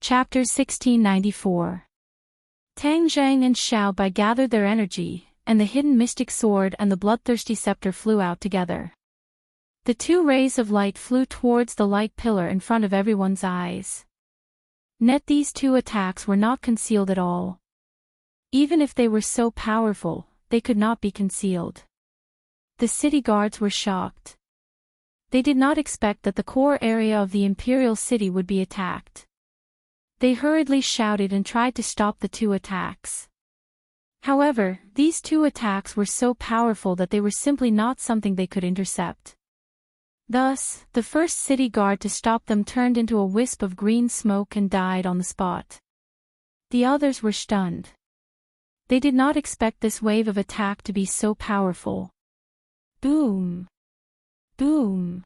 Chapter 1694. Tang Zhang and Xiao Bai gathered their energy, and the hidden mystic sword and the bloodthirsty scepter flew out together. The two rays of light flew towards the light pillar in front of everyone's eyes. Yet these two attacks were not concealed at all. Even if they were so powerful, they could not be concealed. The city guards were shocked. They did not expect that the core area of the imperial city would be attacked. They hurriedly shouted and tried to stop the two attacks. However, these two attacks were so powerful that they were simply not something they could intercept. Thus, the first city guard to stop them turned into a wisp of green smoke and died on the spot. The others were stunned. They did not expect this wave of attack to be so powerful. Boom! Boom!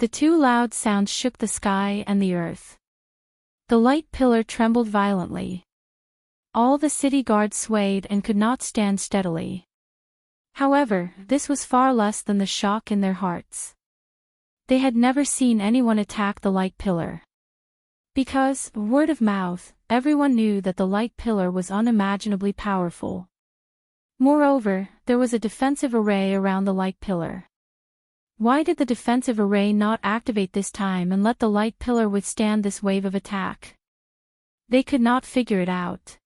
The two loud sounds shook the sky and the earth. The light pillar trembled violently. All the city guards swayed and could not stand steadily. However, this was far less than the shock in their hearts. They had never seen anyone attack the light pillar. Because, word of mouth, everyone knew that the light pillar was unimaginably powerful. Moreover, there was a defensive array around the light pillar. Why did the defensive array not activate this time and let the light pillar withstand this wave of attack? They could not figure it out.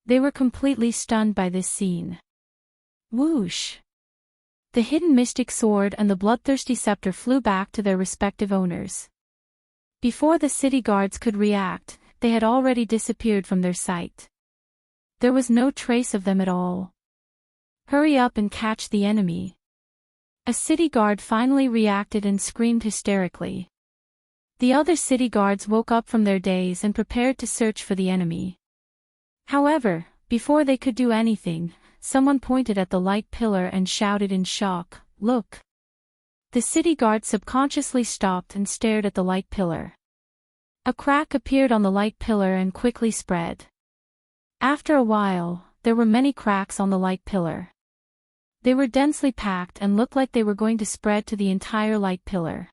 They were completely stunned by this scene. Whoosh! The hidden mystic sword and the bloodthirsty scepter flew back to their respective owners. Before the city guards could react, they had already disappeared from their sight. There was no trace of them at all. Hurry up and catch the enemy. A city guard finally reacted and screamed hysterically. The other city guards woke up from their daze and prepared to search for the enemy. However, before they could do anything, someone pointed at the light pillar and shouted in shock, "Look!" The city guard subconsciously stopped and stared at the light pillar. A crack appeared on the light pillar and quickly spread. After a while, there were many cracks on the light pillar. They were densely packed and looked like they were going to spread to the entire light pillar.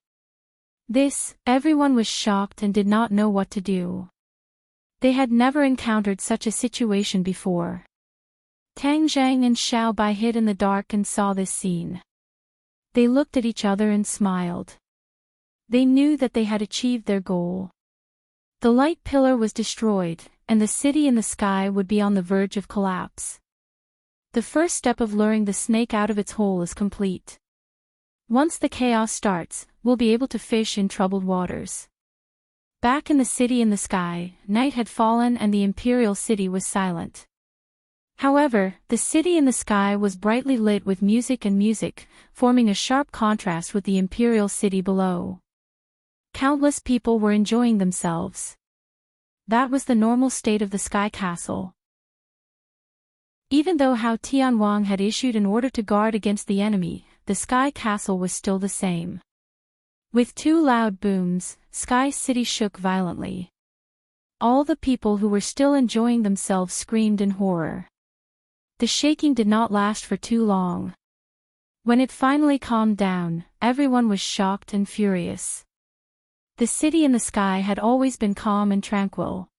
Everyone was shocked and did not know what to do. They had never encountered such a situation before. Tang Zhang and Xiao Bai hid in the dark and saw this scene. They looked at each other and smiled. They knew that they had achieved their goal. The light pillar was destroyed, and the city in the sky would be on the verge of collapse. The first step of luring the snake out of its hole is complete. Once the chaos starts, we'll be able to fish in troubled waters. Back in the city in the sky, night had fallen and the imperial city was silent. However, the city in the sky was brightly lit with music, forming a sharp contrast with the imperial city below. Countless people were enjoying themselves. That was the normal state of the sky castle. Even though Hao Tianwang had issued an order to guard against the enemy, the sky castle was still the same. With two loud booms, Sky City shook violently. All the people who were still enjoying themselves screamed in horror. The shaking did not last for too long. When it finally calmed down, everyone was shocked and furious. The city in the sky had always been calm and tranquil.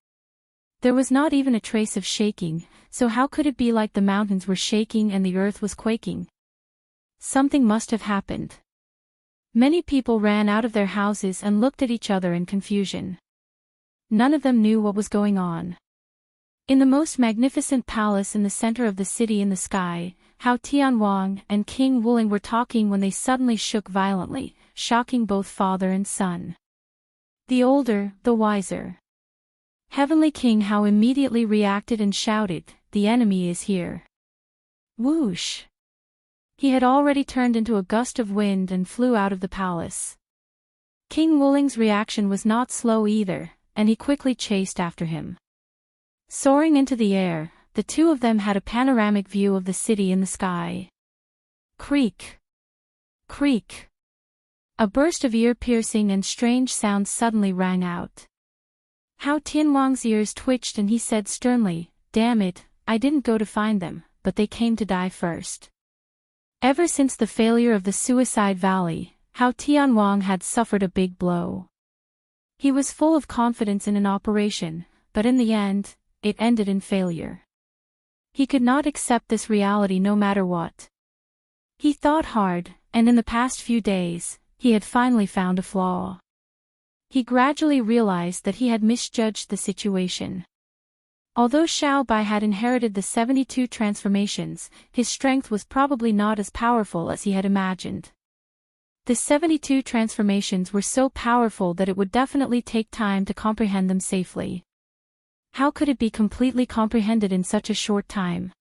There was not even a trace of shaking, so how could it be like the mountains were shaking and the earth was quaking? Something must have happened. Many people ran out of their houses and looked at each other in confusion. None of them knew what was going on. In the most magnificent palace in the center of the city in the sky, Hao Tianwang and King Wuling were talking when they suddenly shook violently, shocking both father and son. The older, the wiser. Heavenly King Hao immediately reacted and shouted, "The enemy is here." Whoosh! He had already turned into a gust of wind and flew out of the palace. King Wuling's reaction was not slow either, and he quickly chased after him. Soaring into the air, the two of them had a panoramic view of the city in the sky. Creak! Creak! A burst of ear-piercing and strange sounds suddenly rang out. Hao Tianwang's ears twitched and he said sternly, "Damn it, I didn't go to find them, but they came to die first." Ever since the failure of the Suicide Valley, Hao Tianwang had suffered a big blow. He was full of confidence in an operation, but in the end, it ended in failure. He could not accept this reality no matter what. He thought hard, and in the past few days, he had finally found a flaw. He gradually realized that he had misjudged the situation. Although Xiao Bai had inherited the 72 transformations, his strength was probably not as powerful as he had imagined. The 72 transformations were so powerful that it would definitely take time to comprehend them safely. How could it be completely comprehended in such a short time?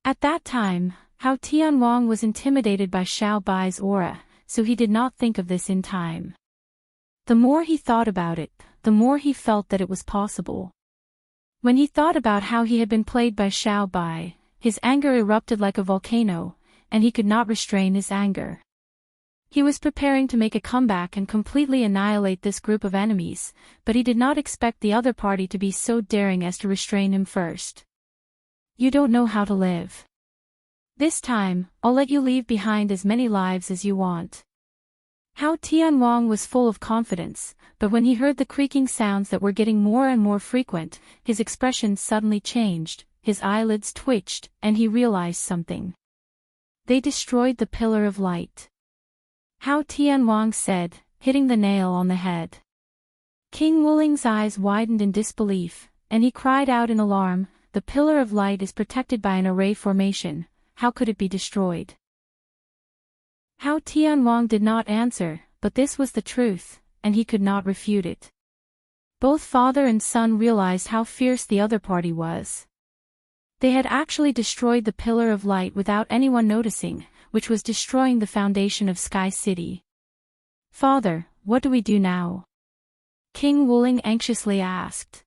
At that time, Hao Tianwang was intimidated by Xiao Bai's aura, so he did not think of this in time. The more he thought about it, the more he felt that it was possible. When he thought about how he had been played by Xiao Bai, his anger erupted like a volcano, and he could not restrain his anger. He was preparing to make a comeback and completely annihilate this group of enemies, but he did not expect the other party to be so daring as to restrain him first. You don't know how to live. This time, I'll let you leave behind as many lives as you want. Hao Tianwang was full of confidence, but when he heard the creaking sounds that were getting more and more frequent, his expression suddenly changed, his eyelids twitched, and he realized something. They destroyed the pillar of light. Hao Tianwang said, hitting the nail on the head. King Wuling's eyes widened in disbelief, and he cried out in alarm, "The pillar of light is protected by an array formation, how could it be destroyed?" Hao Tianwang did not answer, but this was the truth, and he could not refute it. Both father and son realized how fierce the other party was. They had actually destroyed the pillar of light without anyone noticing, which was destroying the foundation of Sky City. "Father, what do we do now?" King Wuling anxiously asked.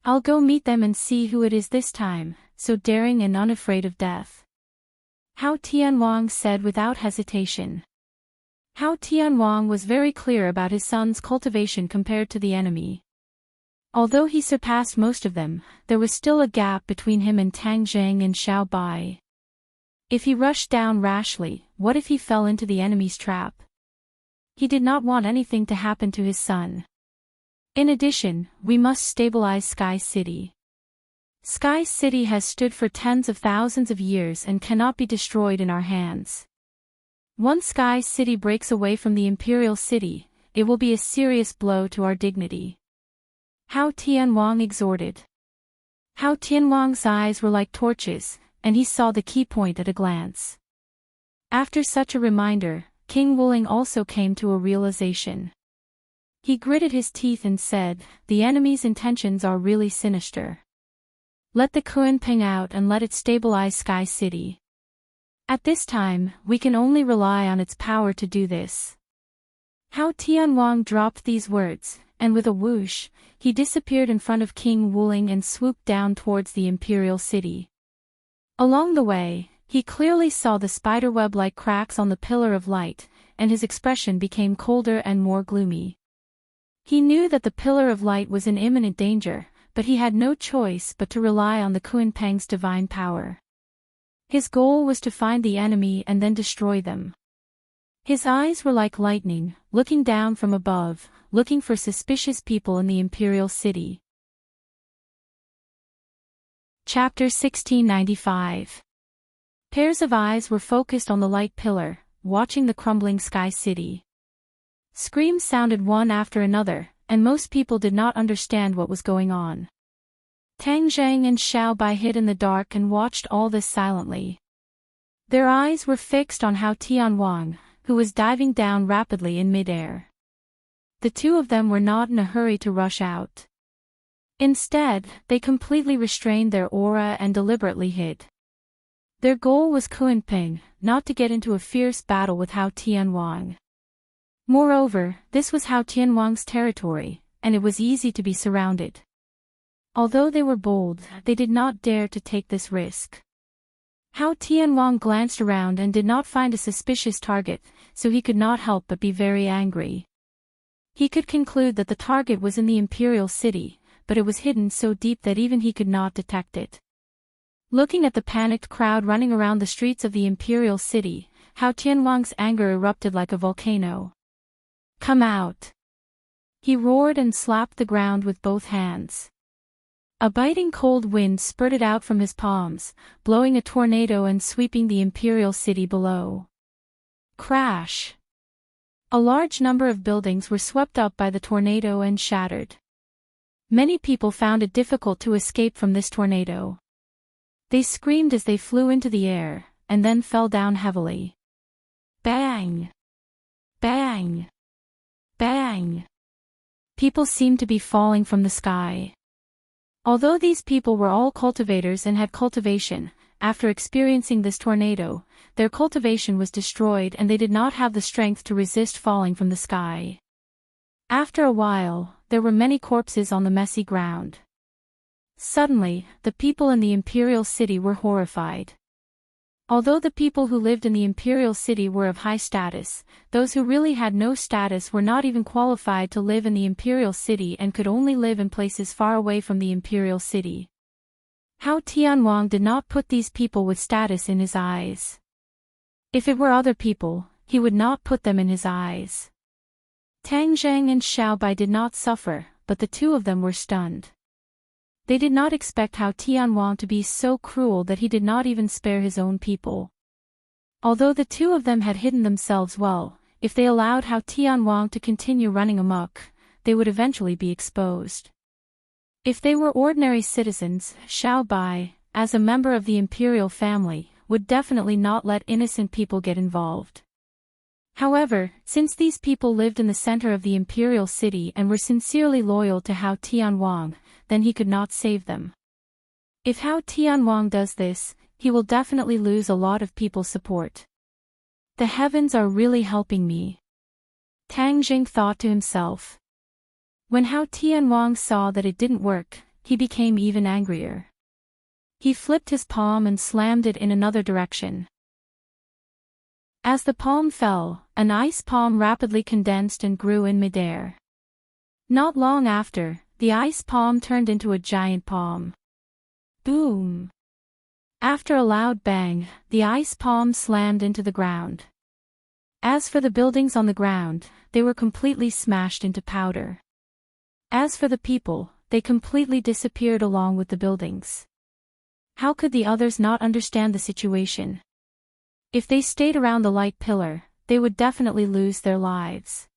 "I'll go meet them and see who it is this time, so daring and unafraid of death," Hao Tianwang said without hesitation. Hao Tianwang was very clear about his son's cultivation compared to the enemy. Although he surpassed most of them, there was still a gap between him and Tang Zheng and Xiao Bai. If he rushed down rashly, what if he fell into the enemy's trap? He did not want anything to happen to his son. In addition, we must stabilize Sky City. Sky City has stood for tens of thousands of years and cannot be destroyed in our hands. Once Sky City breaks away from the Imperial City, it will be a serious blow to our dignity, Hao Tianwang exhorted. Hao Tianwang's eyes were like torches, and he saw the key point at a glance. After such a reminder, King Wuling also came to a realization. He gritted his teeth and said, "The enemy's intentions are really sinister. Let the Kunpeng out and let it stabilize Sky City. At this time, we can only rely on its power to do this." Hao Tianwang dropped these words, and with a whoosh, he disappeared in front of King Wuling and swooped down towards the Imperial City. Along the way, he clearly saw the spiderweb-like cracks on the pillar of light, and his expression became colder and more gloomy. He knew that the pillar of light was in imminent danger, but he had no choice but to rely on the Kunpeng's divine power. His goal was to find the enemy and then destroy them. His eyes were like lightning, looking down from above, looking for suspicious people in the Imperial City. Chapter 1695. Pairs of eyes were focused on the light pillar, watching the crumbling Sky City. Screams sounded one after another, and most people did not understand what was going on. Tang Zheng and Xiao Bai hid in the dark and watched all this silently. Their eyes were fixed on Hao Tianwang, who was diving down rapidly in midair. The two of them were not in a hurry to rush out. Instead, they completely restrained their aura and deliberately hid. Their goal was Kunpeng, not to get into a fierce battle with Hao Tianwang. Moreover, this was Hao Tianwang's territory, and it was easy to be surrounded. Although they were bold, they did not dare to take this risk. Hao Tianwang glanced around and did not find a suspicious target, so he could not help but be very angry. He could conclude that the target was in the Imperial City, but it was hidden so deep that even he could not detect it. Looking at the panicked crowd running around the streets of the Imperial City, Hao Tianwang's anger erupted like a volcano. "Come out! He roared and slapped the ground with both hands. A biting cold wind spurted out from his palms, blowing a tornado and sweeping the imperial city below. Crash! A large number of buildings were swept up by the tornado and shattered. Many people found it difficult to escape from this tornado. They screamed as they flew into the air, and then fell down heavily. Bang! Bang! Bang! People seemed to be falling from the sky. Although these people were all cultivators and had cultivation, after experiencing this tornado, their cultivation was destroyed and they did not have the strength to resist falling from the sky. After a while, there were many corpses on the messy ground. Suddenly, the people in the imperial city were horrified. Although the people who lived in the imperial city were of high status, those who really had no status were not even qualified to live in the imperial city and could only live in places far away from the imperial city. Hao Tianhuang did not put these people with status in his eyes. If it were other people, he would not put them in his eyes. Tang Zheng and Xiao Bai did not suffer, but the two of them were stunned. They did not expect Hao Tianhuang to be so cruel that he did not even spare his own people. Although the two of them had hidden themselves well, if they allowed Hao Tianhuang to continue running amok, they would eventually be exposed. If they were ordinary citizens, Xiao Bai, as a member of the imperial family, would definitely not let innocent people get involved. However, since these people lived in the center of the imperial city and were sincerely loyal to Hao Tianhuang, then he could not save them. If Hao Tianhuang does this, he will definitely lose a lot of people's support. The heavens are really helping me. Tang Jing thought to himself. When Hao Tianhuang saw that it didn't work, he became even angrier. He flipped his palm and slammed it in another direction. As the palm fell, an ice palm rapidly condensed and grew in midair. Not long after, the ice palm turned into a giant palm. Boom! After a loud bang, the ice palm slammed into the ground. As for the buildings on the ground, they were completely smashed into powder. As for the people, they completely disappeared along with the buildings. How could the others not understand the situation? If they stayed around the light pillar, they would definitely lose their lives.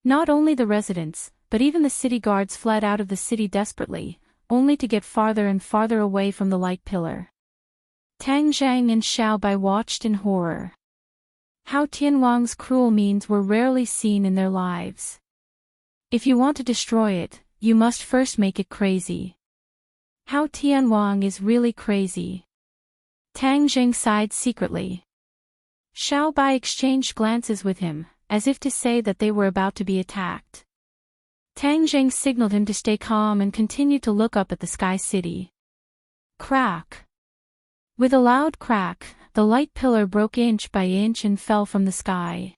Not only the residents, but even the city guards fled out of the city desperately, only to get farther and farther away from the light pillar. Tang Zhang and Xiao Bai watched in horror. Hao Tianhuang's cruel means were rarely seen in their lives. If you want to destroy it, you must first make it crazy. Hao Tianhuang is really crazy. Tang Zheng sighed secretly. Xiao Bai exchanged glances with him, as if to say that they were about to be attacked. Tang Zheng signaled him to stay calm and continued to look up at the sky city. Crack! With a loud crack, the light pillar broke inch by inch and fell from the sky.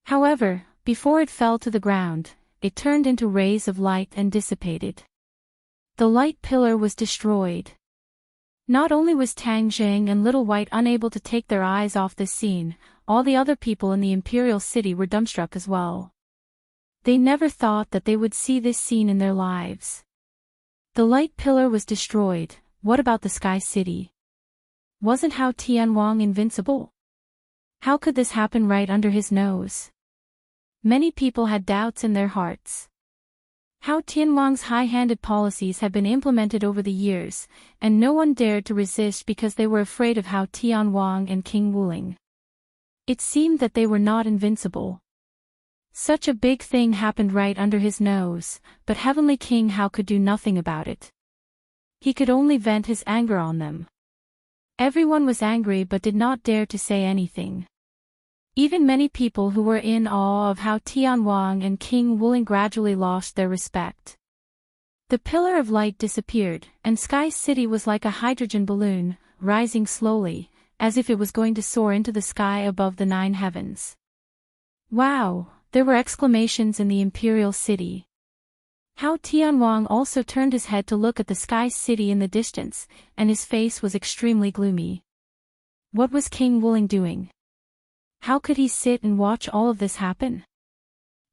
However, before it fell to the ground, it turned into rays of light and dissipated. The light pillar was destroyed. Not only was Tang Zheng and Little White unable to take their eyes off this scene, all the other people in the imperial city were dumbstruck as well. They never thought that they would see this scene in their lives. The light pillar was destroyed. What about the sky city? Wasn't Hao Tianhuang invincible? How could this happen right under his nose? Many people had doubts in their hearts. Hao Tianhuang's high-handed policies had been implemented over the years, and no one dared to resist because they were afraid of Hao Tianhuang and King Wuling. It seemed that they were not invincible. Such a big thing happened right under his nose, but Heavenly King Hao could do nothing about it. He could only vent his anger on them. Everyone was angry but did not dare to say anything. Even many people who were in awe of Hao Tianhuang and King Wuling gradually lost their respect. The pillar of light disappeared, and Sky City was like a hydrogen balloon, rising slowly, as if it was going to soar into the sky above the 9 heavens. Wow! There were exclamations in the imperial city. Hao Tianhuang also turned his head to look at the Sky City in the distance, and his face was extremely gloomy. What was King Wuling doing? How could he sit and watch all of this happen?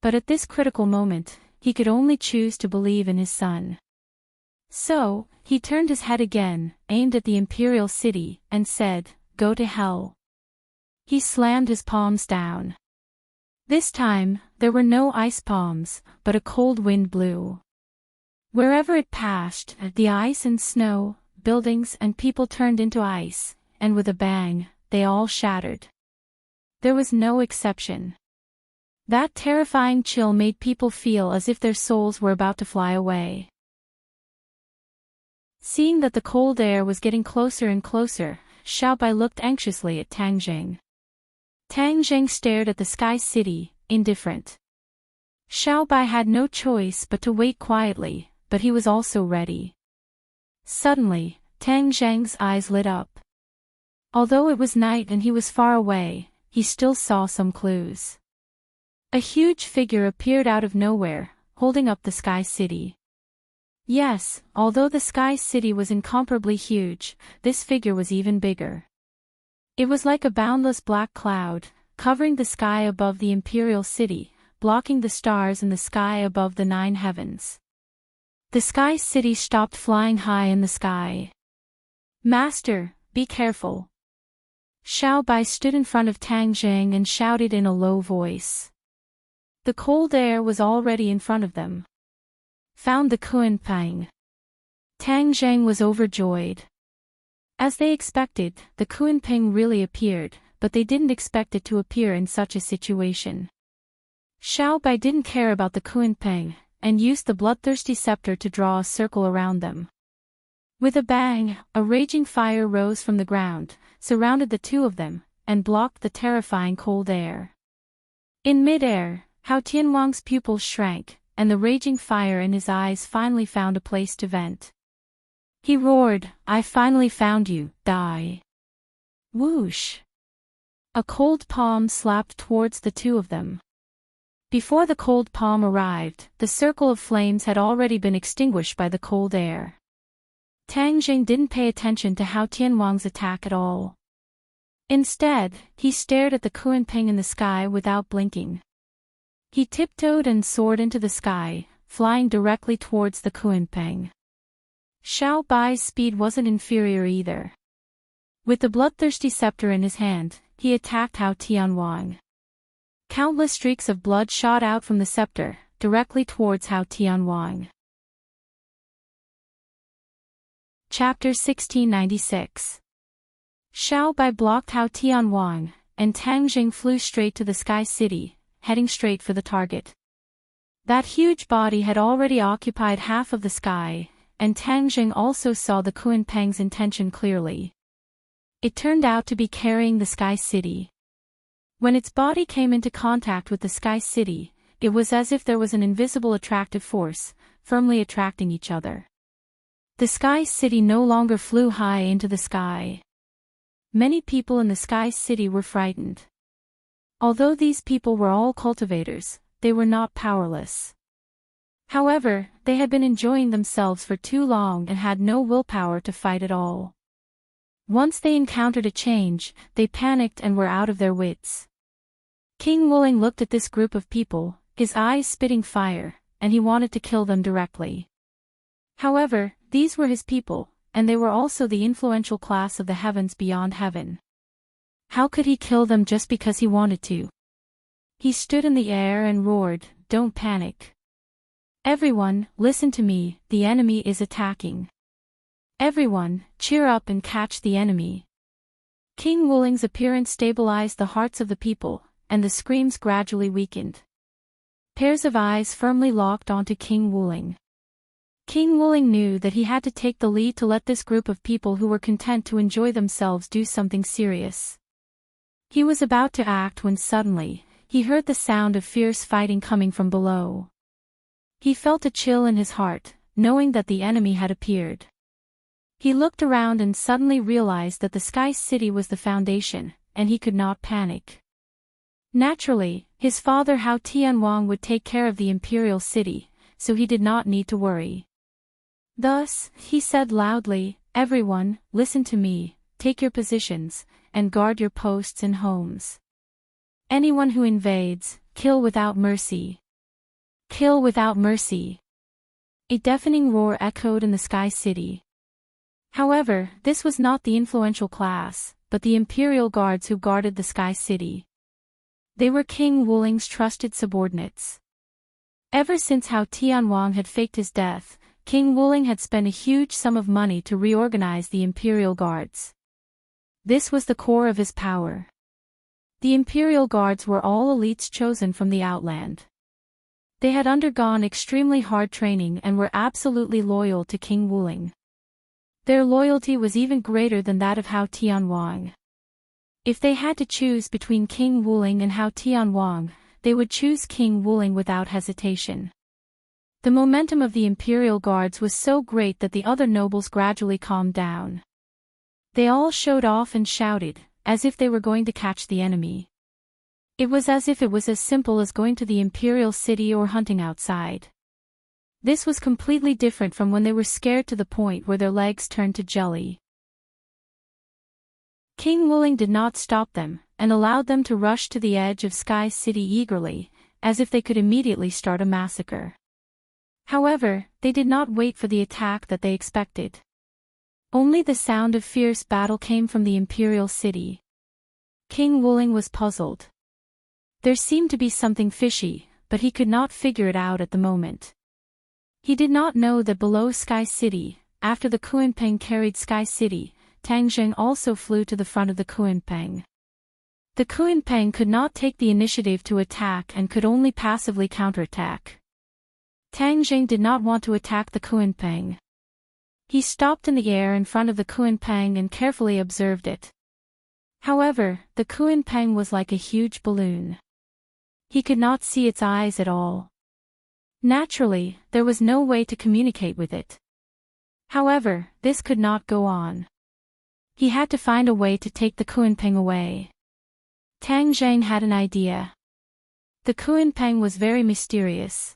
But at this critical moment, he could only choose to believe in his son. So, he turned his head again, aimed at the imperial city, and said, "Go to hell." He slammed his palms down. This time, there were no ice palms, but a cold wind blew. Wherever it passed, the ice and snow, buildings and people turned into ice, and with a bang, they all shattered. There was no exception. That terrifying chill made people feel as if their souls were about to fly away. Seeing that the cold air was getting closer and closer, Xiaobai looked anxiously at Tang Zheng. Tang Zheng stared at the sky city, indifferent. Xiaobai had no choice but to wait quietly, but he was also ready. Suddenly, Tang Zheng's eyes lit up. Although it was night and he was far away, he still saw some clues. A huge figure appeared out of nowhere, holding up the sky city. Yes, although the sky city was incomparably huge, this figure was even bigger. It was like a boundless black cloud, covering the sky above the imperial city, blocking the stars in the sky above the 9 heavens. The sky city stopped flying high in the sky. "Master, be careful." Xiaobai stood in front of Tang Zheng and shouted in a low voice. The cold air was already in front of them. Found the Kuan-pang. Tang Zheng was overjoyed. As they expected, the Kuan-pang really appeared, but they didn't expect it to appear in such a situation. Xiaobai didn't care about the Kuan-pang, and used the bloodthirsty scepter to draw a circle around them. With a bang, a raging fire rose from the ground, surrounded the two of them, and blocked the terrifying cold air. In mid-air, Hao Tianwang's pupils shrank, and the raging fire in his eyes finally found a place to vent. He roared, "I finally found you, die!" Whoosh! A cold palm slapped towards the two of them. Before the cold palm arrived, the circle of flames had already been extinguished by the cold air. Tang Zheng didn't pay attention to Hao Tianwang's attack at all. Instead, he stared at the Kuan-pang in the sky without blinking. He tiptoed and soared into the sky, flying directly towards the Kuan-pang. Xiaobai's speed wasn't inferior either. With the bloodthirsty scepter in his hand, he attacked Hao Tianwang. Countless streaks of blood shot out from the scepter, directly towards Hao Tianwang. Chapter 1696. Xiaobai blocked Hao Tianwang, and Tang Zheng flew straight to the sky city, heading straight for the target. That huge body had already occupied half of the sky, and Tang Zheng also saw the Kuan-pang's intention clearly. It turned out to be carrying the sky city. When its body came into contact with the sky city, it was as if there was an invisible attractive force, firmly attracting each other. The sky city no longer flew high into the sky. Many people in the sky city were frightened. Although these people were all cultivators, they were not powerless. However, they had been enjoying themselves for too long and had no willpower to fight at all. Once they encountered a change, they panicked and were out of their wits. King Wuling looked at this group of people, his eyes spitting fire, and he wanted to kill them directly. However, these were his people, and they were also the influential class of the heavens beyond heaven. How could he kill them just because he wanted to? He stood in the air and roared, "Don't panic. Everyone, listen to me, the enemy is attacking. Everyone, cheer up and catch the enemy." King Wuling's appearance stabilized the hearts of the people, and the screams gradually weakened. Pairs of eyes firmly locked onto King Wuling. King Wuling knew that he had to take the lead to let this group of people who were content to enjoy themselves do something serious. He was about to act when suddenly, he heard the sound of fierce fighting coming from below. He felt a chill in his heart, knowing that the enemy had appeared. He looked around and suddenly realized that the sky city was the foundation, and he could not panic. Naturally, his father Hao Tianwang would take care of the imperial city, so he did not need to worry. Thus, he said loudly, "Everyone, listen to me, take your positions, and guard your posts and homes. Anyone who invades, kill without mercy." Kill without mercy. A deafening roar echoed in the Sky City. However, this was not the influential class, but the Imperial Guards who guarded the Sky City. They were King Wuling's trusted subordinates. Ever since Hao Tianwang had faked his death, King Wuling had spent a huge sum of money to reorganize the Imperial Guards. This was the core of his power. The Imperial Guards were all elites chosen from the Outland. They had undergone extremely hard training and were absolutely loyal to King Wuling. Their loyalty was even greater than that of Hao Tianwang. If they had to choose between King Wuling and Hao Tianwang, they would choose King Wuling without hesitation. The momentum of the Imperial Guards was so great that the other nobles gradually calmed down. They all showed off and shouted, as if they were going to catch the enemy. It was as if it was as simple as going to the Imperial City or hunting outside. This was completely different from when they were scared to the point where their legs turned to jelly. King Wuling did not stop them, and allowed them to rush to the edge of Sky City eagerly, as if they could immediately start a massacre. However, they did not wait for the attack that they expected. Only the sound of fierce battle came from the Imperial City. King Wuling was puzzled. There seemed to be something fishy, but he could not figure it out at the moment. He did not know that below Sky City, after the Kunpeng carried Sky City, Tang Zheng also flew to the front of the Kunpeng. The Kunpeng could not take the initiative to attack and could only passively counterattack. Tang Zheng did not want to attack the Kunpeng. He stopped in the air in front of the Kunpeng and carefully observed it. However, the Kunpeng was like a huge balloon. He could not see its eyes at all. Naturally, there was no way to communicate with it. However, this could not go on. He had to find a way to take the Kunpeng away. Tang Zheng had an idea. The Kunpeng was very mysterious.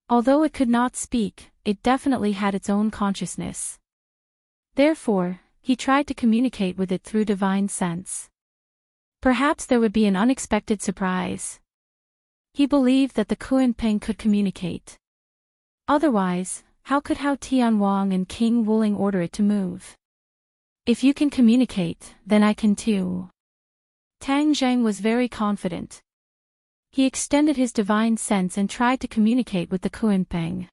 Although it could not speak, it definitely had its own consciousness. Therefore, he tried to communicate with it through divine sense. Perhaps there would be an unexpected surprise. He believed that the Kunpeng could communicate. Otherwise, how could Hao Tianwang and King Wuling order it to move? If you can communicate, then I can too. Tang Zheng was very confident. He extended his divine sense and tried to communicate with the Kunpeng.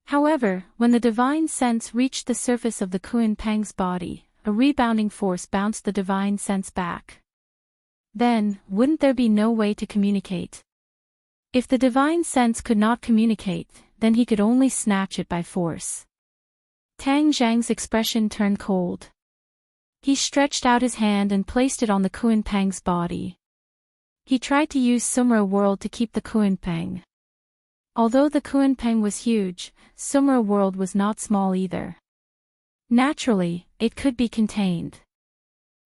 However, when the divine sense reached the surface of the Kunpeng's body, a rebounding force bounced the divine sense back. Then, wouldn't there be no way to communicate? If the divine sense could not communicate, then he could only snatch it by force. Tang Zheng's expression turned cold. He stretched out his hand and placed it on the Kunpeng's body. He tried to use Sumra World to keep the Kunpeng. Although the Kunpeng was huge, Sumra World was not small either. Naturally, it could be contained.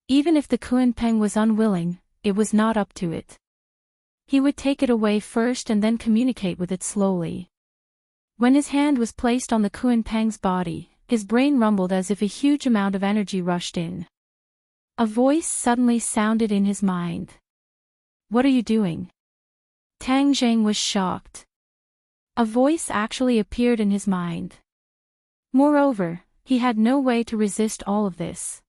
Even if the Kunpeng was unwilling, it was not up to it. He would take it away first and then communicate with it slowly. When his hand was placed on the Kunpeng's body, his brain rumbled as if a huge amount of energy rushed in. A voice suddenly sounded in his mind. "What are you doing?" Tang Zheng was shocked. A voice actually appeared in his mind. Moreover, he had no way to resist all of this.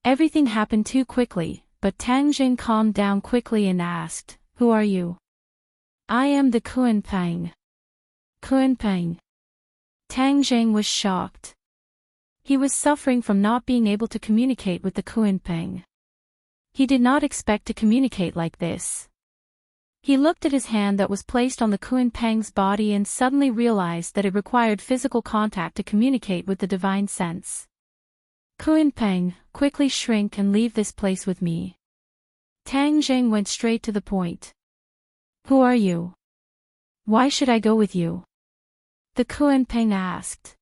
Everything happened too quickly, but Tang Zheng calmed down quickly and asked, "Who are you?" "I am the Kunpeng." "Kunpeng?" Tang Zheng was shocked. He was suffering from not being able to communicate with the Kunpeng. He did not expect to communicate like this. He looked at his hand that was placed on the Kunpeng's body and suddenly realized that it required physical contact to communicate with the divine sense. "Kunpeng, quickly shrink and leave this place with me." Tang Zheng went straight to the point. "Who are you? Why should I go with you?" The Kunpeng asked.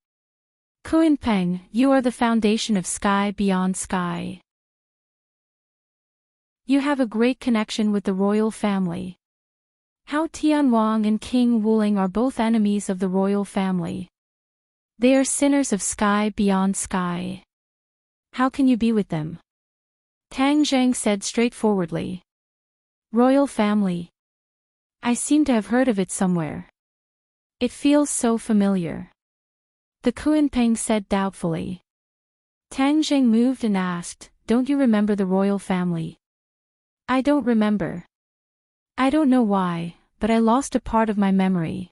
"Kunpeng, you are the foundation of sky beyond sky. You have a great connection with the royal family. Hao Tianwang and King Wuling are both enemies of the royal family. They are sinners of sky beyond sky. How can you be with them?" Tang Zheng said straightforwardly. "Royal family. I seem to have heard of it somewhere. It feels so familiar. The Kuan-Ping said doubtfully. Tang Jing moved and asked, don't you remember the royal family? I don't remember. I don't know why, but I lost a part of my memory.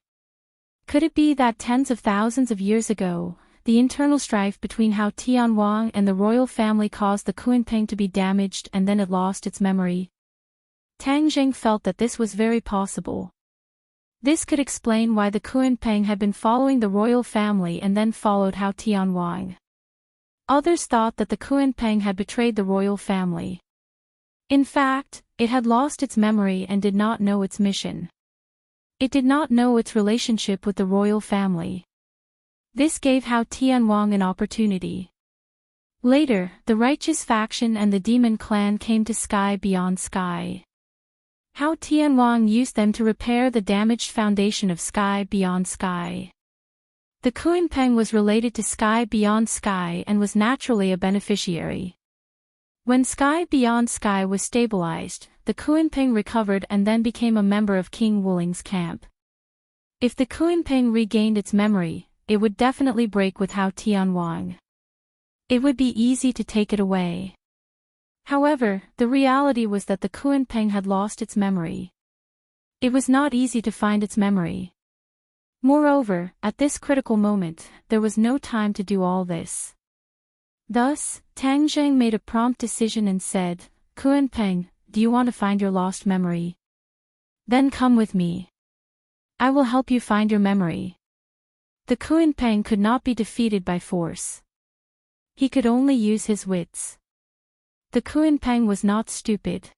Could it be that tens of thousands of years ago, the internal strife between Hao Tianwang and the royal family caused the Kuan-Ping to be damaged and then it lost its memory? Tang Jing felt that this was very possible. This could explain why the Kuan-Ping had been following the royal family and then followed Hao Tianwang. Others thought that the Kuan-Ping had betrayed the royal family. In fact, it had lost its memory and did not know its mission. It did not know its relationship with the royal family. This gave Hao Tianwang an opportunity. Later, the righteous faction and the demon clan came to Sky Beyond Sky. Hao Tianwang used them to repair the damaged foundation of Sky Beyond Sky. The Kuan-Ping was related to Sky Beyond Sky and was naturally a beneficiary. When Sky Beyond Sky was stabilized, the Kuan-Ping recovered and then became a member of King Wuling's camp. If the Kuan-Ping regained its memory, it would definitely break with Hao Tianwang. It would be easy to take it away. However, the reality was that the Kuan-Ping had lost its memory. It was not easy to find its memory. Moreover, at this critical moment, there was no time to do all this. Thus, Tang Jing made a prompt decision and said, Kuan-Ping, do you want to find your lost memory? Then come with me. I will help you find your memory. The Kuan-Ping could not be defeated by force. He could only use his wits. The Kuan-Ping was not stupid.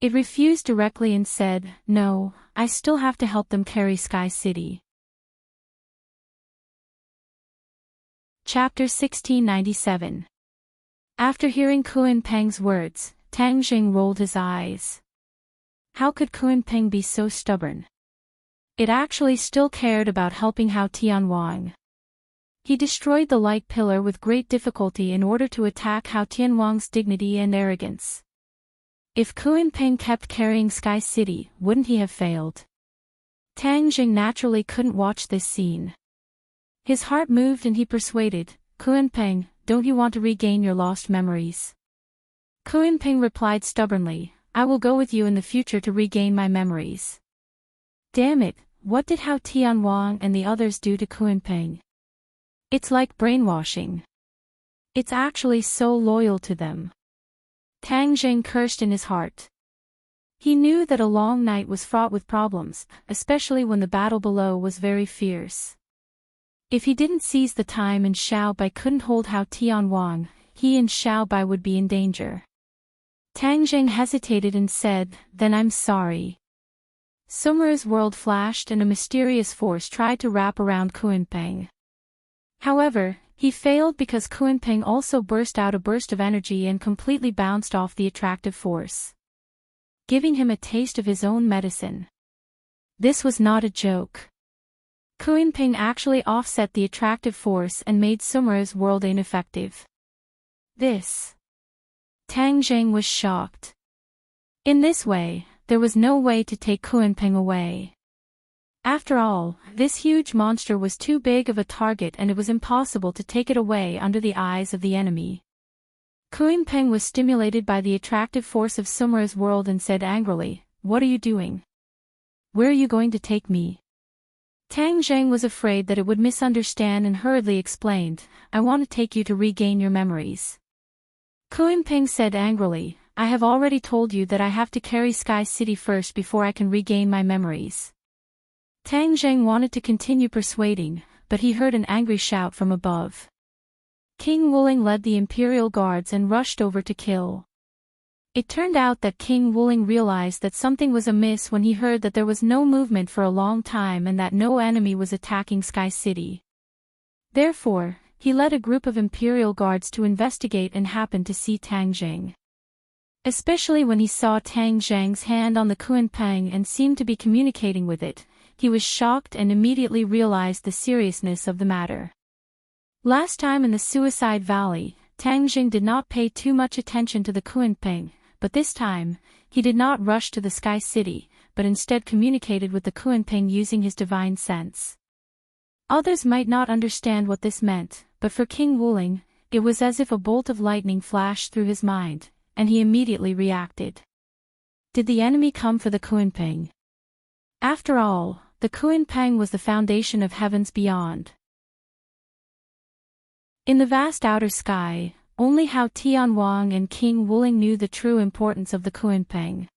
It refused directly and said, no, I still have to help them carry Sky City. Chapter 1697. After hearing Kuan-Ping's words, Tang Jing rolled his eyes. How could Kuan-Ping be so stubborn? It actually still cared about helping Hao Tianwang. He destroyed the light pillar with great difficulty in order to attack Hao Tianwang's dignity and arrogance. If Kuan-Ping kept carrying Sky City, wouldn't he have failed? Tang Jing naturally couldn't watch this scene. His heart moved and he persuaded, Kuan-Ping, don't you want to regain your lost memories? Kuan-Ping replied stubbornly, I will go with you in the future to regain my memories. Damn it, what did Hao Tianwang and the others do to Kuan-Ping? It's like brainwashing. It's actually so loyal to them. Tang Jing cursed in his heart. He knew that a long night was fraught with problems, especially when the battle below was very fierce. If he didn't seize the time and Xiao Bai couldn't hold Hao Tianwang, he and Xiao Bai would be in danger. Tang Jing hesitated and said, then I'm sorry. Sumera's world flashed and a mysterious force tried to wrap around Kuan-Ping. However, he failed because Kuan-Ping also burst out a burst of energy and completely bounced off the attractive force, giving him a taste of his own medicine. This was not a joke. Kuan-Ping actually offset the attractive force and made Sumera's world ineffective. Tang Jing was shocked. In this way, there was no way to take Kuan-Ping away. After all, this huge monster was too big of a target and it was impossible to take it away under the eyes of the enemy. Kuan-Ping was stimulated by the attractive force of Sumera's world and said angrily, what are you doing? Where are you going to take me? Tang Jing was afraid that it would misunderstand and hurriedly explained, I want to take you to regain your memories. Kuan-Ping said angrily, I have already told you that I have to carry Sky City first before I can regain my memories. Tang Jing wanted to continue persuading, but he heard an angry shout from above. King Wuling led the Imperial Guards and rushed over to kill. It turned out that King Wuling realized that something was amiss when he heard that there was no movement for a long time and that no enemy was attacking Sky City. Therefore, he led a group of Imperial Guards to investigate and happened to see Tang Jing. Especially when he saw Tang Jing's hand on the Kuan-Ping and seemed to be communicating with it, he was shocked and immediately realized the seriousness of the matter. Last time in the Suicide Valley, Tang Jing did not pay too much attention to the Kuan-Ping, but this time, he did not rush to the Sky City, but instead communicated with the Kunpeng using his divine sense. Others might not understand what this meant, but for King Wuling, it was as if a bolt of lightning flashed through his mind, and he immediately reacted. Did the enemy come for the Kunpeng? After all, the Kunpeng was the foundation of heavens beyond. In the vast outer sky, only Hao Tianwang and King Wuling knew the true importance of the Kunpeng.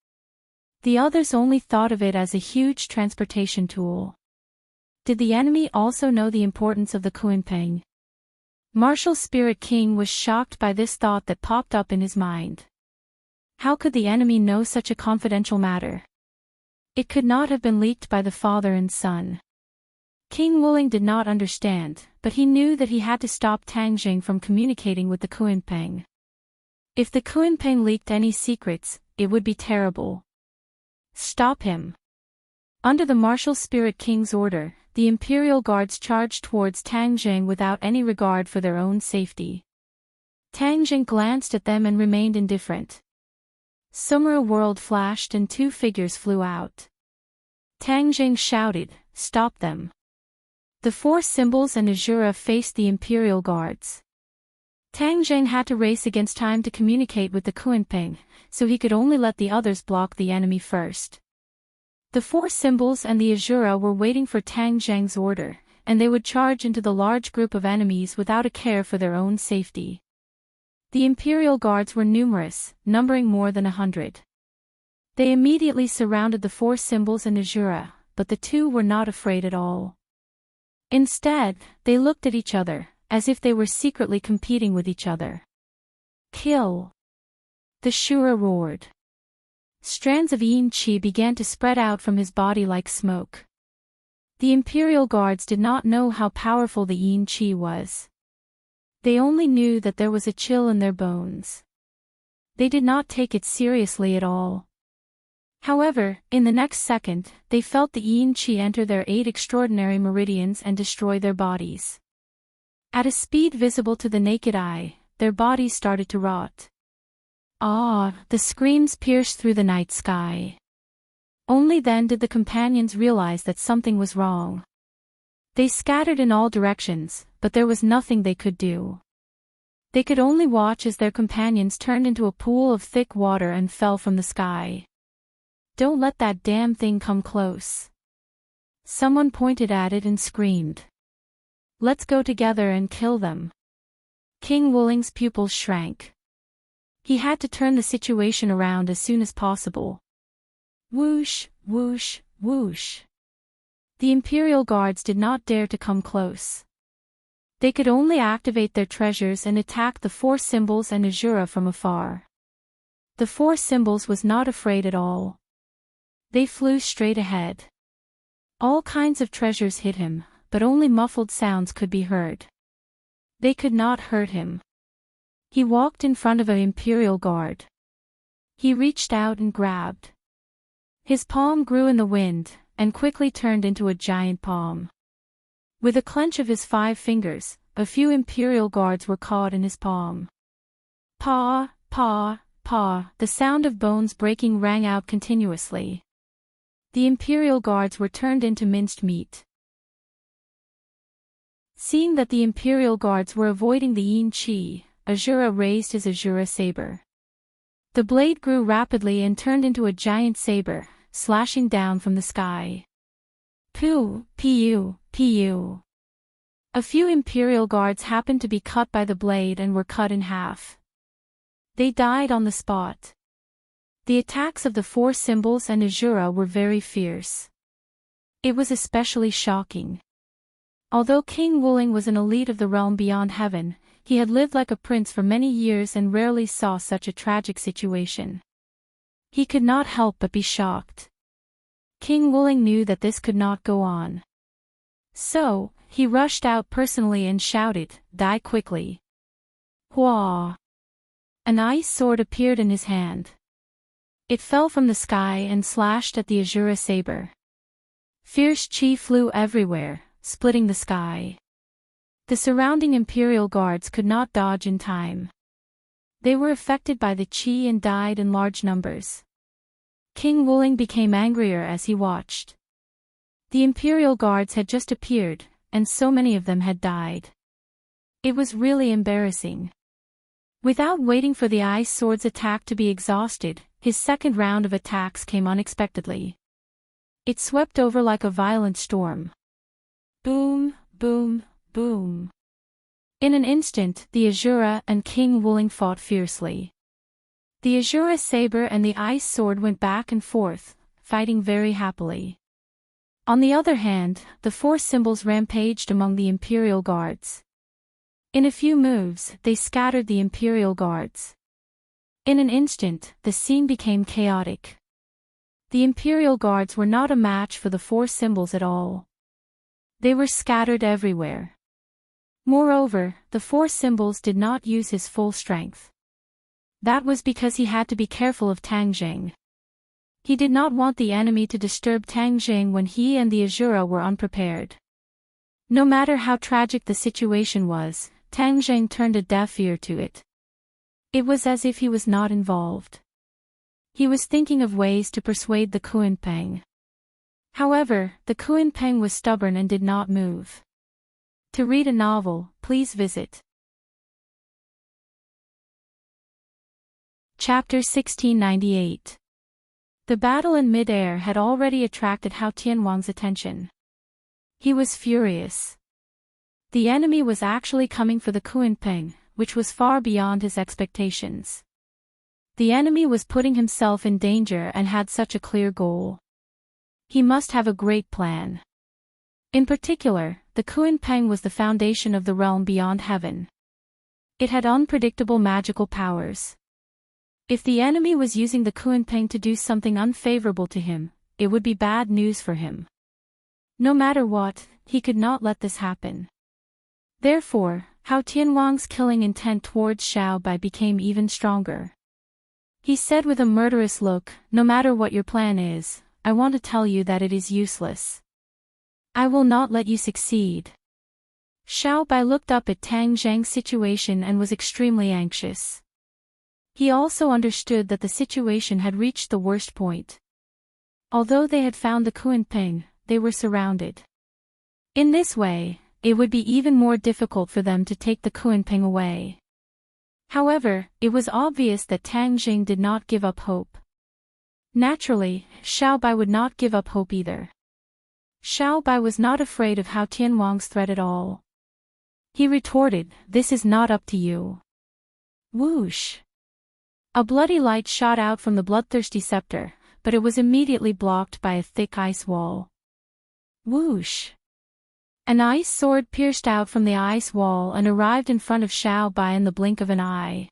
The others only thought of it as a huge transportation tool. Did the enemy also know the importance of the Kunpeng? Martial Spirit King was shocked by this thought that popped up in his mind. How could the enemy know such a confidential matter? It could not have been leaked by the father and son. King Wuling did not understand, but he knew that he had to stop Tang Jing from communicating with the Kunpeng. If the Kunpeng leaked any secrets, it would be terrible. Stop him. Under the Martial Spirit King's order, the Imperial Guards charged towards Tang Jing without any regard for their own safety. Tang Jing glanced at them and remained indifferent. Somewhere a world flashed and two figures flew out. Tang Jing shouted, "Stop them." The four symbols and Azura faced the Imperial Guards. Tang Jing had to race against time to communicate with the Kunpeng, so he could only let the others block the enemy first. The four symbols and the Azura were waiting for Tang Jing's order, and they would charge into the large group of enemies without a care for their own safety. The Imperial Guards were numerous, numbering more than 100. They immediately surrounded the four symbols and Azura, but the two were not afraid at all. Instead, they looked at each other, as if they were secretly competing with each other. Kill! The Shura roared. Strands of Yin Qi began to spread out from his body like smoke. The Imperial Guards did not know how powerful the Yin Qi was. They only knew that there was a chill in their bones. They did not take it seriously at all. However, in the next second, they felt the Yin Qi enter their 8 extraordinary meridians and destroy their bodies. At a speed visible to the naked eye, their bodies started to rot. Ah! The screams pierced through the night sky. Only then did the companions realize that something was wrong. They scattered in all directions, but there was nothing they could do. They could only watch as their companions turned into a pool of thick water and fell from the sky. Don't let that damn thing come close. Someone pointed at it and screamed. Let's go together and kill them. King Wuling's pupils shrank. He had to turn the situation around as soon as possible. Whoosh, whoosh, whoosh. The Imperial Guards did not dare to come close. They could only activate their treasures and attack the four symbols and Azura from afar. The four symbols was not afraid at all. They flew straight ahead. All kinds of treasures hit him, but only muffled sounds could be heard. They could not hurt him. He walked in front of an Imperial Guard. He reached out and grabbed. His palm grew in the wind, and quickly turned into a giant palm. With a clench of his 5 fingers, a few Imperial Guards were caught in his palm. Paw, paw, paw, the sound of bones breaking rang out continuously. The Imperial Guards were turned into minced meat. Seeing that the Imperial Guards were avoiding the Yin Qi, Azura raised his Azura saber. The blade grew rapidly and turned into a giant saber, slashing down from the sky. Pooh, pu, pu. A few Imperial Guards happened to be cut by the blade and were cut in half. They died on the spot. The attacks of the four symbols and Azura were very fierce. It was especially shocking. Although King Wuling was an elite of the realm beyond heaven, he had lived like a prince for many years and rarely saw such a tragic situation. He could not help but be shocked. King Wuling knew that this could not go on. So, he rushed out personally and shouted, "Die quickly!" Hua! An ice sword appeared in his hand. It fell from the sky and slashed at the Azura saber. Fierce chi flew everywhere, splitting the sky. The surrounding Imperial Guards could not dodge in time. They were affected by the chi and died in large numbers. King Wuling became angrier as he watched. The Imperial Guards had just appeared, and so many of them had died. It was really embarrassing. Without waiting for the ice sword's attack to be exhausted, his second round of attacks came unexpectedly. It swept over like a violent storm. Boom, boom, boom. In an instant, the Azura and King Wuling fought fiercely. The Azura saber and the ice sword went back and forth, fighting very happily. On the other hand, the four symbols rampaged among the Imperial Guards. In a few moves, they scattered the Imperial Guards. In an instant, the scene became chaotic. The Imperial Guards were not a match for the four symbols at all. They were scattered everywhere. Moreover, the four symbols did not use his full strength. That was because he had to be careful of Tang Jing. He did not want the enemy to disturb Tang Jing when he and the Azura were unprepared. No matter how tragic the situation was, Tang Jing turned a deaf ear to it. It was as if he was not involved. He was thinking of ways to persuade the Kuan-Peng. However, the Kuan-Peng was stubborn and did not move. To read a novel, please visit Chapter 1698. The battle in mid-air had already attracted Hao Tianwang's attention. He was furious. The enemy was actually coming for the Kuan-Peng, which was far beyond his expectations. The enemy was putting himself in danger and had such a clear goal. He must have a great plan. In particular, the Kuan-Peng was the foundation of the realm beyond heaven. It had unpredictable magical powers. If the enemy was using the Kuan-Peng to do something unfavorable to him, it would be bad news for him. No matter what, he could not let this happen. Therefore, Hao Tianwang's killing intent towards Xiao Bai became even stronger. He said with a murderous look, "No matter what your plan is, I want to tell you that it is useless. I will not let you succeed." Xiao Bai looked up at Tang Zhang's situation and was extremely anxious. He also understood that the situation had reached the worst point. Although they had found the Kuan-Peng, they were surrounded. In this way, it would be even more difficult for them to take the Kuan-Peng away. However, it was obvious that Tang Jing did not give up hope. Naturally, Xiao Bai would not give up hope either. Xiao Bai was not afraid of Hao Tianwang's threat at all. He retorted, "This is not up to you." Whoosh! A bloody light shot out from the bloodthirsty scepter, but it was immediately blocked by a thick ice wall. Whoosh! An ice sword pierced out from the ice wall and arrived in front of Xiao Bai in the blink of an eye.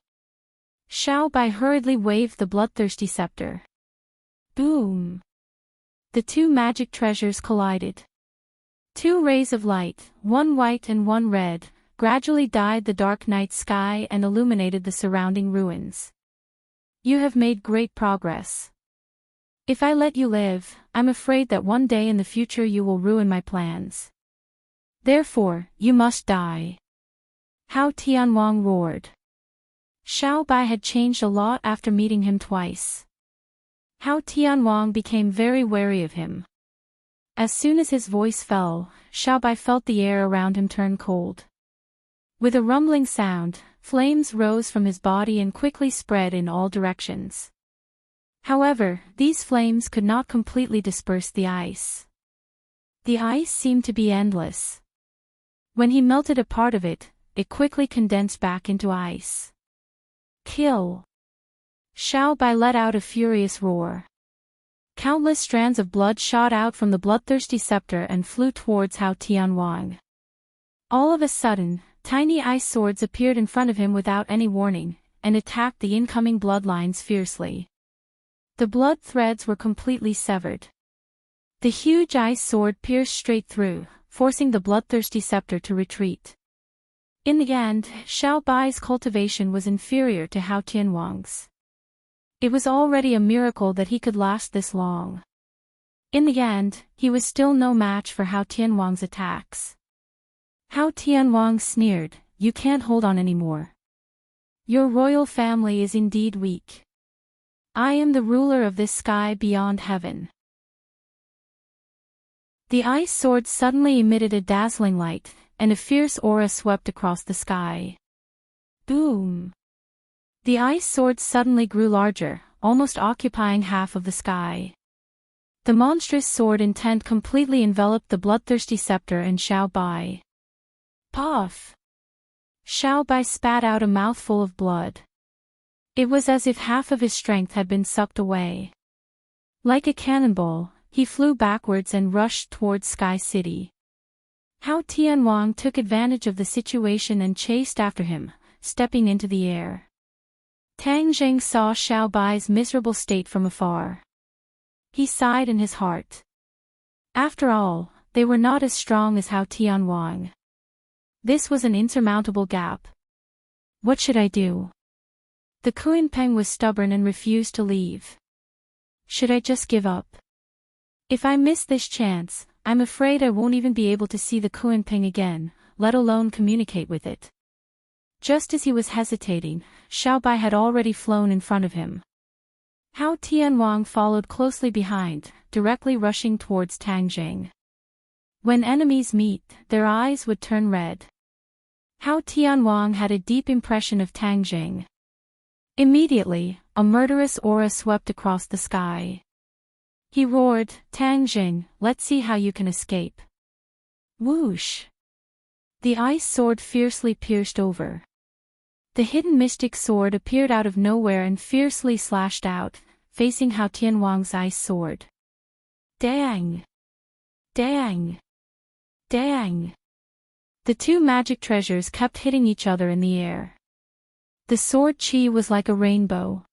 Xiao Bai hurriedly waved the bloodthirsty scepter. Boom! The two magic treasures collided. Two rays of light, one white and one red, gradually dyed the dark night sky and illuminated the surrounding ruins. You have made great progress. If I let you live, I'm afraid that one day in the future you will ruin my plans. Therefore, you must die. Hao Tianwang roared. Xiao Bai had changed a lot after meeting him twice. Hao Tianwang became very wary of him. As soon as his voice fell, Xiao Bai felt the air around him turn cold. With a rumbling sound, flames rose from his body and quickly spread in all directions. However, these flames could not completely disperse the ice. The ice seemed to be endless. When he melted a part of it, it quickly condensed back into ice. Kill! Xiao Bai let out a furious roar. Countless strands of blood shot out from the bloodthirsty scepter and flew towards Hao Tianwang. All of a sudden, tiny ice swords appeared in front of him without any warning, and attacked the incoming bloodlines fiercely. The blood threads were completely severed. The huge ice sword pierced straight through, forcing the bloodthirsty scepter to retreat. In the end, Xiao Bai's cultivation was inferior to Hao Tianwang's. It was already a miracle that he could last this long. In the end, he was still no match for Hao Tianwang's attacks. Hao Tianwang sneered, "You can't hold on anymore. Your royal family is indeed weak. I am the ruler of this sky beyond heaven. The ice sword suddenly emitted a dazzling light, and a fierce aura swept across the sky. Boom! The ice sword suddenly grew larger, almost occupying half of the sky. The monstrous sword intent completely enveloped the bloodthirsty scepter and Xiao Bai. Puff! Xiao Bai spat out a mouthful of blood. It was as if half of his strength had been sucked away. Like a cannonball, he flew backwards and rushed towards Sky City. Hao Tianwang took advantage of the situation and chased after him, stepping into the air. Tang Zheng saw Xiao Bai's miserable state from afar. He sighed in his heart. After all, they were not as strong as Hao Tianwang. This was an insurmountable gap. What should I do? The Kuanpeng was stubborn and refused to leave. Should I just give up? If I miss this chance, I'm afraid I won't even be able to see the Kuanpeng again, let alone communicate with it. Just as he was hesitating, Xiao Bai had already flown in front of him. Hao Tianwang followed closely behind, directly rushing towards Tang Zheng. When enemies meet, their eyes would turn red. Hao Tianwang had a deep impression of Tang Zheng. Immediately, a murderous aura swept across the sky. He roared, Tang Zheng, let's see how you can escape. Whoosh! The ice sword fiercely pierced over. The hidden mystic sword appeared out of nowhere and fiercely slashed out, facing Hao Tianwang's ice sword. Dang! Dang! Dang! The two magic treasures kept hitting each other in the air. The sword chi was like a rainbow.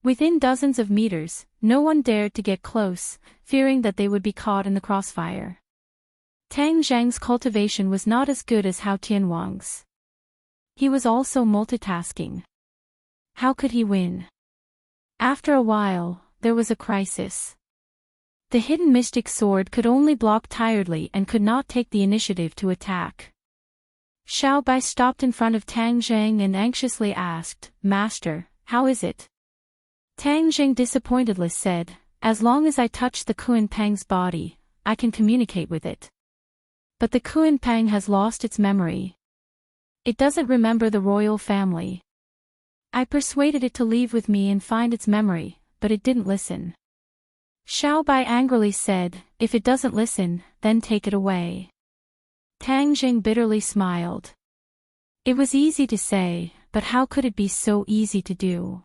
Within dozens of meters, no one dared to get close, fearing that they would be caught in the crossfire. Tang Zheng's cultivation was not as good as Hao Tianwang's. He was also multitasking. How could he win? After a while, there was a crisis. The hidden mystic sword could only block tiredly and could not take the initiative to attack. Xiao Bai stopped in front of Tang Zheng and anxiously asked, Master, how is it? Tang Zheng disappointedly said, As long as I touch the Kuanpeng's body, I can communicate with it. But the Kuanpeng has lost its memory. It doesn't remember the royal family. I persuaded it to leave with me and find its memory, but it didn't listen. Xiao Bai angrily said, If it doesn't listen, then take it away. Tang Zheng bitterly smiled. It was easy to say, but how could it be so easy to do?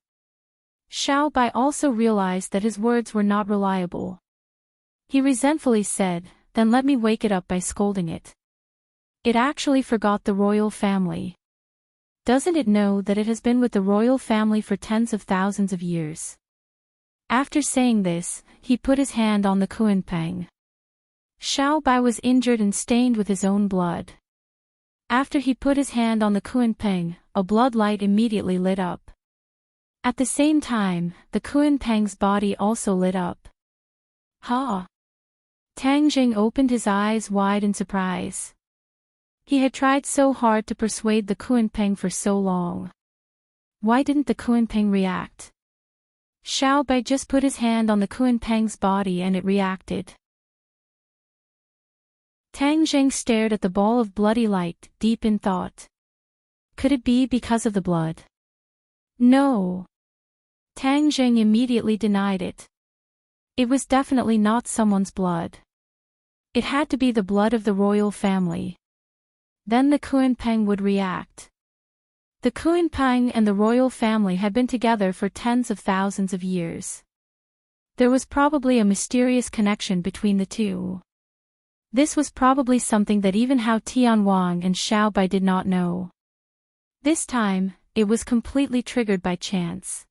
Xiao Bai also realized that his words were not reliable. He resentfully said, Then let me wake it up by scolding it. It actually forgot the royal family. Doesn't it know that it has been with the royal family for tens of thousands of years? After saying this, he put his hand on the Kuanpeng. Xiao Bai was injured and stained with his own blood. After he put his hand on the Kuanpeng, a blood light immediately lit up. At the same time, the Kuanpeng's body also lit up. Ha! Tang Zheng opened his eyes wide in surprise. He had tried so hard to persuade the Kuanpeng for so long. Why didn't the Kuanpeng react? Xiao Bai just put his hand on the Kuanpeng's body and it reacted. Tang Zheng stared at the ball of bloody light, deep in thought. Could it be because of the blood? No. Tang Zheng immediately denied it. It was definitely not someone's blood. It had to be the blood of the royal family. Then the Kuanpeng would react. The Kuanpeng and the royal family had been together for tens of thousands of years. There was probably a mysterious connection between the two. This was probably something that even Hao Tianwang and Xiao Bai did not know. This time, it was completely triggered by chance.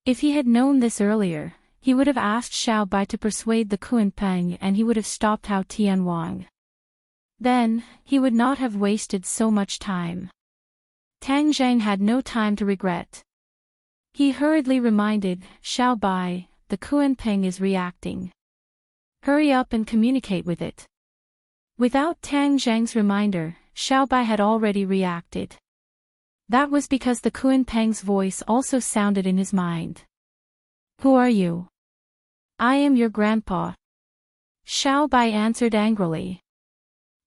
If he had known this earlier, he would have asked Xiao Bai to persuade the Kuanpeng and he would have stopped Hao Tianwang. Then, he would not have wasted so much time. Tang Zheng had no time to regret. He hurriedly reminded Xiao Bai, the Kuanpeng is reacting. Hurry up and communicate with it. Without Tang Zheng's reminder, Xiao Bai had already reacted. That was because the Kuanpeng's voice also sounded in his mind. Who are you? I am your grandpa. Xiao Bai answered angrily.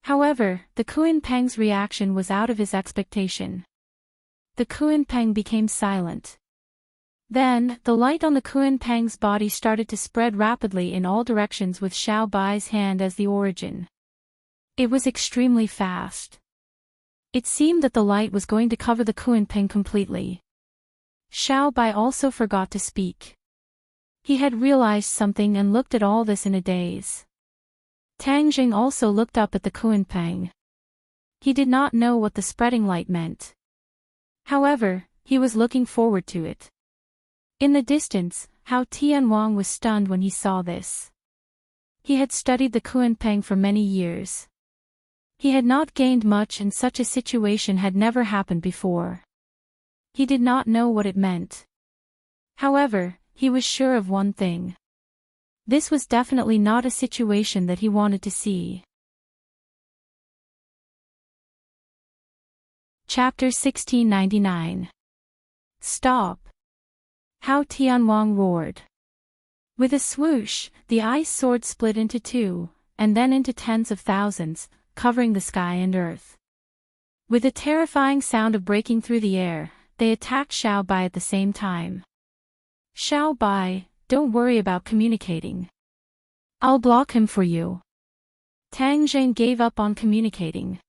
However, the Kuan-Peng's reaction was out of his expectation. The Kuan-Peng became silent. Then, the light on the Kuan-Peng's body started to spread rapidly in all directions with Xiao Bai's hand as the origin. It was extremely fast. It seemed that the light was going to cover the Kuan-Peng completely. Xiao Bai also forgot to speak. He had realized something and looked at all this in a daze. Tang Jing also looked up at the Kuan-Peng. He did not know what the spreading light meant. However, he was looking forward to it. In the distance, Hao Tianwang was stunned when he saw this. He had studied the Kuan-Peng for many years. He had not gained much and such a situation had never happened before. He did not know what it meant. However, he was sure of one thing. This was definitely not a situation that he wanted to see. Chapter 1699. Stop! Hao Tianwang roared. With a swoosh, the ice sword split into two, and then into tens of thousands, covering the sky and earth. With a terrifying sound of breaking through the air, they attacked Xiao Bai at the same time. Xiao Bai, don't worry about communicating. I'll block him for you. Tang Jing gave up on communicating.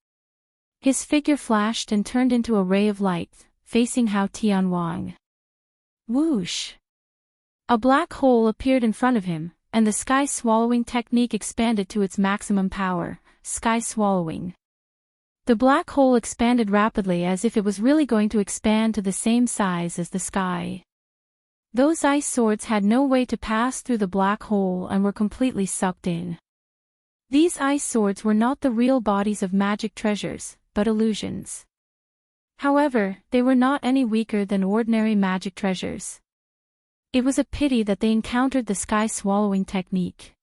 His figure flashed and turned into a ray of light, facing Hao Tianwang. Whoosh! A black hole appeared in front of him, and the sky swallowing technique expanded to its maximum power, sky swallowing. The black hole expanded rapidly as if it was really going to expand to the same size as the sky. Those ice swords had no way to pass through the black hole and were completely sucked in. These ice swords were not the real bodies of magic treasures, but illusions. However, they were not any weaker than ordinary magic treasures. It was a pity that they encountered the sky-swallowing technique.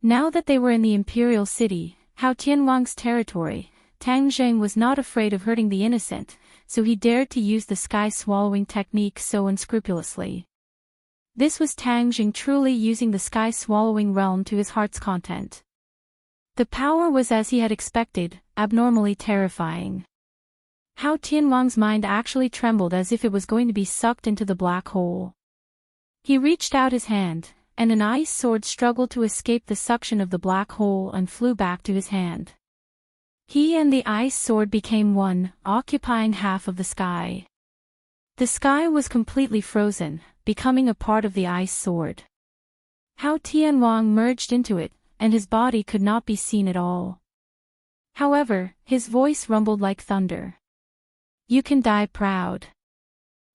Now that they were in the imperial city, Hao Tianwang's territory, Tang Jing was not afraid of hurting the innocent, so he dared to use the sky-swallowing technique so unscrupulously. This was Tang Jing truly using the sky-swallowing realm to his heart's content. The power was as he had expected, abnormally terrifying. Hao Tianwang's mind actually trembled as if it was going to be sucked into the black hole. He reached out his hand, and an ice sword struggled to escape the suction of the black hole and flew back to his hand. He and the ice sword became one, occupying half of the sky. The sky was completely frozen, becoming a part of the ice sword. Hao Tianwang merged into it, and his body could not be seen at all. However, his voice rumbled like thunder. You can die proud.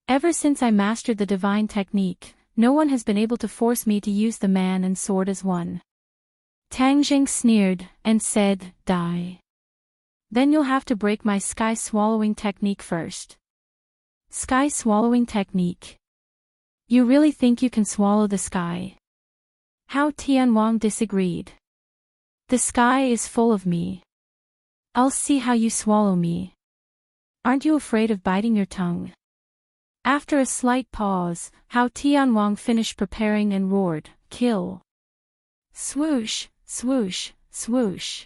Ever since I mastered the divine technique, no one has been able to force me to use the man and sword as one. Tang Jing sneered, and said, Die. Then you'll have to break my sky-swallowing technique first. Sky-swallowing technique? You really think you can swallow the sky? Hao Tianwang disagreed. The sky is full of me. I'll see how you swallow me. Aren't you afraid of biting your tongue? After a slight pause, Hao Tianwang finished preparing and roared, Kill! Swoosh, swoosh, swoosh.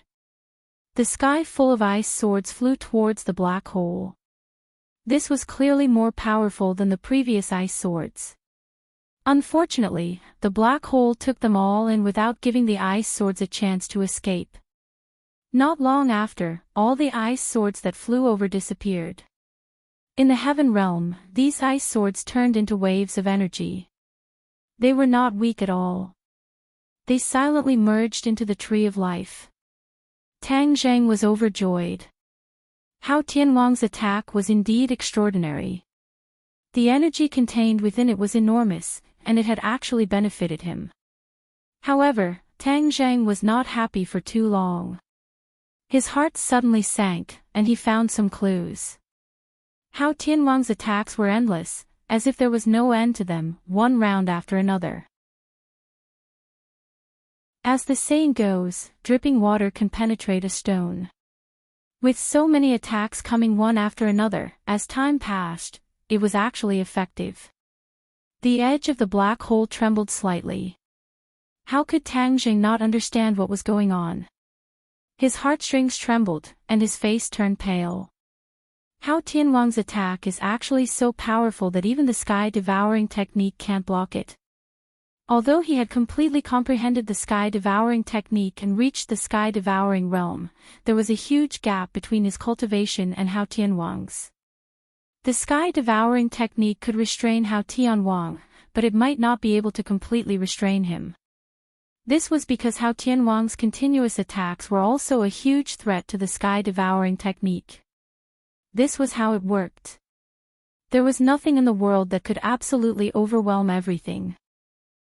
The sky full of ice swords flew towards the black hole. This was clearly more powerful than the previous ice swords. Unfortunately, the black hole took them all in without giving the ice swords a chance to escape. Not long after, all the ice swords that flew over disappeared. In the heaven realm, these ice swords turned into waves of energy. They were not weak at all. They silently merged into the tree of life. Tang Jing was overjoyed. Hao Tianwang's attack was indeed extraordinary. The energy contained within it was enormous, and it had actually benefited him. However, Tang Jing was not happy for too long. His heart suddenly sank, and he found some clues. Hao Tianwang's attacks were endless, as if there was no end to them, one round after another. As the saying goes, dripping water can penetrate a stone. With so many attacks coming one after another, as time passed, it was actually effective. The edge of the black hole trembled slightly. How could Tang Jing not understand what was going on? His heartstrings trembled, and his face turned pale. Hao Tianwang's attack is actually so powerful that even the sky-devouring technique can't block it. Although he had completely comprehended the sky-devouring technique and reached the sky-devouring realm, there was a huge gap between his cultivation and Hao Tianwang's. The sky-devouring technique could restrain Hao Tianwang, but it might not be able to completely restrain him. This was because Hao Tianwang's continuous attacks were also a huge threat to the sky-devouring technique. This was how it worked. There was nothing in the world that could absolutely overwhelm everything.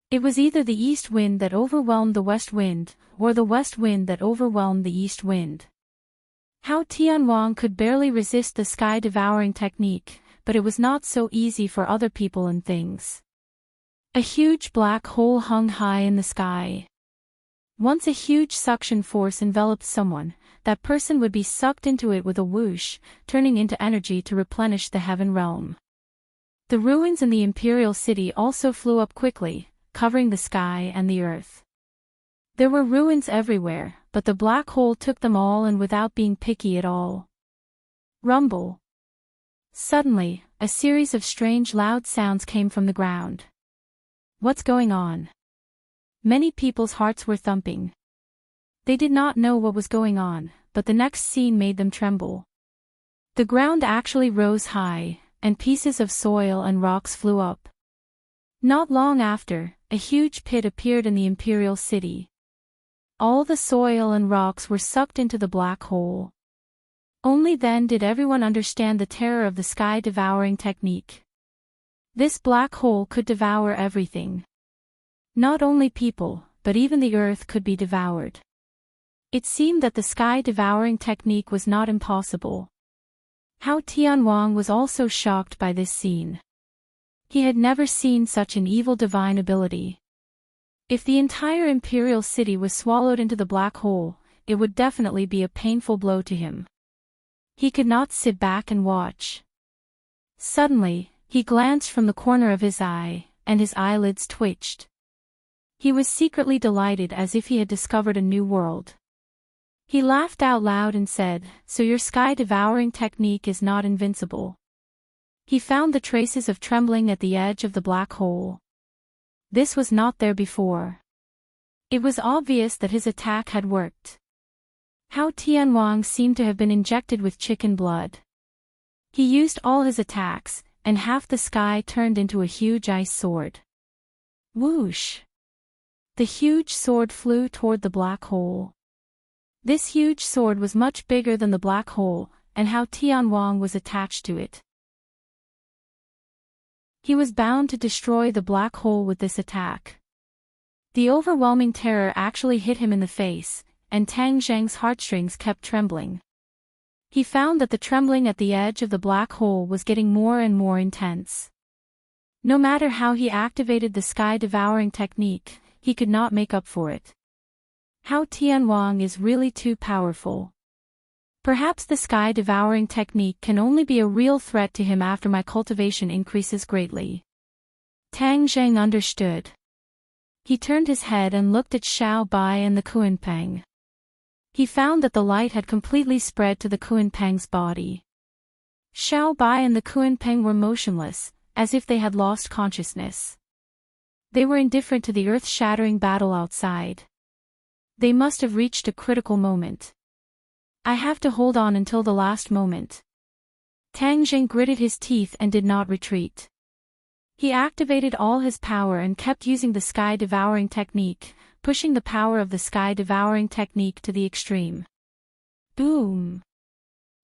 It was either the east wind that overwhelmed the west wind, or the west wind that overwhelmed the east wind. Hao Tianwang could barely resist the sky-devouring technique, but it was not so easy for other people and things. A huge black hole hung high in the sky. Once a huge suction force enveloped someone, that person would be sucked into it with a whoosh, turning into energy to replenish the heaven realm. The ruins in the imperial city also flew up quickly, covering the sky and the earth. There were ruins everywhere, but the black hole took them all and without being picky at all. Rumble. Suddenly, a series of strange loud sounds came from the ground. What's going on? Many people's hearts were thumping. They did not know what was going on, but the next scene made them tremble. The ground actually rose high, and pieces of soil and rocks flew up. Not long after, a huge pit appeared in the imperial city. All the soil and rocks were sucked into the black hole. Only then did everyone understand the terror of the sky-devouring technique. This black hole could devour everything. Not only people, but even the earth could be devoured. It seemed that the sky-devouring technique was not impossible. Hao Tianwang was also shocked by this scene. He had never seen such an evil divine ability. If the entire imperial city was swallowed into the black hole, it would definitely be a painful blow to him. He could not sit back and watch. Suddenly, he glanced from the corner of his eye, and his eyelids twitched. He was secretly delighted as if he had discovered a new world. He laughed out loud and said, "So your sky-devouring technique is not invincible." He found the traces of trembling at the edge of the black hole. This was not there before. It was obvious that his attack had worked. Hao Tianwang seemed to have been injected with chicken blood. He used all his attacks, and half the sky turned into a huge ice sword. Whoosh! The huge sword flew toward the black hole. This huge sword was much bigger than the black hole, and Hao Tianwang was attached to it. He was bound to destroy the black hole with this attack. The overwhelming terror actually hit him in the face, and Tang Zheng's heartstrings kept trembling. He found that the trembling at the edge of the black hole was getting more and more intense. No matter how he activated the sky-devouring technique, he could not make up for it. Hao Tianwang is really too powerful. Perhaps the sky-devouring technique can only be a real threat to him after my cultivation increases greatly. Tang Zheng understood. He turned his head and looked at Xiao Bai and the Kuanpeng. He found that the light had completely spread to the Kuanpeng's body. Xiao Bai and the Kuanpeng were motionless, as if they had lost consciousness. They were indifferent to the earth-shattering battle outside. They must have reached a critical moment. I have to hold on until the last moment. Tang Zheng gritted his teeth and did not retreat. He activated all his power and kept using the sky-devouring technique, pushing the power of the sky-devouring technique to the extreme. Boom!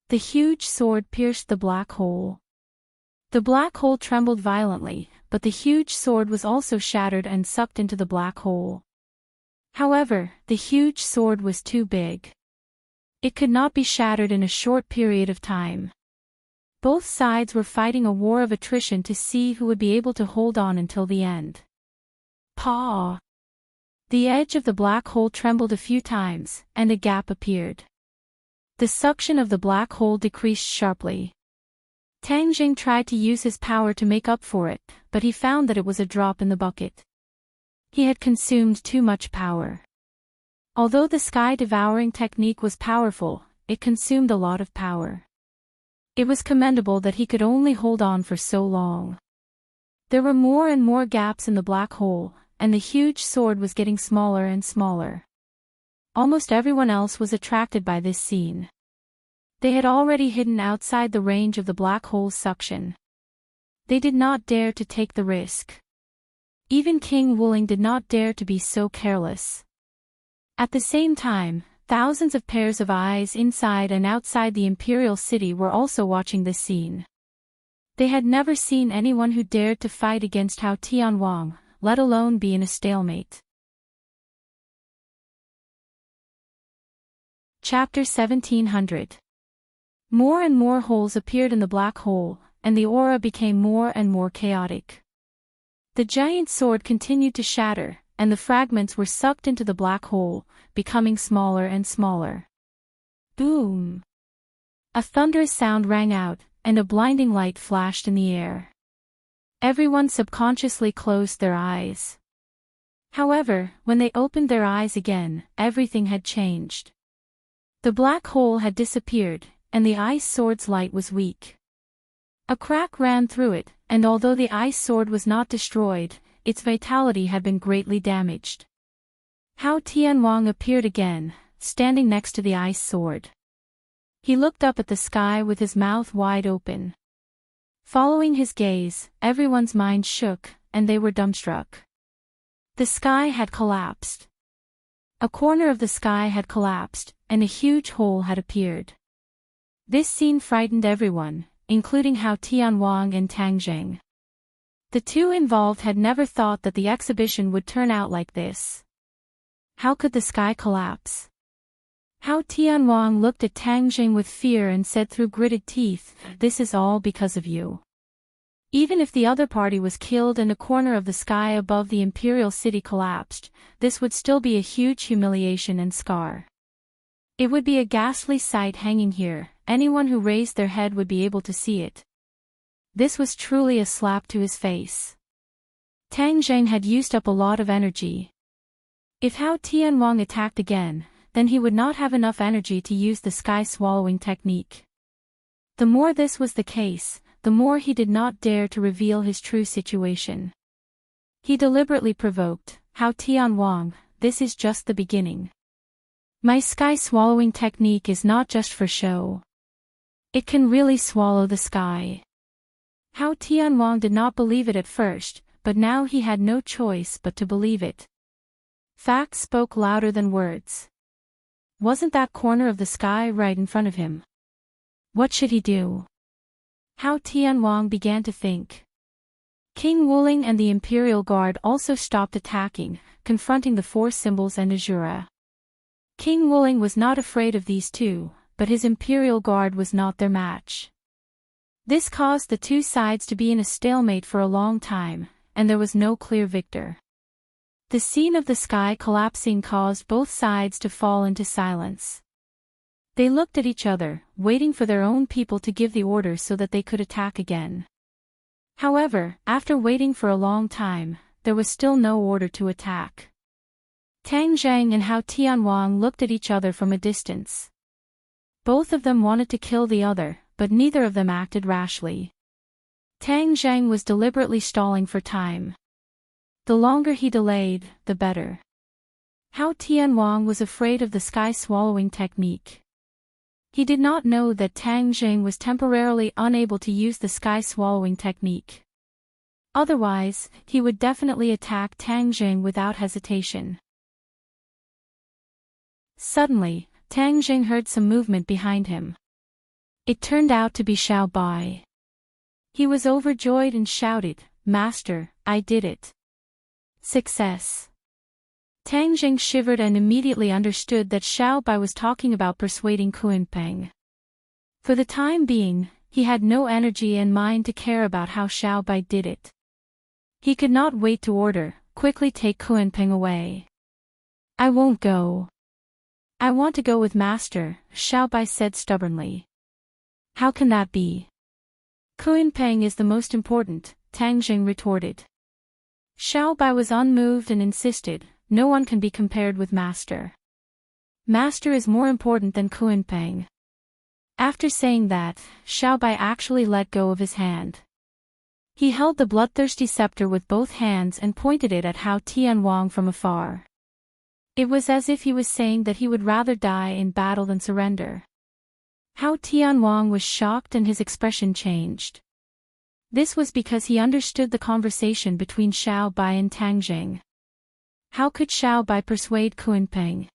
The huge sword pierced the black hole. The black hole trembled violently, but the huge sword was also shattered and sucked into the black hole. However, the huge sword was too big. It could not be shattered in a short period of time. Both sides were fighting a war of attrition to see who would be able to hold on until the end. Paw! The edge of the black hole trembled a few times, and a gap appeared. The suction of the black hole decreased sharply. Tang Jing tried to use his power to make up for it, but he found that it was a drop in the bucket. He had consumed too much power. Although the sky-devouring technique was powerful, it consumed a lot of power. It was commendable that he could only hold on for so long. There were more and more gaps in the black hole, and the huge sword was getting smaller and smaller. Almost everyone else was attracted by this scene. They had already hidden outside the range of the black hole's suction. They did not dare to take the risk. Even King Wuling did not dare to be so careless. At the same time, thousands of pairs of eyes inside and outside the imperial city were also watching this scene. They had never seen anyone who dared to fight against Hao Tianwang, let alone be in a stalemate. Chapter 1700. More and more holes appeared in the black hole, and the aura became more and more chaotic. The giant sword continued to shatter, and the fragments were sucked into the black hole, becoming smaller and smaller. Boom! A thunderous sound rang out, and a blinding light flashed in the air. Everyone subconsciously closed their eyes. However, when they opened their eyes again, everything had changed. The black hole had disappeared, and the ice sword's light was weak. A crack ran through it, and although the ice sword was not destroyed, its vitality had been greatly damaged. Hao Tianwang appeared again, standing next to the ice sword. He looked up at the sky with his mouth wide open. Following his gaze, everyone's mind shook, and they were dumbstruck. The sky had collapsed. A corner of the sky had collapsed, and a huge hole had appeared. This scene frightened everyone, including Hao Tianwang and Tang Zheng. The two involved had never thought that the exhibition would turn out like this. How could the sky collapse? Hao Tianwang looked at Tang Zheng with fear and said through gritted teeth, "This is all because of you." Even if the other party was killed and a corner of the sky above the imperial city collapsed, this would still be a huge humiliation and scar. It would be a ghastly sight hanging here, anyone who raised their head would be able to see it. This was truly a slap to his face. Tang Zheng had used up a lot of energy. If Hao Tianwang attacked again, then he would not have enough energy to use the sky-swallowing technique. The more this was the case, the more he did not dare to reveal his true situation. He deliberately provoked, "Hao Tianwang, this is just the beginning. My sky-swallowing technique is not just for show. It can really swallow the sky." Hao Tianwang did not believe it at first, but now he had no choice but to believe it. Facts spoke louder than words. Wasn't that corner of the sky right in front of him? What should he do? Hao Tianwang began to think. King Wuling and the Imperial Guard also stopped attacking, confronting the four symbols and Azura. King Wuling was not afraid of these two, but his Imperial Guard was not their match. This caused the two sides to be in a stalemate for a long time, and there was no clear victor. The scene of the sky collapsing caused both sides to fall into silence. They looked at each other, waiting for their own people to give the order so that they could attack again. However, after waiting for a long time, there was still no order to attack. Tang Zheng and Hao Tianwang looked at each other from a distance. Both of them wanted to kill the other, but neither of them acted rashly. Tang Zheng was deliberately stalling for time. The longer he delayed, the better. Hao Tianwang was afraid of the sky-swallowing technique. He did not know that Tang Zheng was temporarily unable to use the sky-swallowing technique. Otherwise, he would definitely attack Tang Zheng without hesitation. Suddenly, Tang Zheng heard some movement behind him. It turned out to be Xiao Bai. He was overjoyed and shouted, "Master, I did it. Success." Tang Zheng shivered and immediately understood that Xiao Bai was talking about persuading Kunpeng. For the time being, he had no energy and mind to care about how Xiao Bai did it. He could not wait to order, "Quickly take Kunpeng away." "I won't go. I want to go with Master," Xiao Bai said stubbornly. "How can that be?" Kunpeng is the most important, Tang Jing retorted. Xiao Bai was unmoved and insisted, no one can be compared with Master. Master is more important than Kunpeng. After saying that, Xiao Bai actually let go of his hand. He held the bloodthirsty scepter with both hands and pointed it at Hao Tianwang from afar. It was as if he was saying that he would rather die in battle than surrender. Hao Tianwang was shocked and his expression changed. This was because he understood the conversation between Xiao Bai and Tang Jing. How could Xiao Bai persuade Kunpeng?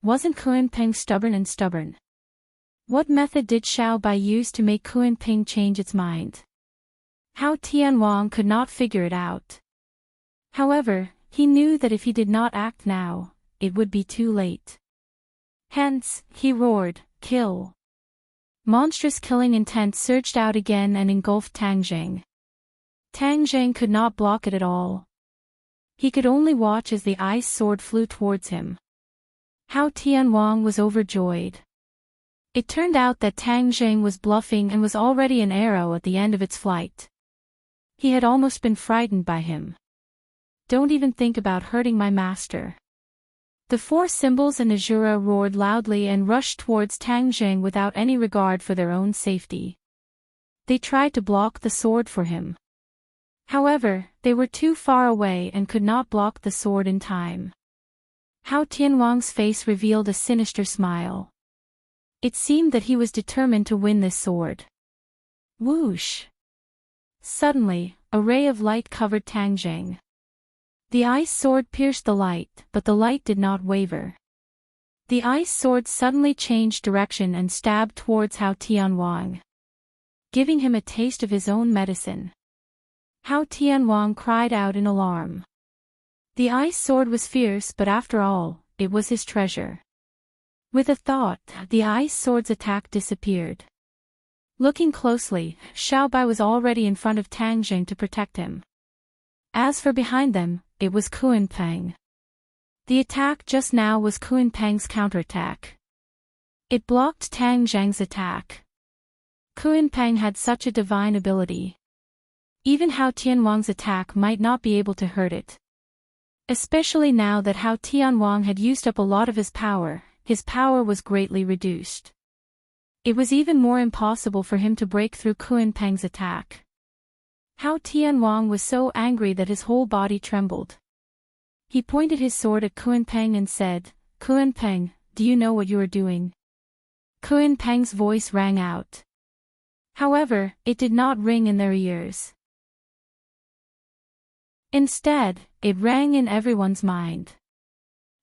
Wasn't Kunpeng stubborn? What method did Xiao Bai use to make Kunpeng change its mind? Hao Tianwang could not figure it out. However, he knew that if he did not act now, it would be too late. Hence, he roared, "Kill!" Monstrous killing intent surged out again and engulfed Tang Jing. Tang Jing could not block it at all. He could only watch as the ice sword flew towards him. Hao Tianwang was overjoyed. It turned out that Tang Jing was bluffing and was already an arrow at the end of its flight. He had almost been frightened by him. Don't even think about hurting my master. The four symbols and Azura roared loudly and rushed towards Tang Jing without any regard for their own safety. They tried to block the sword for him. However, they were too far away and could not block the sword in time. Hao Tianwang's face revealed a sinister smile. It seemed that he was determined to win this sword. Whoosh! Suddenly, a ray of light covered Tang Jing. The ice sword pierced the light, but the light did not waver. The ice sword suddenly changed direction and stabbed towards Hao Tianwang, giving him a taste of his own medicine. Hao Tianwang cried out in alarm. The ice sword was fierce, but after all, it was his treasure. With a thought, the ice sword's attack disappeared. Looking closely, Xiao Bai was already in front of Tang Jing to protect him. As for behind them, it was Kunpeng. The attack just now was Kunpeng's counterattack. It blocked Tang Jing's attack. Kunpeng had such a divine ability. Even Hao Tianwang's attack might not be able to hurt it. Especially now that Hao Tianwang had used up a lot of his power was greatly reduced. It was even more impossible for him to break through Kunpeng's attack. Hao Tianwang was so angry that his whole body trembled. He pointed his sword at Kunpeng and said, "Kunpeng, do you know what you are doing?" Kunpeng's voice rang out. However, it did not ring in their ears. Instead, it rang in everyone's mind.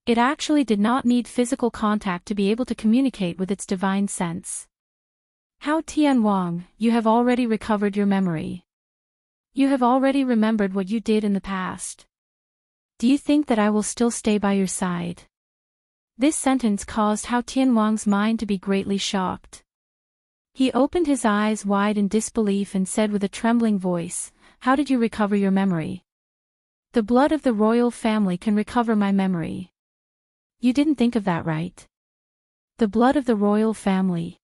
It actually did not need physical contact to be able to communicate with its divine sense. Hao Tianwang, you have already recovered your memory. You have already remembered what you did in the past. Do you think that I will still stay by your side? This sentence caused Hao Tianwang's mind to be greatly shocked. He opened his eyes wide in disbelief and said with a trembling voice, "How did you recover your memory?" "The blood of the royal family can recover my memory." "You didn't think of that, right?" "The blood of the royal family."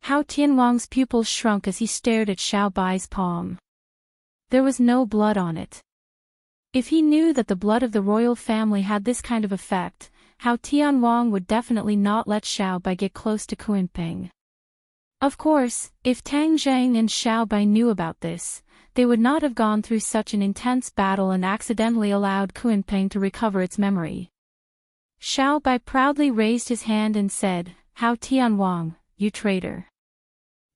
Hao Tianwang's pupils shrunk as he stared at Xiao Bai's palm. There was no blood on it. If he knew that the blood of the royal family had this kind of effect, Hao Tianwang would definitely not let Xiao Bai get close to Kunpeng. Of course, if Tang Jing and Xiao Bai knew about this, they would not have gone through such an intense battle and accidentally allowed Kunpeng to recover its memory. Xiao Bai proudly raised his hand and said, "Hao Tianwang, you traitor.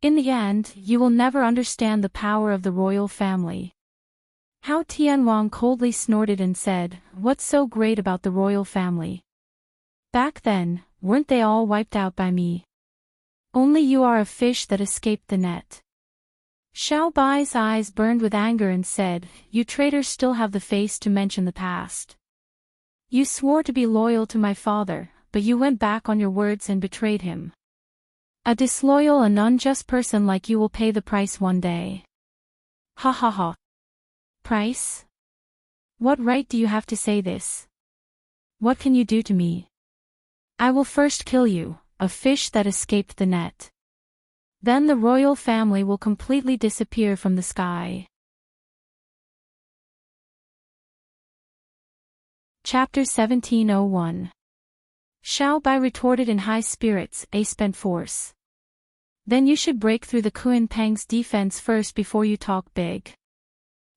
In the end, you will never understand the power of the royal family." Hao Tianwang coldly snorted and said, "What's so great about the royal family? Back then, weren't they all wiped out by me? Only you are a fish that escaped the net." Xiao Bai's eyes burned with anger and said, "You traitors still have the face to mention the past. You swore to be loyal to my father, but you went back on your words and betrayed him. A disloyal and unjust person like you will pay the price one day." Ha ha ha. Price? What right do you have to say this? What can you do to me? I will first kill you, a fish that escaped the net. Then the royal family will completely disappear from the sky. Chapter 1701. Xiao Bai retorted in high spirits, a spent force. Then you should break through the Kun Peng's defense first before you talk big.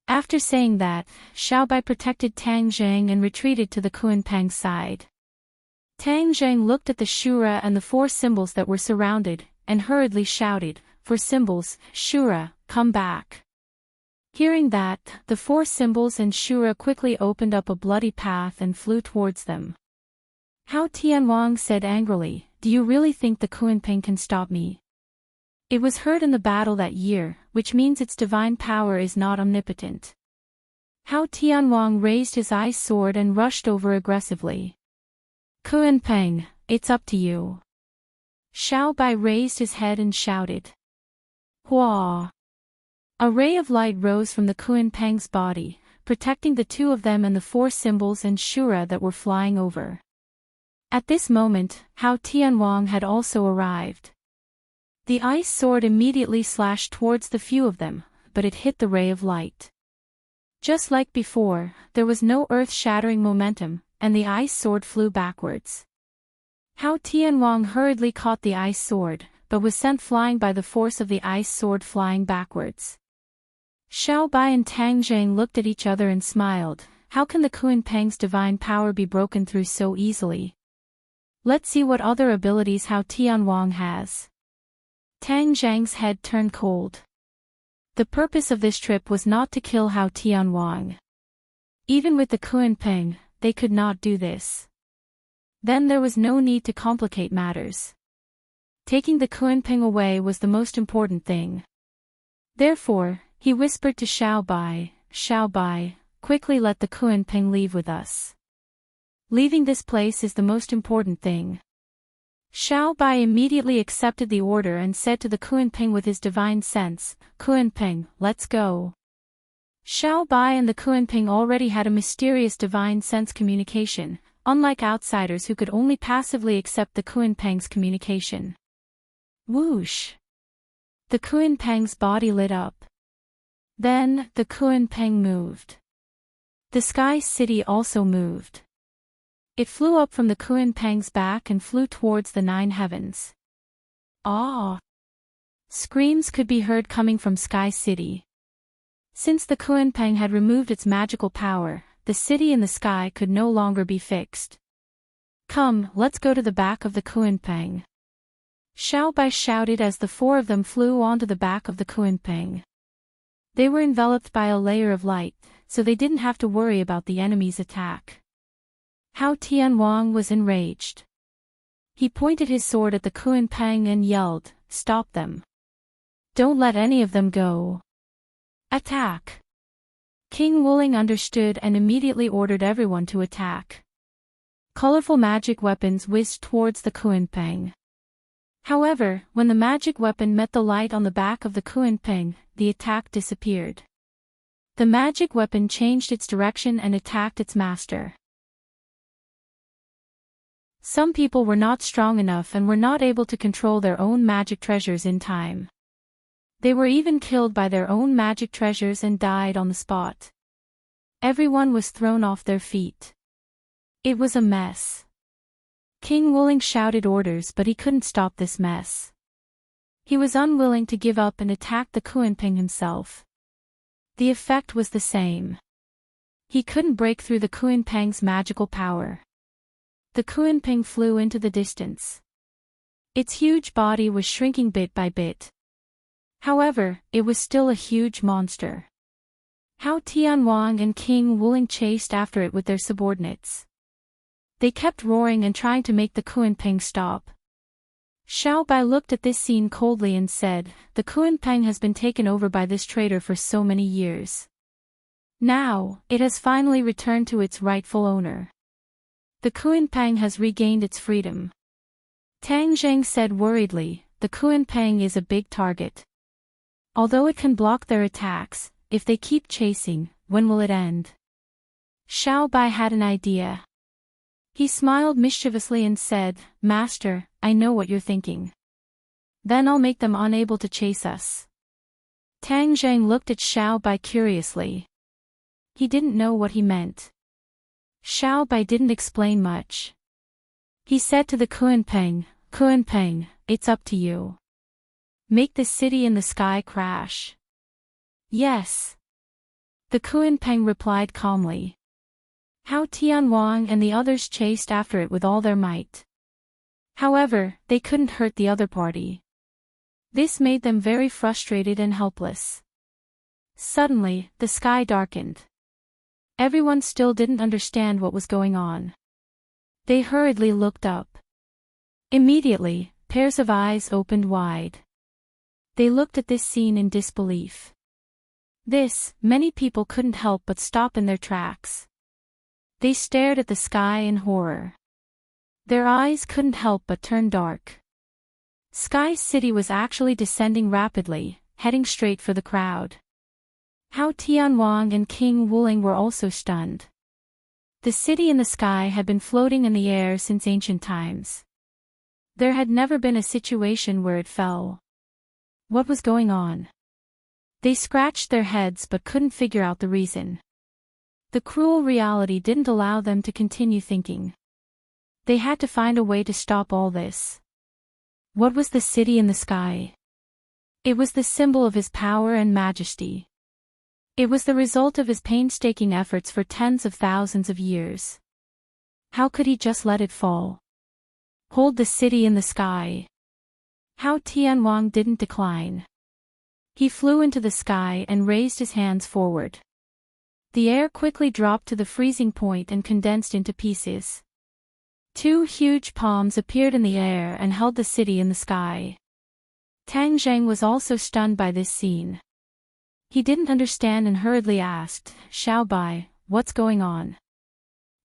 After saying that, Xiao Bai protected Tang Zheng and retreated to the Kun Peng's side. Tang Zheng looked at the Shura and the 4 symbols that were surrounded, and hurriedly shouted, "For symbols, Shura, come back." Hearing that, the 4 symbols and Shura quickly opened up a bloody path and flew towards them. Hao Tianwang said angrily, "Do you really think the Kunpeng can stop me?" It was heard in the battle that year, which means its divine power is not omnipotent. Hao Tianwang raised his ice sword and rushed over aggressively. "Kunpeng, it's up to you." Xiao Bai raised his head and shouted. Hua! A ray of light rose from the Kunpeng's body, protecting the 2 of them and the 4 symbols and Shura that were flying over. At this moment, Hao Tianwang had also arrived. The ice sword immediately slashed towards the few of them, but it hit the ray of light. Just like before, there was no earth-shattering momentum, and the ice sword flew backwards. Hao Tianwang hurriedly caught the ice sword, but was sent flying by the force of the ice sword flying backwards. Xiao Bai and Tang Zheng looked at each other and smiled. How can the Kunpeng's divine power be broken through so easily? Let's see what other abilities Hao Tianwang has. Tang Zheng's head turned cold. The purpose of this trip was not to kill Hao Tianwang. Even with the Kunpeng, they could not do this. Then there was no need to complicate matters. Taking the Kunpeng away was the most important thing. Therefore, he whispered to Xiao Bai, quickly let the Kunpeng leave with us. Leaving this place is the most important thing. Xiao Bai immediately accepted the order and said to the Kunpeng with his divine sense, "Kunpeng, let's go." Xiao Bai and the Kunpeng already had a mysterious divine sense communication, unlike outsiders who could only passively accept the Kunpeng's communication. Whoosh! The Kunpeng's body lit up. Then, the Kunpeng moved. The sky city also moved. It flew up from the Kunpeng's back and flew towards the 9 heavens. Ah! Screams could be heard coming from Sky City. Since the Kunpeng had removed its magical power, the city in the sky could no longer be fixed. "Come, let's go to the back of the Kunpeng." Xiao Bai shouted as the 4 of them flew onto the back of the Kunpeng. They were enveloped by a layer of light, so they didn't have to worry about the enemy's attack. Hao Tianwang was enraged. He pointed his sword at the Kunpeng and yelled, "Stop them! Don't let any of them go! Attack!" King Wuling understood and immediately ordered everyone to attack. Colorful magic weapons whizzed towards the Kunpeng. However, when the magic weapon met the light on the back of the Kunpeng, the attack disappeared. The magic weapon changed its direction and attacked its master. Some people were not strong enough and were not able to control their own magic treasures in time. They were even killed by their own magic treasures and died on the spot. Everyone was thrown off their feet. It was a mess. King Wuling shouted orders, but he couldn't stop this mess. He was unwilling to give up and attack the Kunpeng himself. The effect was the same. He couldn't break through the Kunpeng's magical power. The Kunpeng flew into the distance. Its huge body was shrinking bit by bit. However, it was still a huge monster. Hao Tianwang and King Wuling chased after it with their subordinates. They kept roaring and trying to make the Kunpeng stop. Xiao Bai looked at this scene coldly and said, "The Kunpeng has been taken over by this traitor for so many years. Now, it has finally returned to its rightful owner. The Kunpeng has regained its freedom." Tang Zheng said worriedly, "The Kunpeng is a big target. Although it can block their attacks, if they keep chasing, when will it end?" Xiao Bai had an idea. He smiled mischievously and said, "Master, I know what you're thinking. Then I'll make them unable to chase us. Tang Zhang looked at Xiao Bai curiously. He didn't know what he meant. Xiao Bai didn't explain much. He said to the Kunpeng, Kunpeng, it's up to you. Make the city in the sky crash. Yes. The Kunpeng replied calmly. Hao Tianwang and the others chased after it with all their might. However, they couldn't hurt the other party. This made them very frustrated and helpless. Suddenly, the sky darkened. Everyone still didn't understand what was going on. They hurriedly looked up. Immediately, pairs of eyes opened wide. They looked at this scene in disbelief. Many people couldn't help but stop in their tracks. They stared at the sky in horror. Their eyes couldn't help but turn dark. Sky City was actually descending rapidly, heading straight for the crowd. Hao Tianwang and King Wuling were also stunned. The city in the sky had been floating in the air since ancient times. There had never been a situation where it fell. What was going on? They scratched their heads but couldn't figure out the reason. The cruel reality didn't allow them to continue thinking. They had to find a way to stop all this. What was the city in the sky? It was the symbol of his power and majesty. It was the result of his painstaking efforts for tens of thousands of years. How could he just let it fall? Hold the city in the sky. Hao Tianwang didn't decline. He flew into the sky and raised his hands forward. The air quickly dropped to the freezing point and condensed into pieces. Two huge palms appeared in the air and held the city in the sky. Tang Zhang was also stunned by this scene. He didn't understand and hurriedly asked, Xiao Bai, what's going on?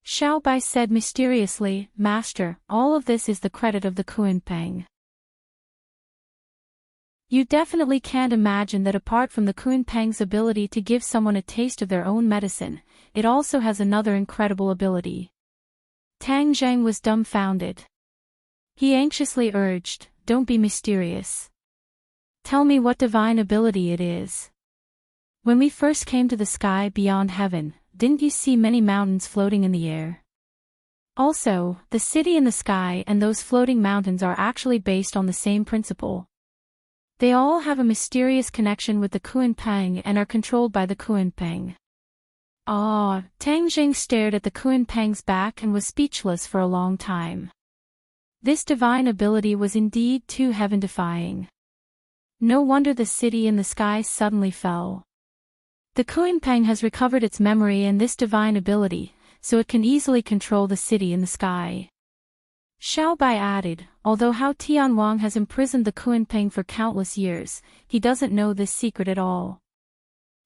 Xiao Bai said mysteriously, Master, all of this is the credit of the Kunpeng. You definitely can't imagine that apart from the Kunpeng's ability to give someone a taste of their own medicine, it also has another incredible ability. Tang Zhang was dumbfounded. He anxiously urged, don't be mysterious. Tell me what divine ability it is. When we first came to the sky beyond heaven, didn't you see many mountains floating in the air? Also, the city in the sky and those floating mountains are actually based on the same principle. They all have a mysterious connection with the Kunpeng and are controlled by the Kunpeng. Tang Zhang stared at the Kunpeng's back and was speechless for a long time. This divine ability was indeed too heaven-defying. No wonder the city in the sky suddenly fell. The Kunpeng has recovered its memory and this divine ability, so it can easily control the city in the sky. Xiao Bai added, although Hao Tianwang has imprisoned the Kunpeng for countless years, he doesn't know this secret at all.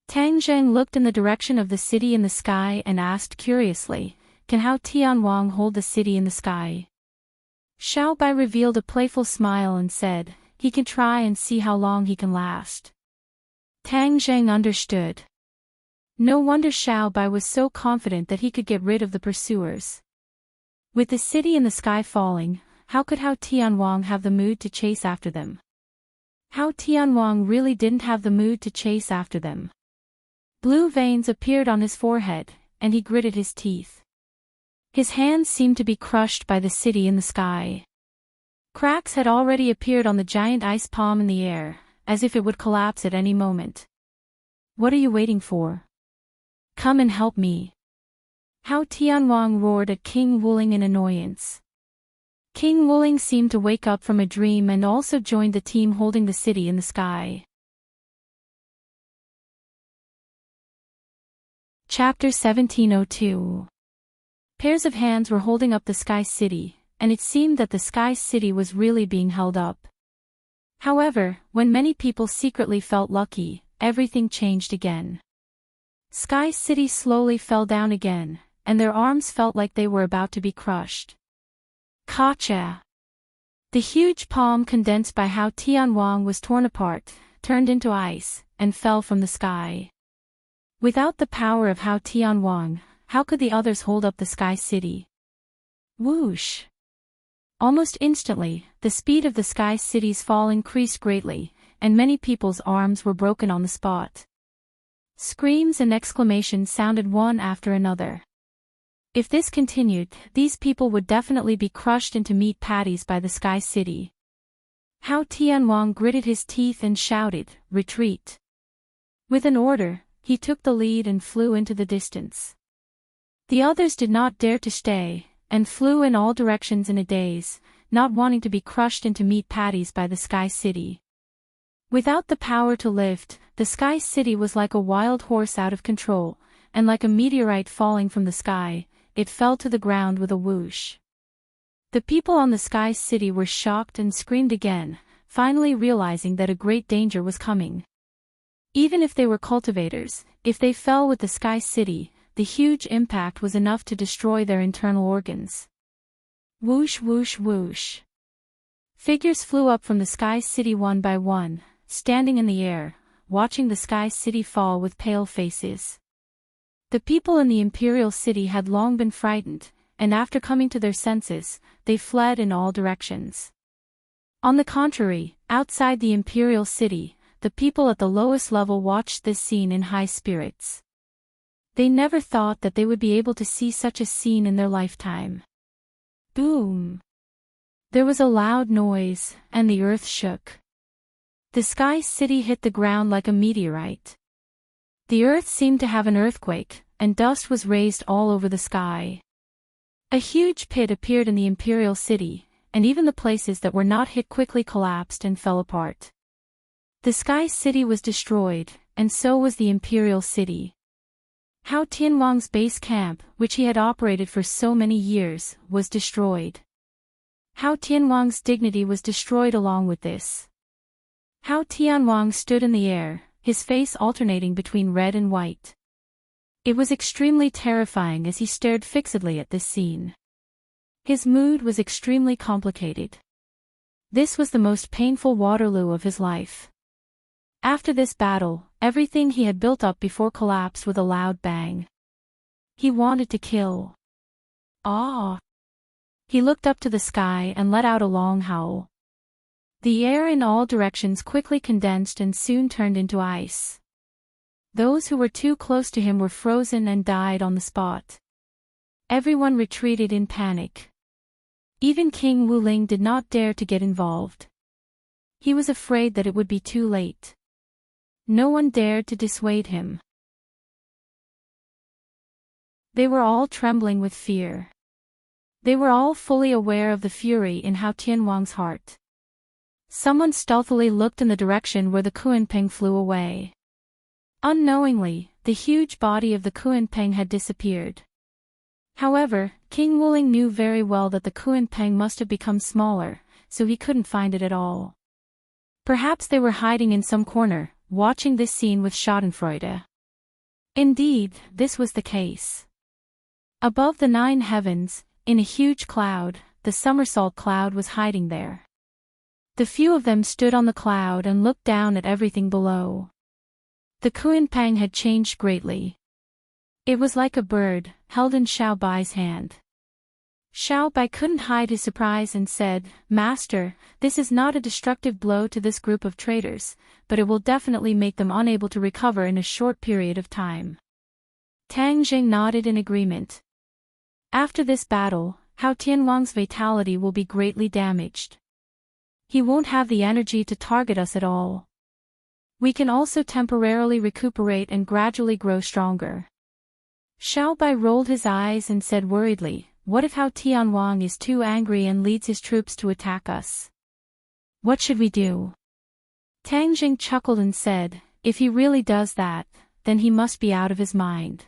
Tang Zhang looked in the direction of the city in the sky and asked curiously, can Hao Tianwang hold the city in the sky? Xiao Bai revealed a playful smile and said, he can try and see how long he can last. Tang Zhang understood. No wonder Xiao Bai was so confident that he could get rid of the pursuers. With the city in the sky falling, how could Hao Tianwang have the mood to chase after them? Hao Tianwang really didn't have the mood to chase after them. Blue veins appeared on his forehead, and he gritted his teeth. His hands seemed to be crushed by the city in the sky. Cracks had already appeared on the giant ice palm in the air, as if it would collapse at any moment. What are you waiting for? Come and help me. Hao Tianwang roared at King Wuling in annoyance. King Wuling seemed to wake up from a dream and also joined the team holding the city in the sky. Chapter 1702. Pairs of hands were holding up the Sky City, and it seemed that the Sky City was really being held up. However, when many people secretly felt lucky, everything changed again. Sky City slowly fell down again, and their arms felt like they were about to be crushed. Kacha! The huge palm condensed by Hao Tianwang was torn apart, turned into ice, and fell from the sky. Without the power of Hao Tianwang, how could the others hold up the Sky City? Whoosh! Almost instantly, the speed of the Sky City's fall increased greatly, and many people's arms were broken on the spot. Screams and exclamations sounded one after another. If this continued, these people would definitely be crushed into meat patties by the Sky City. Hao Tianhuang gritted his teeth and shouted, "Retreat!" With an order, he took the lead and flew into the distance. The others did not dare to stay, and flew in all directions in a daze, not wanting to be crushed into meat patties by the Sky City. Without the power to lift, the Sky City was like a wild horse out of control, and like a meteorite falling from the sky, it fell to the ground with a whoosh. The people on the Sky City were shocked and screamed again, finally realizing that a great danger was coming. Even if they were cultivators, if they fell with the Sky City, the huge impact was enough to destroy their internal organs. Whoosh whoosh whoosh. Figures flew up from the Sky City one by one, standing in the air, watching the Sky City fall with pale faces. The people in the Imperial City had long been frightened, and after coming to their senses, they fled in all directions. On the contrary, outside the Imperial City, the people at the lowest level watched this scene in high spirits. They never thought that they would be able to see such a scene in their lifetime. Boom! There was a loud noise, and the earth shook. The Sky City hit the ground like a meteorite. The earth seemed to have an earthquake, and dust was raised all over the sky. A huge pit appeared in the Imperial City, and even the places that were not hit quickly collapsed and fell apart. The Sky City was destroyed, and so was the Imperial City. Hao Tianhuang's base camp, which he had operated for so many years, was destroyed. Hao Tianhuang's dignity was destroyed along with this. Hao Tianhuang stood in the air, his face alternating between red and white. It was extremely terrifying as he stared fixedly at this scene. His mood was extremely complicated. This was the most painful Waterloo of his life. After this battle, everything he had built up before collapsed with a loud bang. He wanted to kill. Ah! He looked up to the sky and let out a long howl. The air in all directions quickly condensed and soon turned into ice. Those who were too close to him were frozen and died on the spot. Everyone retreated in panic. Even King Wuling did not dare to get involved. He was afraid that it would be too late. No one dared to dissuade him. They were all trembling with fear. They were all fully aware of the fury in Hao Tianhuang's heart. Someone stealthily looked in the direction where the Kuanping flew away. Unknowingly, the huge body of the Kuanping had disappeared. However, King Wuling knew very well that the Kuanping must have become smaller, so he couldn't find it at all. Perhaps they were hiding in some corner, watching this scene with schadenfreude. Indeed, this was the case. Above the 9 heavens, in a huge cloud, the somersault cloud was hiding there. The few of them stood on the cloud and looked down at everything below. The Kuanping had changed greatly. It was like a bird, held in Xiao Bai's hand. Xiao Bai couldn't hide his surprise and said, "Master, this is not a destructive blow to this group of traitors, but it will definitely make them unable to recover in a short period of time." Tang Jing nodded in agreement. After this battle, Hao Tianhuang's vitality will be greatly damaged. He won't have the energy to target us at all. We can also temporarily recuperate and gradually grow stronger. Xiao Bai rolled his eyes and said worriedly, "What if Hao Tianhuang is too angry and leads his troops to attack us? What should we do?" Tang Jing chuckled and said, "If he really does that, then he must be out of his mind.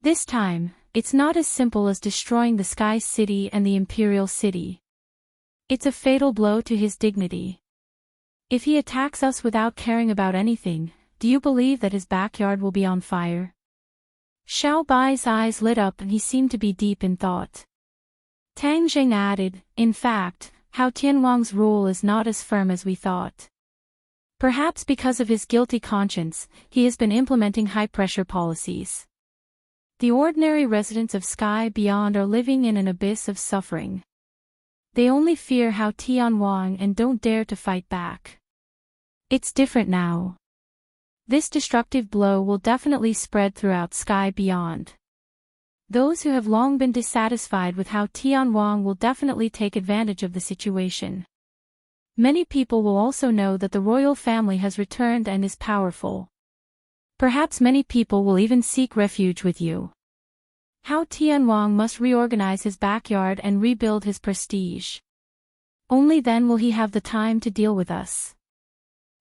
This time, it's not as simple as destroying the Sky City and the Imperial City. It's a fatal blow to his dignity. If he attacks us without caring about anything, do you believe that his backyard will be on fire?" Xiao Bai's eyes lit up and he seemed to be deep in thought. Tang Jing added, "In fact, Hao Tianhuang's rule is not as firm as we thought. Perhaps because of his guilty conscience, he has been implementing high-pressure policies. The ordinary residents of Sky Beyond are living in an abyss of suffering. They only fear Hao Tianwang and don't dare to fight back. It's different now. This destructive blow will definitely spread throughout Sky Beyond. Those who have long been dissatisfied with Hao Tianwang will definitely take advantage of the situation. Many people will also know that the royal family has returned and is powerful. Perhaps many people will even seek refuge with you. Hao Tianwang must reorganize his backyard and rebuild his prestige. Only then will he have the time to deal with us.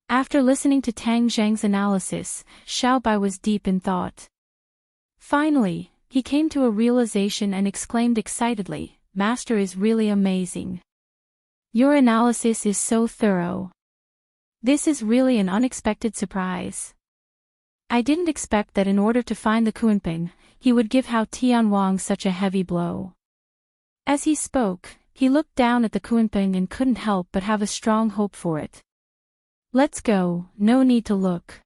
After listening to Tang Zheng's analysis, Xiaobai was deep in thought. Finally, he came to a realization and exclaimed excitedly, "Master is really amazing. Your analysis is so thorough. This is really an unexpected surprise. I didn't expect that in order to find the Kunping, he would give Hao Tianwang such a heavy blow." As he spoke, he looked down at the Kunping and couldn't help but have a strong hope for it. "Let's go, no need to look.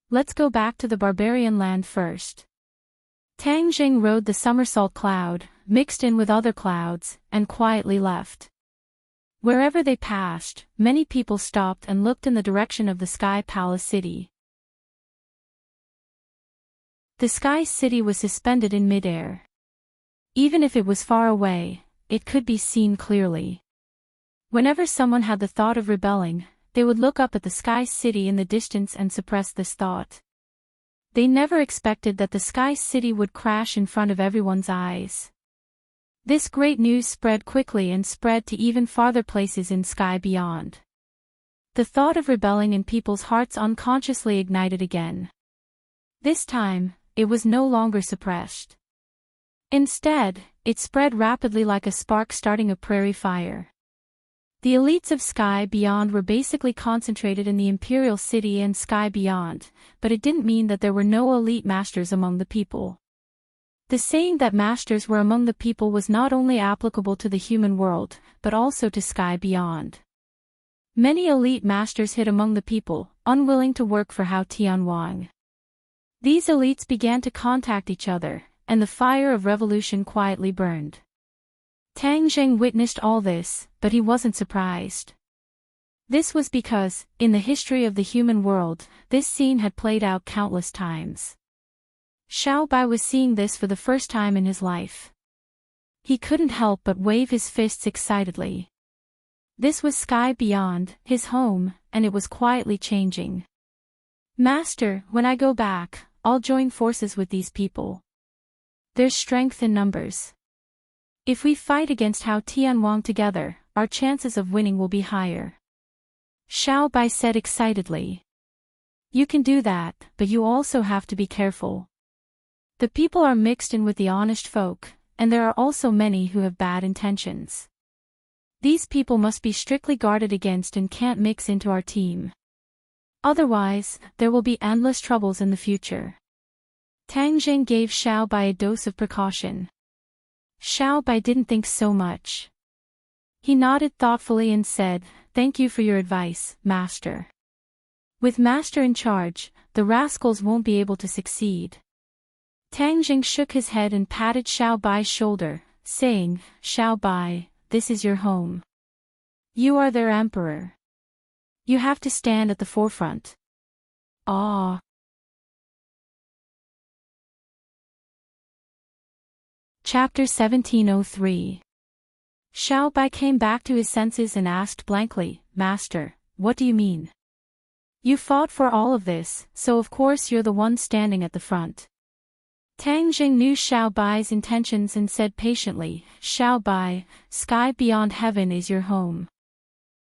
Let's go back to the barbarian land first." Tang Jing rode the somersault cloud, mixed in with other clouds, and quietly left. Wherever they passed, many people stopped and looked in the direction of the Sky Palace City. The Sky City was suspended in midair. Even if it was far away, it could be seen clearly. Whenever someone had the thought of rebelling, they would look up at the Sky City in the distance and suppress this thought. They never expected that the Sky City would crash in front of everyone's eyes. This great news spread quickly and spread to even farther places in Sky Beyond. The thought of rebelling in people's hearts unconsciously ignited again. This time, it was no longer suppressed. Instead, it spread rapidly like a spark starting a prairie fire. The elites of Sky Beyond were basically concentrated in the Imperial City and Sky Beyond, but it didn't mean that there were no elite masters among the people. The saying that masters were among the people was not only applicable to the human world, but also to Sky Beyond. Many elite masters hid among the people, unwilling to work for Hao Tianwang. These elites began to contact each other, and the fire of revolution quietly burned. Tang Zheng witnessed all this, but he wasn't surprised. This was because, in the history of the human world, this scene had played out countless times. Xiaobai was seeing this for the first time in his life. He couldn't help but wave his fists excitedly. This was Sky Beyond, his home, and it was quietly changing. "Master, when I go back, I'll join forces with these people. There's strength in numbers. If we fight against Hao Tianwang together, our chances of winning will be higher," Xiaobai said excitedly. "You can do that, but you also have to be careful. The people are mixed in with the honest folk, and there are also many who have bad intentions. These people must be strictly guarded against and can't mix into our team. Otherwise, there will be endless troubles in the future." Tang Jing gave Xiaobai a dose of precaution. Xiaobai didn't think so much. He nodded thoughtfully and said, "Thank you for your advice, Master. With Master in charge, the rascals won't be able to succeed." Tang Jing shook his head and patted Xiaobai's shoulder, saying, "Xiaobai, this is your home. You are their emperor. You have to stand at the forefront." Ah. Chapter 1703. Xiaobai came back to his senses and asked blankly, "Master, what do you mean? You fought for all of this, so of course you're the one standing at the front." Tang Jing knew Xiaobai's intentions and said patiently, "Xiaobai, Sky Beyond Heaven is your home.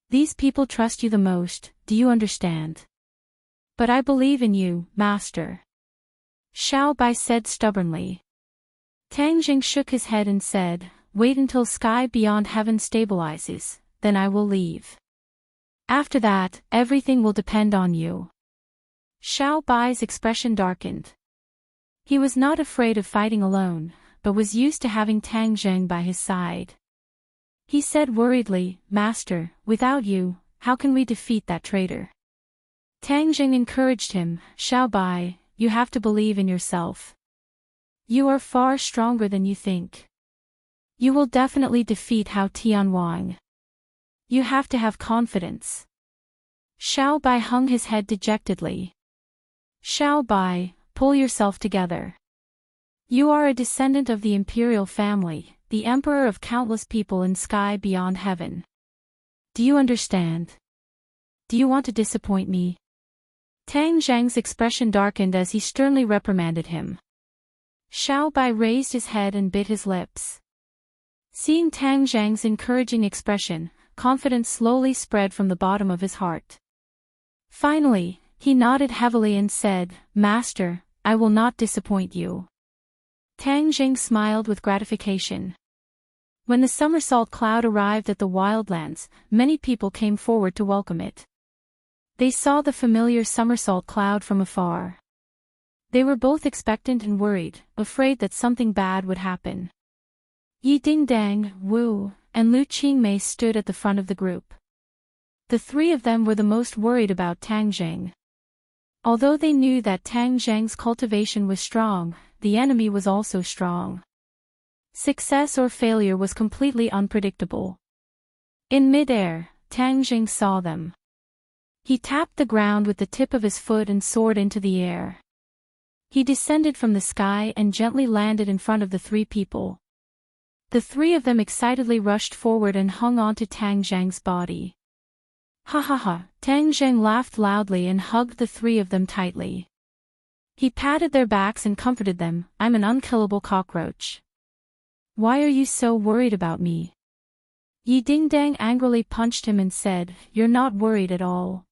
These people trust you the most, do you understand? But I believe in you, Master," Xiaobai said stubbornly. Tang Jing shook his head and said, "Wait until Sky Beyond Heaven stabilizes, then I will leave. After that, everything will depend on you." Xiaobai's expression darkened. He was not afraid of fighting alone, but was used to having Tang Zheng by his side. He said worriedly, "Master, without you, how can we defeat that traitor?" Tang Zheng encouraged him, "Xiaobai, you have to believe in yourself. You are far stronger than you think. You will definitely defeat Hao Tianwang. You have to have confidence. Xiao Bai hung his head dejectedly. Xiao Bai, pull yourself together. You are a descendant of the imperial family, the emperor of countless people in sky beyond heaven. Do you understand? Do you want to disappoint me? Tang Zhang's expression darkened as he sternly reprimanded him. Xiao Bai raised his head and bit his lips. Seeing Tang Zhang's encouraging expression, confidence slowly spread from the bottom of his heart. Finally, he nodded heavily and said, Master, I will not disappoint you. Tang Zhang smiled with gratification. When the somersault cloud arrived at the wildlands, many people came forward to welcome it. They saw the familiar somersault cloud from afar. They were both expectant and worried, afraid that something bad would happen. Yi Dingdang, Wu, and Lu Qingmei stood at the front of the group. The three of them were the most worried about Tang Zhang. Although they knew that Tang Zhang's cultivation was strong, the enemy was also strong. Success or failure was completely unpredictable. In mid-air, Tang Zhang saw them. He tapped the ground with the tip of his foot and soared into the air. He descended from the sky and gently landed in front of the three people. The three of them excitedly rushed forward and hung onto Tang Zhang's body. Ha ha ha, Tang Zhang laughed loudly and hugged the three of them tightly. He patted their backs and comforted them, I'm an unkillable cockroach. Why are you so worried about me? Yi Dingdang angrily punched him and said, You're not worried at all.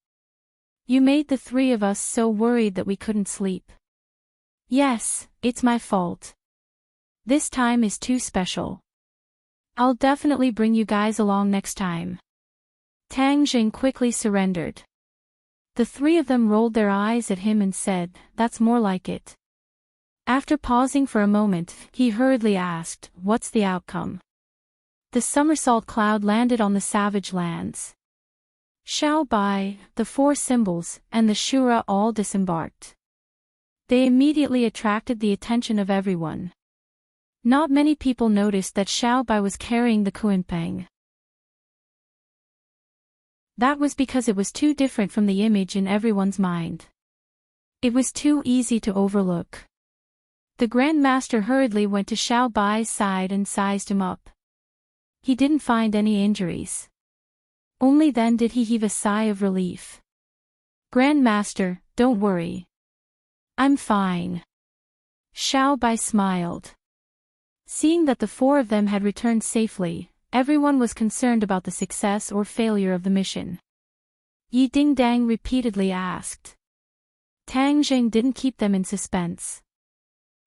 You made the three of us so worried that we couldn't sleep. Yes, it's my fault. This time is too special. I'll definitely bring you guys along next time. Tang Zhang quickly surrendered. The three of them rolled their eyes at him and said, That's more like it. After pausing for a moment, he hurriedly asked, What's the outcome? The somersault cloud landed on the savage lands. Xiao Bai, the four symbols, and the Shura all disembarked. They immediately attracted the attention of everyone. Not many people noticed that Xiao Bai was carrying the Kunpeng. That was because it was too different from the image in everyone's mind. It was too easy to overlook. The Grand Master hurriedly went to Xiao Bai's side and sized him up. He didn't find any injuries. Only then did he heave a sigh of relief. Grand Master, don't worry. I'm fine. Xiao Bai smiled. Seeing that the four of them had returned safely, everyone was concerned about the success or failure of the mission. Yi Dingdang repeatedly asked. Tang Zhang didn't keep them in suspense.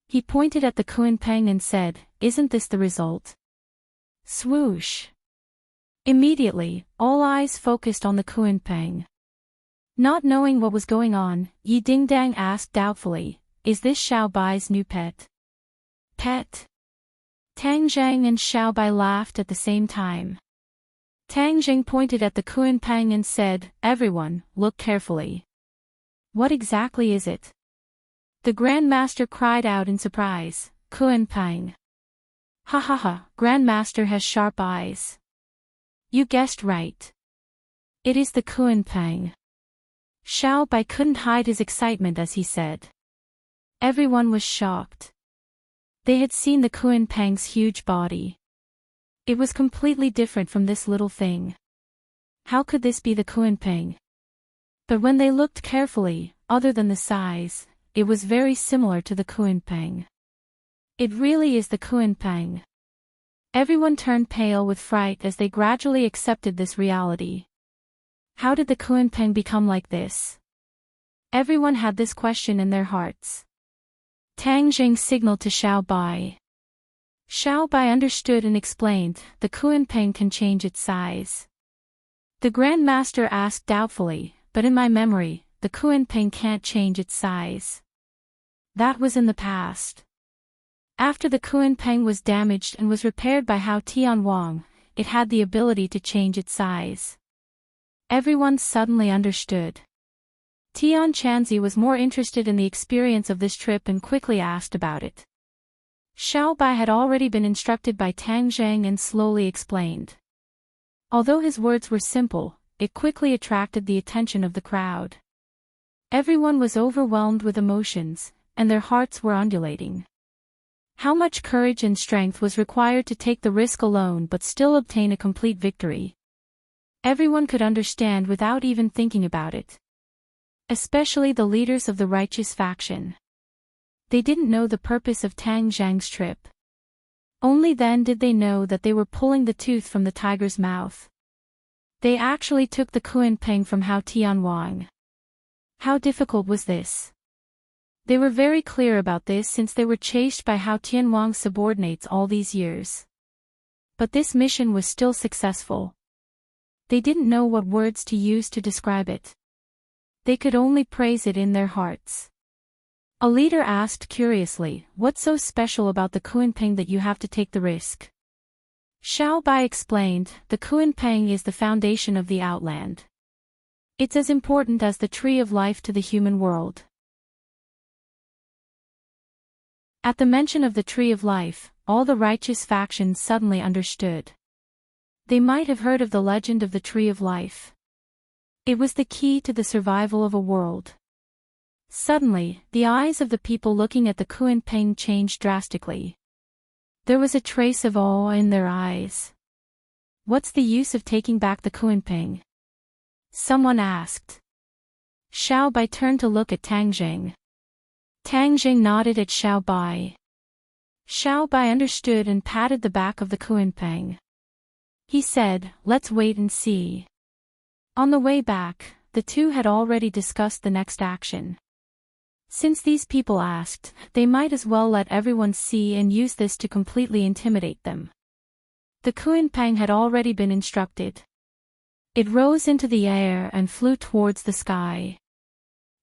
He pointed at the Kunpeng and said, Isn't this the result? Swoosh. Immediately, all eyes focused on the Kunpeng. Not knowing what was going on, Yi Dingdang asked doubtfully, Is this Xiao Bai's new pet? Pet? Tang Zhang and Xiao Bai laughed at the same time. Tang Zhang pointed at the Kunpeng and said, Everyone, look carefully. What exactly is it? The Grand Master cried out in surprise, Kunpeng. Ha ha ha, Grand Master has sharp eyes. You guessed right. It is the Kunpeng. Xiao Bai couldn't hide his excitement as he said. Everyone was shocked. They had seen the Kunpeng's huge body. It was completely different from this little thing. How could this be the Kunpeng? But when they looked carefully, other than the size, it was very similar to the Kunpeng. It really is the Kunpeng. Everyone turned pale with fright as they gradually accepted this reality. How did the Kunpeng become like this? Everyone had this question in their hearts. Tang Zhang signaled to Xiao Bai. Xiao Bai understood and explained, the Kunpeng can change its size. The Grand Master asked doubtfully, but in my memory, the Kunpeng can't change its size. That was in the past. After the Kunpeng was damaged and was repaired by Hao Tianwang, it had the ability to change its size. Everyone suddenly understood. Tian Chanzi was more interested in the experience of this trip and quickly asked about it. Xiao Bai had already been instructed by Tang Zheng and slowly explained. Although his words were simple, it quickly attracted the attention of the crowd. Everyone was overwhelmed with emotions, and their hearts were undulating. How much courage and strength was required to take the risk alone but still obtain a complete victory? Everyone could understand without even thinking about it. Especially the leaders of the righteous faction. They didn't know the purpose of Tang Zhang's trip. Only then did they know that they were pulling the tooth from the tiger's mouth. They actually took the Kunpeng from Hao Tianwang. How difficult was this? They were very clear about this since they were chased by Hao Tianwang's subordinates all these years. But this mission was still successful. They didn't know what words to use to describe it. They could only praise it in their hearts. A leader asked curiously, "What's so special about the Kunpeng that you have to take the risk?" Xiao Bai explained, "The Kunpeng is the foundation of the Outland. It's as important as the tree of life to the human world." At the mention of the tree of life, all the righteous factions suddenly understood. They might have heard of the legend of the tree of life. It was the key to the survival of a world. Suddenly, the eyes of the people looking at the Kunpeng changed drastically. There was a trace of awe in their eyes. "What's the use of taking back the Kunpeng?" someone asked. Xiao Bai turned to look at Tang Zheng. Tang Zheng nodded at Xiao Bai. Xiao Bai understood and patted the back of the Kunpeng. He said, "Let's wait and see." On the way back, the two had already discussed the next action. Since these people asked, they might as well let everyone see and use this to completely intimidate them. The Kunpeng had already been instructed. It rose into the air and flew towards the sky.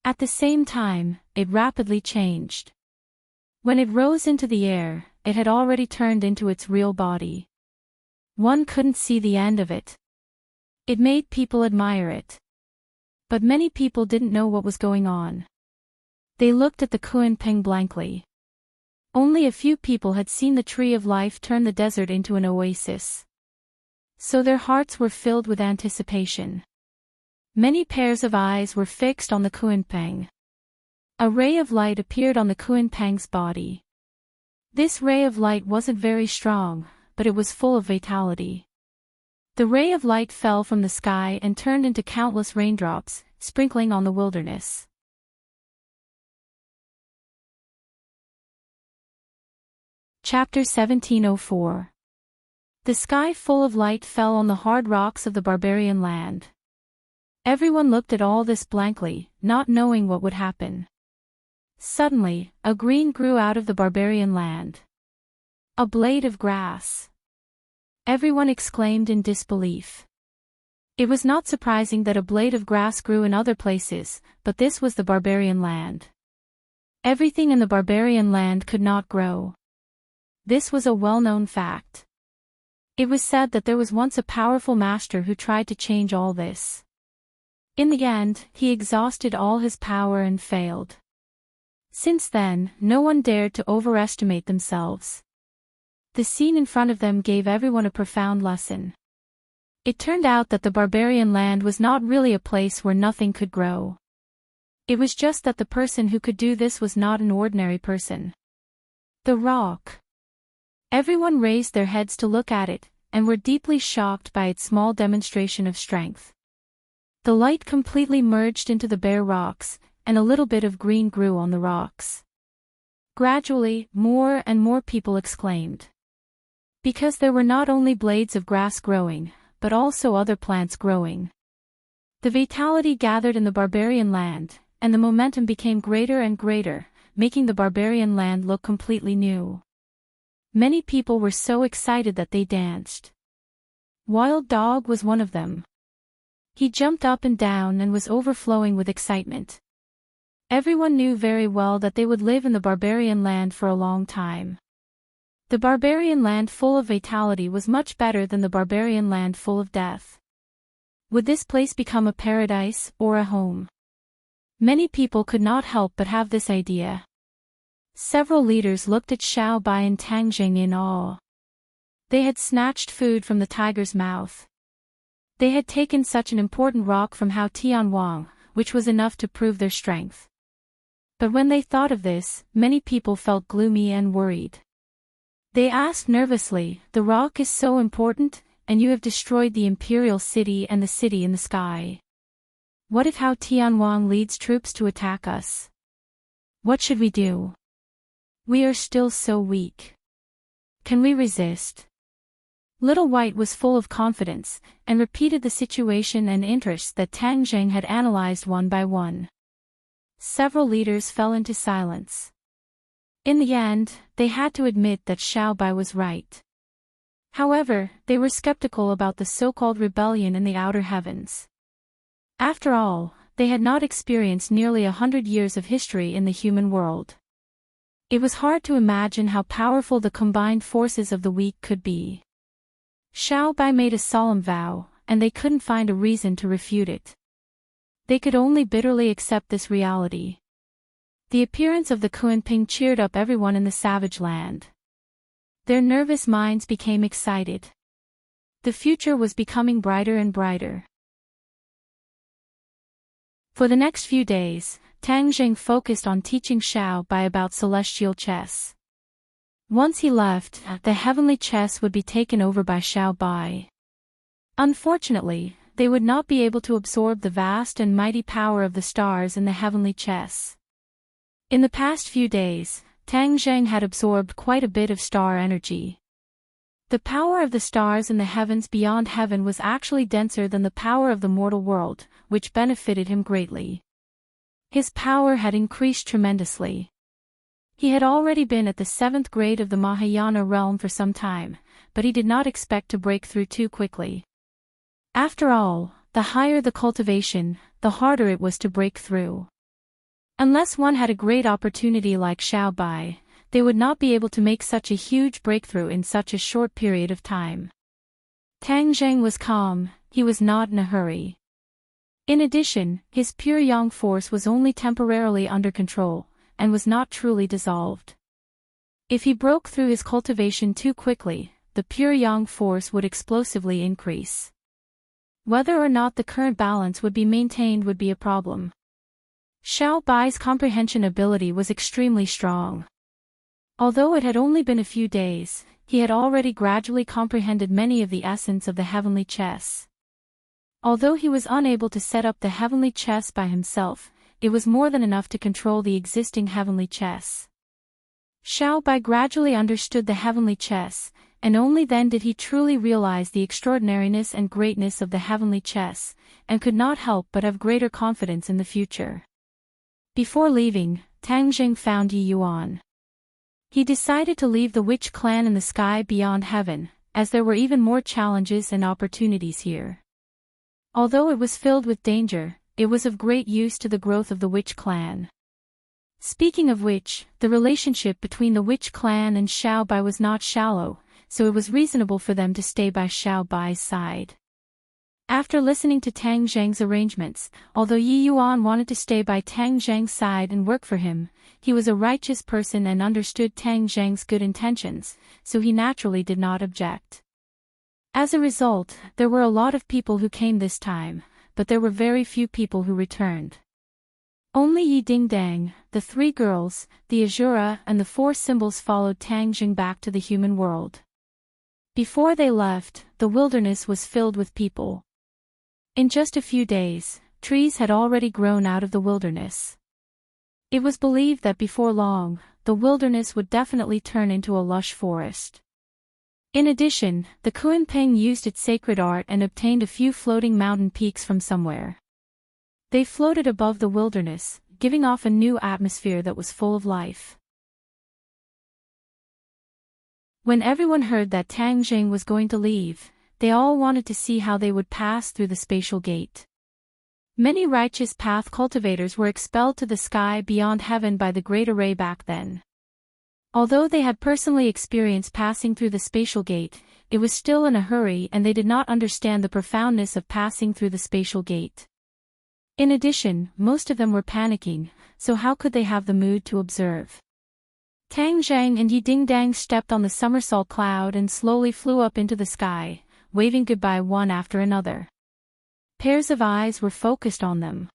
At the same time, it rapidly changed. When it rose into the air, it had already turned into its real body. One couldn't see the end of it. It made people admire it. But many people didn't know what was going on. They looked at the Kunpeng blankly. Only a few people had seen the tree of life turn the desert into an oasis. So their hearts were filled with anticipation. Many pairs of eyes were fixed on the Kunpeng. A ray of light appeared on the Kunpeng's body. This ray of light wasn't very strong, but it was full of vitality. The ray of light fell from the sky and turned into countless raindrops, sprinkling on the wilderness. Chapter 1704. The sky full of light fell on the hard rocks of the barbarian land. Everyone looked at all this blankly, not knowing what would happen. Suddenly, a green grew out of the barbarian land. A blade of grass. Everyone exclaimed in disbelief. It was not surprising that a blade of grass grew in other places, but this was the barbarian land. Everything in the barbarian land could not grow. This was a well-known fact. It was said that there was once a powerful master who tried to change all this. In the end, he exhausted all his power and failed. Since then, no one dared to overestimate themselves. The scene in front of them gave everyone a profound lesson. It turned out that the barbarian land was not really a place where nothing could grow. It was just that the person who could do this was not an ordinary person. The rock. Everyone raised their heads to look at it, and were deeply shocked by its small demonstration of strength. The light completely merged into the bare rocks, and a little bit of green grew on the rocks. Gradually, more and more people exclaimed. Because there were not only blades of grass growing, but also other plants growing. The vitality gathered in the barbarian land, and the momentum became greater and greater, making the barbarian land look completely new. Many people were so excited that they danced. Wild Dog was one of them. He jumped up and down and was overflowing with excitement. Everyone knew very well that they would live in the barbarian land for a long time. The barbarian land full of vitality was much better than the barbarian land full of death. Would this place become a paradise or a home? Many people could not help but have this idea. Several leaders looked at Xiao Bai and Tang Jing in awe. They had snatched food from the tiger's mouth. They had taken such an important rock from Hao Tianwang, which was enough to prove their strength. But when they thought of this, many people felt gloomy and worried. They asked nervously, "The rock is so important, and you have destroyed the imperial city and the city in the sky. What if Hao Tianwang leads troops to attack us? What should we do? We are still so weak. Can we resist?" Little White was full of confidence, and repeated the situation and interests that Tang Jing had analyzed one by one. Several leaders fell into silence. In the end, they had to admit that Xiao Bai was right. However, they were skeptical about the so-called rebellion in the outer heavens. After all, they had not experienced nearly 100 years of history in the human world. It was hard to imagine how powerful the combined forces of the weak could be. Xiao Bai made a solemn vow, and they couldn't find a reason to refute it. They could only bitterly accept this reality. The appearance of the Kunping cheered up everyone in the savage land. Their nervous minds became excited. The future was becoming brighter and brighter. For the next few days, Tang Jing focused on teaching Xiao Bai about celestial chess. Once he left, the heavenly chess would be taken over by Xiao Bai. Unfortunately, they would not be able to absorb the vast and mighty power of the stars in the heavenly chess. In the past few days, Tang Jing had absorbed quite a bit of star energy. The power of the stars in the heavens beyond heaven was actually denser than the power of the mortal world, which benefited him greatly. His power had increased tremendously. He had already been at the 7th grade of the Mahayana realm for some time, but he did not expect to break through too quickly. After all, the higher the cultivation, the harder it was to break through. Unless one had a great opportunity like Xiao Bai, they would not be able to make such a huge breakthrough in such a short period of time. Tang Jing was calm, he was not in a hurry. In addition, his pure yang force was only temporarily under control, and was not truly dissolved. If he broke through his cultivation too quickly, the pure yang force would explosively increase. Whether or not the current balance would be maintained would be a problem. Xiao Bai's comprehension ability was extremely strong. Although it had only been a few days, he had already gradually comprehended many of the essence of the heavenly chess. Although he was unable to set up the heavenly chess by himself, it was more than enough to control the existing heavenly chess. Xiao Bai gradually understood the heavenly chess, and only then did he truly realize the extraordinariness and greatness of the heavenly chess, and could not help but have greater confidence in the future. Before leaving, Tang Jing found Yi Yuan. He decided to leave the witch clan in the sky beyond heaven, as there were even more challenges and opportunities here. Although it was filled with danger, it was of great use to the growth of the witch clan. Speaking of which, the relationship between the witch clan and Xiao Bai was not shallow, so it was reasonable for them to stay by Xiao Bai's side. After listening to Tang Jing's arrangements, although Yi Yuan wanted to stay by Tang Jing's side and work for him, he was a righteous person and understood Tang Jing's good intentions, so he naturally did not object. As a result, there were a lot of people who came this time, but there were very few people who returned. Only Yi Dingdang, the 3 girls, the Azura and the 4 symbols followed Tang Jing back to the human world. Before they left, the wilderness was filled with people. In just a few days, trees had already grown out of the wilderness. It was believed that before long, the wilderness would definitely turn into a lush forest. In addition, the Kunping used its sacred art and obtained a few floating mountain peaks from somewhere. They floated above the wilderness, giving off a new atmosphere that was full of life. When everyone heard that Tang Jing was going to leave, they all wanted to see how they would pass through the spatial gate. Many righteous path cultivators were expelled to the sky beyond heaven by the Great Array back then. Although they had personally experienced passing through the spatial gate, it was still in a hurry and they did not understand the profoundness of passing through the spatial gate. In addition, most of them were panicking, so how could they have the mood to observe? Tang Zhang and Yi Dingdang stepped on the somersault cloud and slowly flew up into the sky, waving goodbye one after another. Pairs of eyes were focused on them.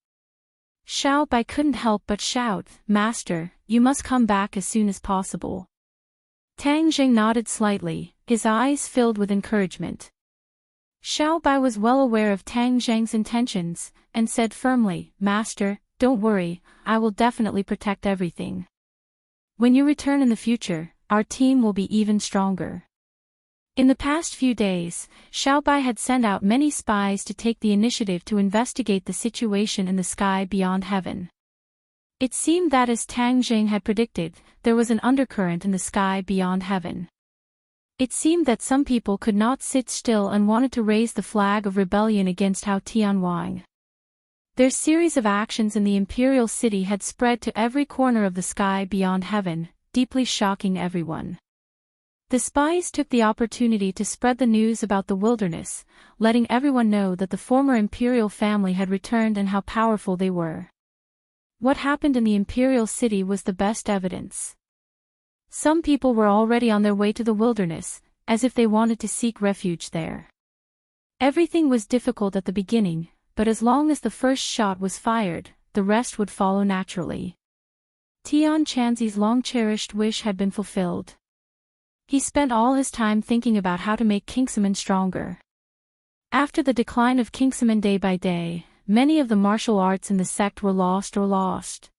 Xiao Bai couldn't help but shout, "Master, you must come back as soon as possible." Tang Zhang nodded slightly, his eyes filled with encouragement. Xiao Bai was well aware of Tang Zhang's intentions, and said firmly, "Master, don't worry, I will definitely protect everything. When you return in the future, our team will be even stronger." In the past few days, Xiao Bai had sent out many spies to take the initiative to investigate the situation in the sky beyond heaven. It seemed that as Tang Zhang had predicted, there was an undercurrent in the sky beyond heaven. It seemed that some people could not sit still and wanted to raise the flag of rebellion against Hao Tianwang. Their series of actions in the imperial city had spread to every corner of the sky beyond heaven, deeply shocking everyone. The spies took the opportunity to spread the news about the wilderness, letting everyone know that the former imperial family had returned and how powerful they were. What happened in the imperial city was the best evidence. Some people were already on their way to the wilderness, as if they wanted to seek refuge there. Everything was difficult at the beginning, but as long as the first shot was fired, the rest would follow naturally. Tian Chanzi's long-cherished wish had been fulfilled. He spent all his time thinking about how to make Kingsaman stronger. After the decline of Kingsaman day by day, many of the martial arts in the sect were lost.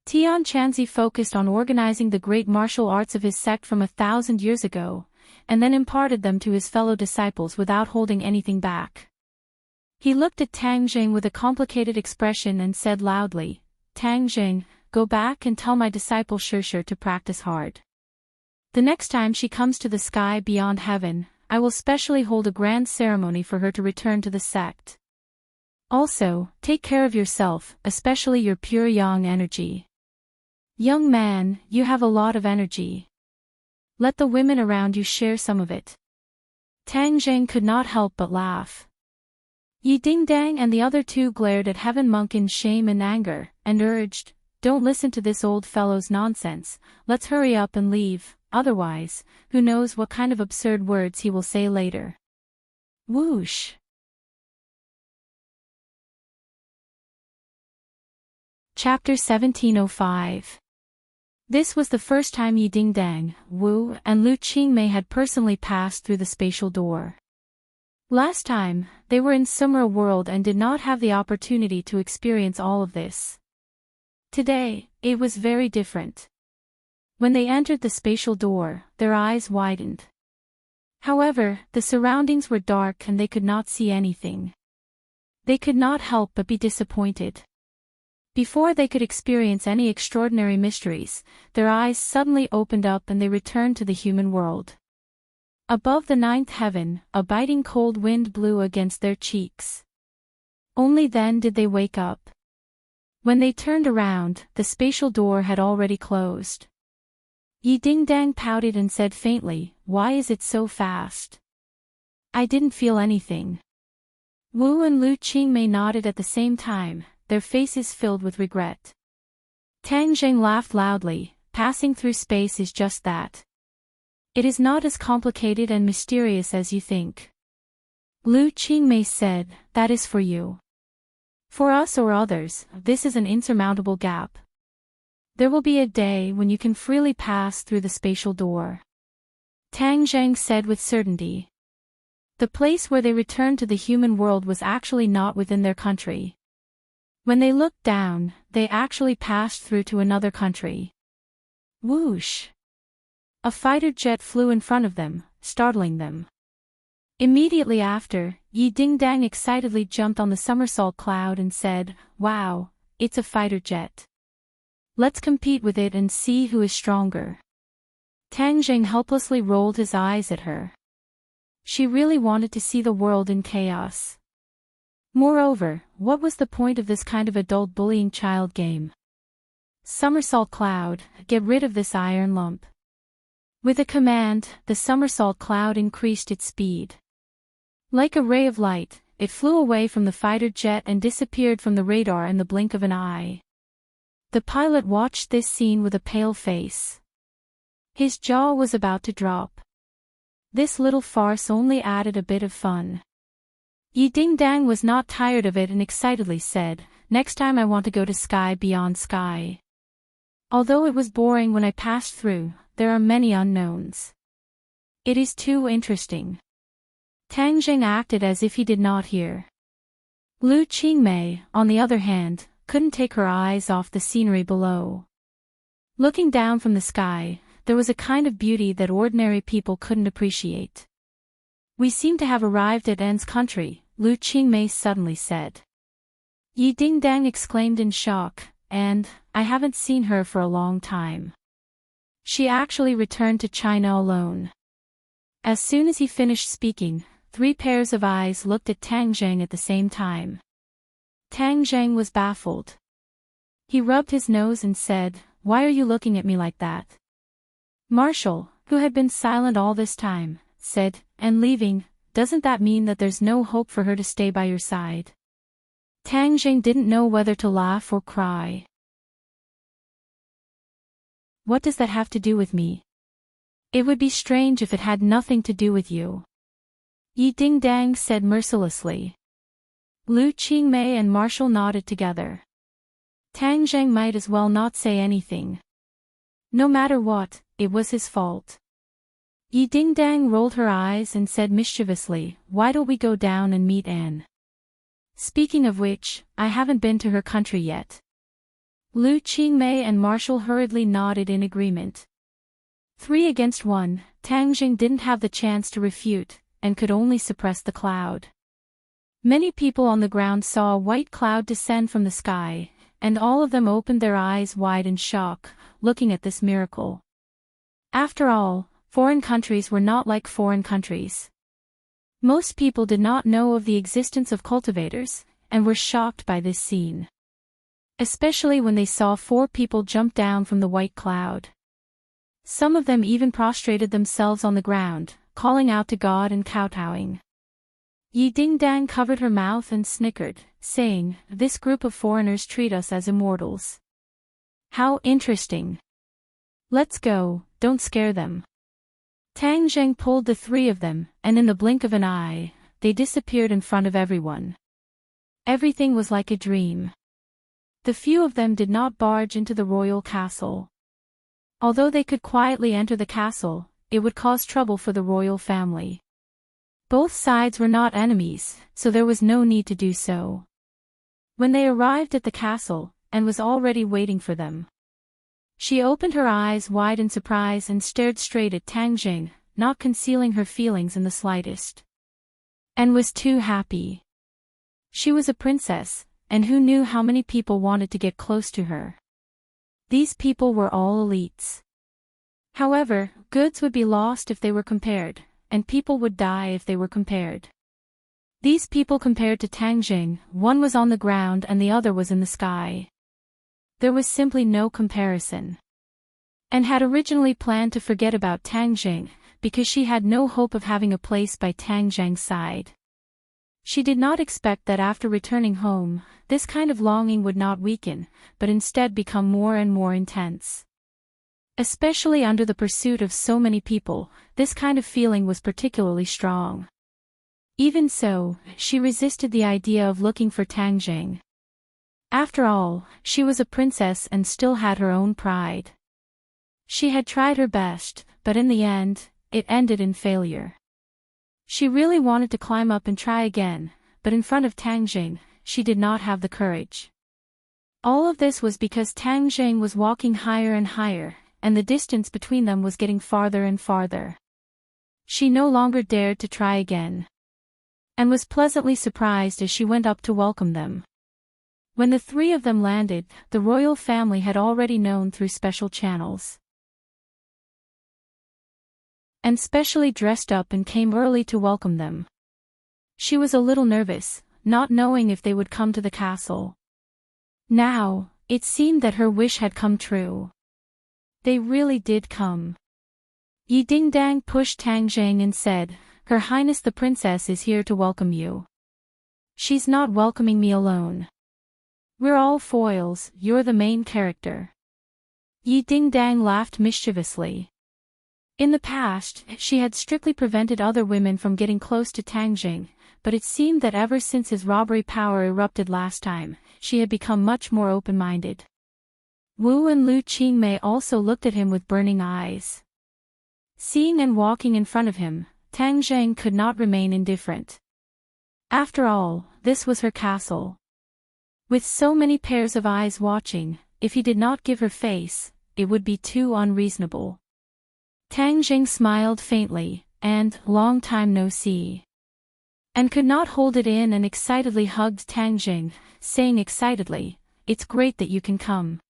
Tian Chanzi focused on organizing the great martial arts of his sect from 1,000 years ago, and then imparted them to his fellow disciples without holding anything back. He looked at Tang Zhang with a complicated expression and said loudly, "Tang Zhang, go back and tell my disciple Shishir to practice hard. The next time she comes to the sky beyond heaven, I will specially hold a grand ceremony for her to return to the sect. Also, take care of yourself, especially your pure yang energy. Young man, you have a lot of energy. Let the women around you share some of it." Tang Zhang could not help but laugh. Yi Dingdang and the other two glared at Heaven Monk in shame and anger, and urged, "Don't listen to this old fellow's nonsense, let's hurry up and leave, otherwise, who knows what kind of absurd words he will say later." Whoosh! Chapter 1705. This was the first time Yi Dingdang, Wu, and Lu Qingmei had personally passed through the spatial door. Last time, they were in Sumra World and did not have the opportunity to experience all of this. Today, it was very different. When they entered the spatial door, their eyes widened. However, the surroundings were dark and they could not see anything. They could not help but be disappointed. Before they could experience any extraordinary mysteries, their eyes suddenly opened up and they returned to the human world. Above the ninth heaven, a biting cold wind blew against their cheeks. Only then did they wake up. When they turned around, the spatial door had already closed. Yi Dingdang pouted and said faintly, "Why is it so fast? I didn't feel anything." Wu and Lu Qingmei nodded at the same time, their faces filled with regret. Tang Zhang laughed loudly, "Passing through space is just that. It is not as complicated and mysterious as you think." Lu Qingmei said, "That is for you. For us or others, this is an insurmountable gap. There will be a day when you can freely pass through the spatial door." Tang Zhang said with certainty. The place where they returned to the human world was actually not within their country. When they looked down, they actually passed through to another country. Whoosh! A fighter jet flew in front of them, startling them. Immediately after, Yi Dingdang excitedly jumped on the somersault cloud and said, "Wow, it's a fighter jet. Let's compete with it and see who is stronger." Tang Zhang helplessly rolled his eyes at her. She really wanted to see the world in chaos. Moreover, what was the point of this kind of adult bullying child game? Somersault cloud, get rid of this iron lump. With a command, the somersault cloud increased its speed. Like a ray of light, it flew away from the fighter jet and disappeared from the radar in the blink of an eye. The pilot watched this scene with a pale face. His jaw was about to drop. This little farce only added a bit of fun. Yi Ding-dang was not tired of it and excitedly said, "Next time I want to go to Sky Beyond Sky. Although it was boring when I passed through, there are many unknowns. It is too interesting." Tang Jing acted as if he did not hear. Lu Qingmei, on the other hand, couldn't take her eyes off the scenery below. Looking down from the sky, there was a kind of beauty that ordinary people couldn't appreciate. "We seem to have arrived at N's country," Lu Qingmei suddenly said. Yi Ding-dang exclaimed in shock, "And, I haven't seen her for a long time. She actually returned to China alone." As soon as he finished speaking, 3 pairs of eyes looked at Tang Zheng at the same time. Tang Zheng was baffled. He rubbed his nose and said, "Why are you looking at me like that?" Marshall, who had been silent all this time, said, "And leaving, doesn't that mean that there's no hope for her to stay by your side?" Tang Zheng didn't know whether to laugh or cry. "What does that have to do with me? It would be strange if it had nothing to do with you," Yi Ding-dang said mercilessly. Lu Qingmei and Marshall nodded together. Tang Zheng might as well not say anything. No matter what, it was his fault. Yi Ding-dang rolled her eyes and said mischievously, "Why don't we go down and meet Anne? Speaking of which, I haven't been to her country yet." Lu Qingmei and Marshall hurriedly nodded in agreement. 3 against 1, Tang Jing didn't have the chance to refute, and could only suppress the cloud. Many people on the ground saw a white cloud descend from the sky, and all of them opened their eyes wide in shock, looking at this miracle. After all, foreign countries were not like foreign countries. Most people did not know of the existence of cultivators, and were shocked by this scene. Especially when they saw 4 people jump down from the white cloud. Some of them even prostrated themselves on the ground, calling out to God and kowtowing. Yi Ding-dang covered her mouth and snickered, saying, "This group of foreigners treat us as immortals. How interesting. Let's go, don't scare them." Tang Zheng pulled the 3 of them, and in the blink of an eye, they disappeared in front of everyone. Everything was like a dream. The few of them did not barge into the royal castle. Although they could quietly enter the castle, it would cause trouble for the royal family. Both sides were not enemies, so there was no need to do so. When they arrived at the castle, Anne was already waiting for them. She opened her eyes wide in surprise and stared straight at Tang Jing, not concealing her feelings in the slightest. Anne was too happy. She was a princess, and who knew how many people wanted to get close to her. These people were all elites. However, goods would be lost if they were compared, and people would die if they were compared. These people compared to Tang Jing, one was on the ground and the other was in the sky. There was simply no comparison. Anne had originally planned to forget about Tang Jing, because she had no hope of having a place by Tang Zheng's side. She did not expect that after returning home, this kind of longing would not weaken, but instead become more and more intense. Especially under the pursuit of so many people, this kind of feeling was particularly strong. Even so, she resisted the idea of looking for Tang Jing. After all, she was a princess and still had her own pride. She had tried her best, but in the end, it ended in failure. She really wanted to climb up and try again, but in front of Tang Jing, she did not have the courage. All of this was because Tang Jing was walking higher and higher, and the distance between them was getting farther and farther. She no longer dared to try again. And was pleasantly surprised as she went up to welcome them. When the 3 of them landed, the royal family had already known through special channels. And specially dressed up and came early to welcome them. She was a little nervous, not knowing if they would come to the castle. Now, it seemed that her wish had come true. They really did come. Yi Ding-dang pushed Tang Jing and said, "Her Highness the Princess is here to welcome you. She's not welcoming me alone. We're all foils, you're the main character." Yi Ding-dang laughed mischievously. In the past, she had strictly prevented other women from getting close to Tang Jing, but it seemed that ever since his robbery power erupted last time, she had become much more open-minded. Wu and Lu Qingmei also looked at him with burning eyes. Seeing and walking in front of him, Tang Jing could not remain indifferent. After all, this was her castle. With so many pairs of eyes watching, if he did not give her face, it would be too unreasonable. Tang Jing smiled faintly, and, long time no see. And could not hold it in and excitedly hugged Tang Jing, saying excitedly, "It's great that you can come."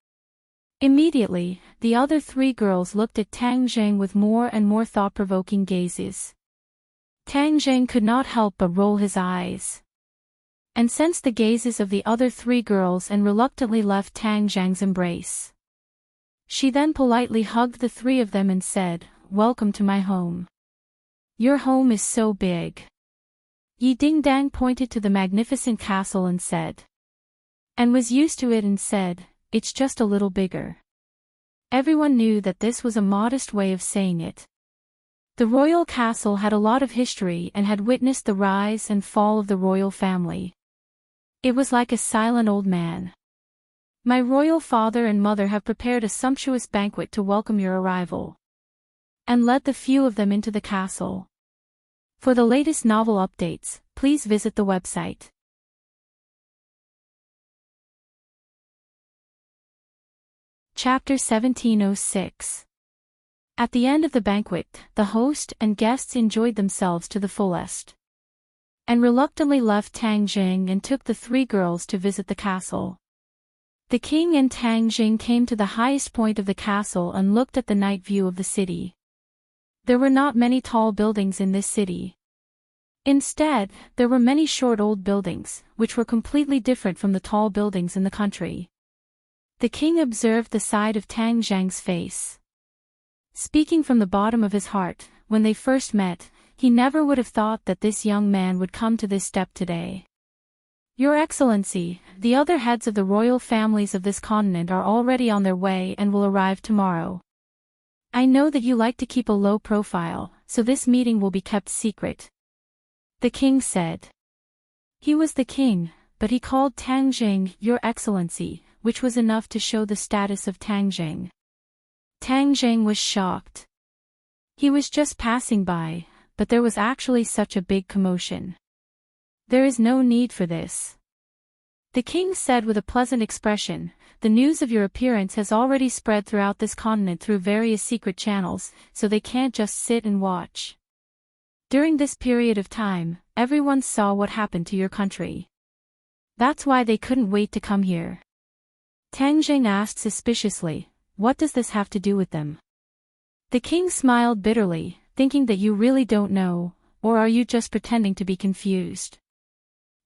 Immediately, the other three girls looked at Tang Jing with more and more thought-provoking gazes. Tang Jing could not help but roll his eyes, and sensed the gazes of the other three girls and reluctantly left Tang Jing's embrace. She then politely hugged the three of them and said, "Welcome to my home. Your home is so big." Yi Dingdang pointed to the magnificent castle and said, and was used to it and said, "It's just a little bigger." Everyone knew that this was a modest way of saying it. The royal castle had a lot of history and had witnessed the rise and fall of the royal family. It was like a silent old man. "My royal father and mother have prepared a sumptuous banquet to welcome your arrival," and led the few of them into the castle. For the latest novel updates, please visit the website. Chapter 1706. At the end of the banquet, the host and guests enjoyed themselves to the fullest, and reluctantly left Tang Jing and took the three girls to visit the castle. The king and Tang Jing came to the highest point of the castle and looked at the night view of the city. There were not many tall buildings in this city. Instead, there were many short old buildings, which were completely different from the tall buildings in the country. The king observed the side of Tang Jing's face. Speaking from the bottom of his heart, when they first met, he never would have thought that this young man would come to this step today. "Your Excellency, the other heads of the royal families of this continent are already on their way and will arrive tomorrow. I know that you like to keep a low profile, so this meeting will be kept secret," the king said. He was the king, but he called Tang Jing "Your Excellency," which was enough to show the status of Tang Jing. Tang Jing was shocked. He was just passing by, but there was actually such a big commotion. "There is no need for this," the king said with a pleasant expression. "The news of your appearance has already spread throughout this continent through various secret channels, so they can't just sit and watch. During this period of time, everyone saw what happened to your country. That's why they couldn't wait to come here." Tang Jing asked suspiciously, "What does this have to do with them?" The king smiled bitterly, thinking that you really don't know, or are you just pretending to be confused?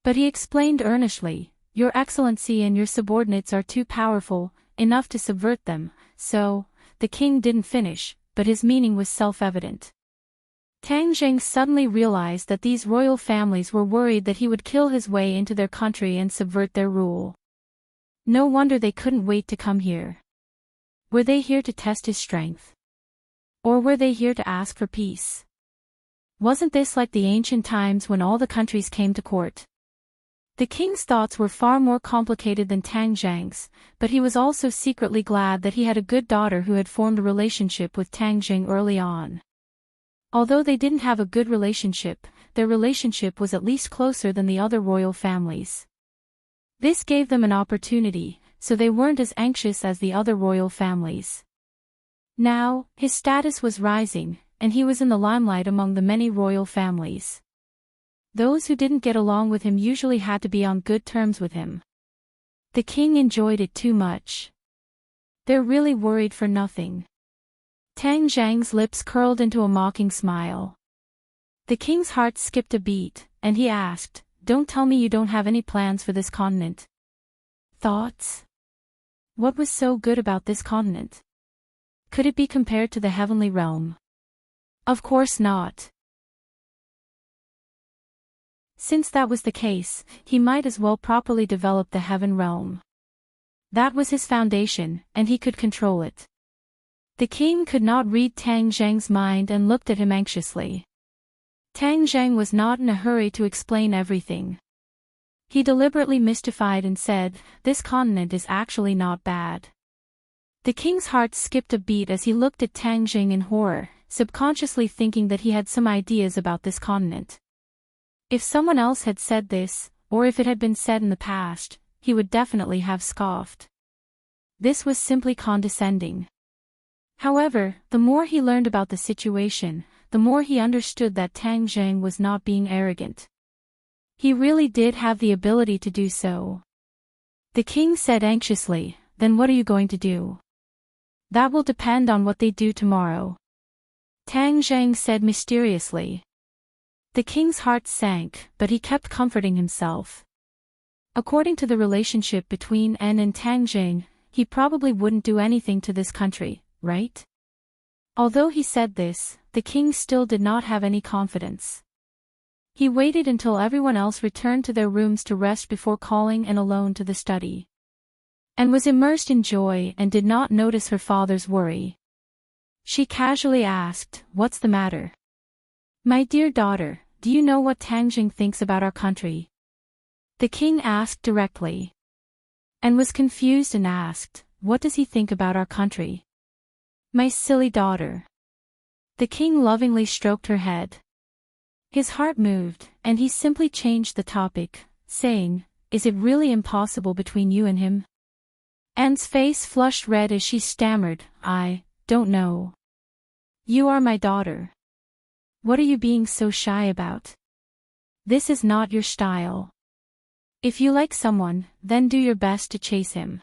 But he explained earnestly, "Your Excellency and your subordinates are too powerful, enough to subvert them," so, the king didn't finish, but his meaning was self-evident. Tang Jing suddenly realized that these royal families were worried that he would kill his way into their country and subvert their rule. No wonder they couldn't wait to come here. Were they here to test his strength? Or were they here to ask for peace? Wasn't this like the ancient times when all the countries came to court? The king's thoughts were far more complicated than Tang Jing's, but he was also secretly glad that he had a good daughter who had formed a relationship with Tang Jing early on. Although they didn't have a good relationship, their relationship was at least closer than the other royal families. This gave them an opportunity, so they weren't as anxious as the other royal families. Now, his status was rising, and he was in the limelight among the many royal families. Those who didn't get along with him usually had to be on good terms with him. The king enjoyed it too much. They're really worried for nothing. Tang Jing's lips curled into a mocking smile. The king's heart skipped a beat, and he asked, "Don't tell me you don't have any plans for this continent." Thoughts? What was so good about this continent? Could it be compared to the heavenly realm? Of course not. Since that was the case, he might as well properly develop the heaven realm. That was his foundation, and he could control it. The king could not read Tang Zheng's mind and looked at him anxiously. Tang Zheng was not in a hurry to explain everything. He deliberately mystified and said, "This continent is actually not bad." The king's heart skipped a beat as he looked at Tang Zheng in horror, subconsciously thinking that he had some ideas about this continent. If someone else had said this, or if it had been said in the past, he would definitely have scoffed. This was simply condescending. However, the more he learned about the situation, the more he understood that Tang Zheng was not being arrogant. He really did have the ability to do so. The king said anxiously, "Then what are you going to do?" "That will depend on what they do tomorrow," Tang Zheng said mysteriously. The king's heart sank, but he kept comforting himself. According to the relationship between En and Tang Zheng, he probably wouldn't do anything to this country, right? Although he said this, the king still did not have any confidence. He waited until everyone else returned to their rooms to rest before calling En alone to the study. En was immersed in joy and did not notice her father's worry. She casually asked, "What's the matter?" "My dear daughter, do you know what Tang Zheng thinks about our country?" The king asked directly. En was confused and asked, "What does he think about our country?" "My silly daughter." The king lovingly stroked her head. His heart moved, and he simply changed the topic, saying, "Is it really impossible between you and him?" En's face flushed red as she stammered, "I don't know. You are my daughter. What are you being so shy about? This is not your style. If you like someone, then do your best to chase him.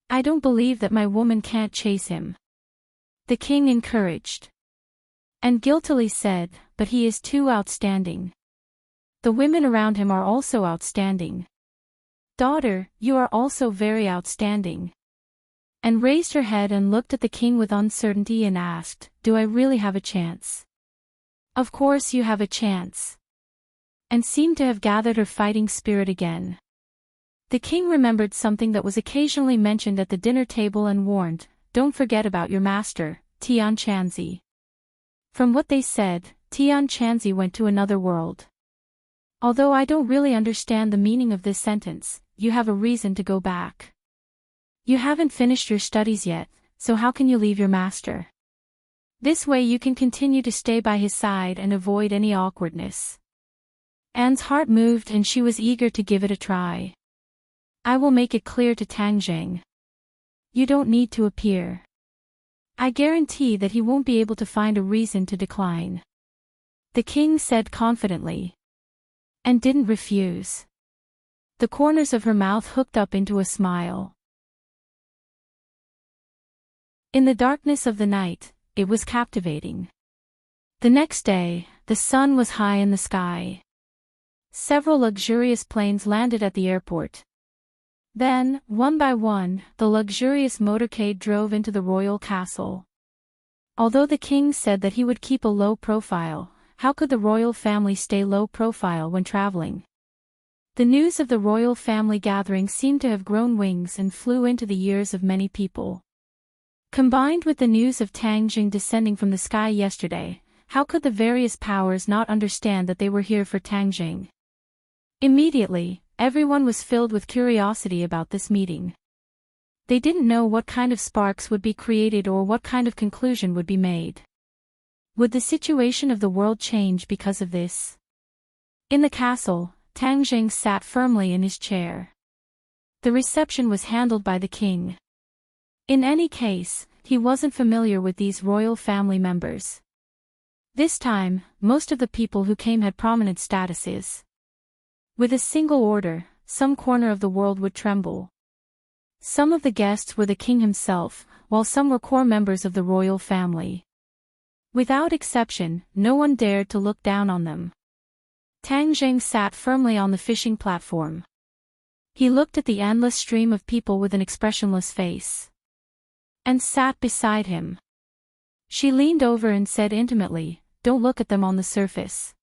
I don't believe that my woman can't chase him," the king encouraged. And guiltily said, "But he is too outstanding. The women around him are also outstanding. Daughter, you are also very outstanding." And raised her head and looked at the king with uncertainty and asked, "Do I really have a chance?" "Of course you have a chance." And seemed to have gathered her fighting spirit again. The king remembered something that was occasionally mentioned at the dinner table and warned, "Don't forget about your master, Tian Chanzi." From what they said, Tian Chanzi went to another world. Although I don't really understand the meaning of this sentence, you have a reason to go back. You haven't finished your studies yet, so how can you leave your master? This way you can continue to stay by his side and avoid any awkwardness. Anne's heart moved and she was eager to give it a try. "I will make it clear to Tang Zheng. You don't need to appear. I guarantee that he won't be able to find a reason to decline," the king said confidently. And didn't refuse. The corners of her mouth hooked up into a smile. In the darkness of the night, it was captivating. The next day, the sun was high in the sky. Several luxurious planes landed at the airport. Then, one by one, the luxurious motorcade drove into the royal castle. Although the king said that he would keep a low profile, how could the royal family stay low profile when traveling? The news of the royal family gathering seemed to have grown wings and flew into the ears of many people. Combined with the news of Tang Zheng descending from the sky yesterday, how could the various powers not understand that they were here for Tang Zheng? Immediately, everyone was filled with curiosity about this meeting. They didn't know what kind of sparks would be created or what kind of conclusion would be made. Would the situation of the world change because of this? In the castle, Tang Zheng sat firmly in his chair. The reception was handled by the king. In any case, he wasn't familiar with these royal family members. This time, most of the people who came had prominent statuses. With a single order, some corner of the world would tremble. Some of the guests were the king himself, while some were core members of the royal family. Without exception, no one dared to look down on them. Tang Zheng sat firmly on the fishing platform. He looked at the endless stream of people with an expressionless face. And sat beside him. She leaned over and said intimately, "Don't look at them on the surface.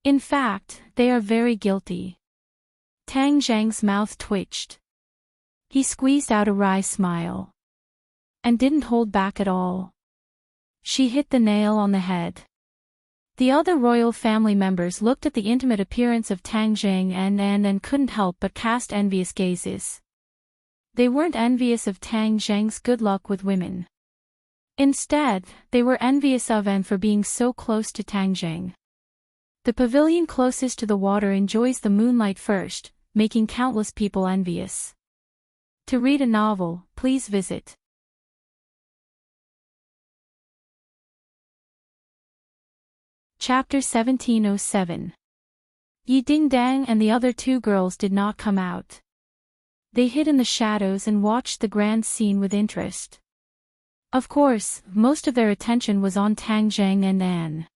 In fact, they are very guilty." Tang Zheng's mouth twitched. He squeezed out a wry smile. and didn't hold back at all. She hit the nail on the head. The other royal family members looked at the intimate appearance of Tang Jing and couldn't help but cast envious gazes. They weren't envious of Tang Jing's good luck with women. Instead, they were envious of An for being so close to Tang Jing. The pavilion closest to the water enjoys the moonlight first, making countless people envious. To read a novel, please visit Chapter 1707. Yi Dingdang and the other two girls did not come out. They hid in the shadows and watched the grand scene with interest. Of course, most of their attention was on Tang Jing and An.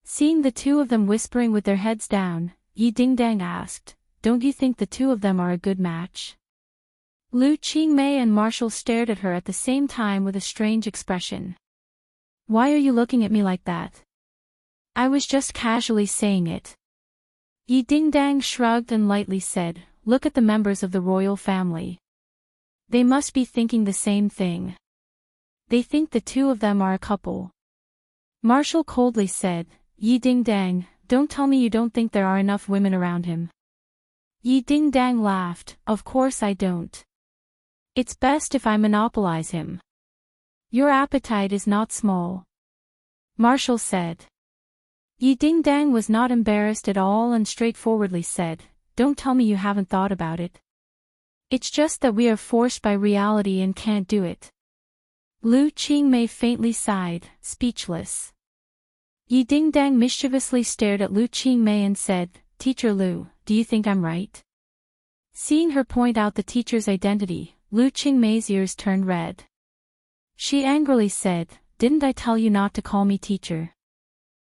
Seeing the two of them whispering with their heads down, Yi Dingdang asked, "Don't you think the two of them are a good match?" Lu Qingmei and Marshall stared at her at the same time with a strange expression. "Why are you looking at me like that?" "I was just casually saying it." Yi Dingdang shrugged and lightly said, "Look at the members of the royal family. They must be thinking the same thing. They think the two of them are a couple." Marshall coldly said, "Yi Dingdang, don't tell me you don't think there are enough women around him." Yi Dingdang laughed, "Of course I don't. It's best if I monopolize him." "Your appetite is not small," Marshall said. Yi Dingdang was not embarrassed at all and straightforwardly said, "Don't tell me you haven't thought about it. It's just that we are forced by reality and can't do it." Lu Qingmei faintly sighed, speechless. Yi Dingdang mischievously stared at Lu Qingmei and said, "Teacher Lu, do you think I'm right?" Seeing her point out the teacher's identity, Lu Qingmei's ears turned red. She angrily said, "Didn't I tell you not to call me teacher?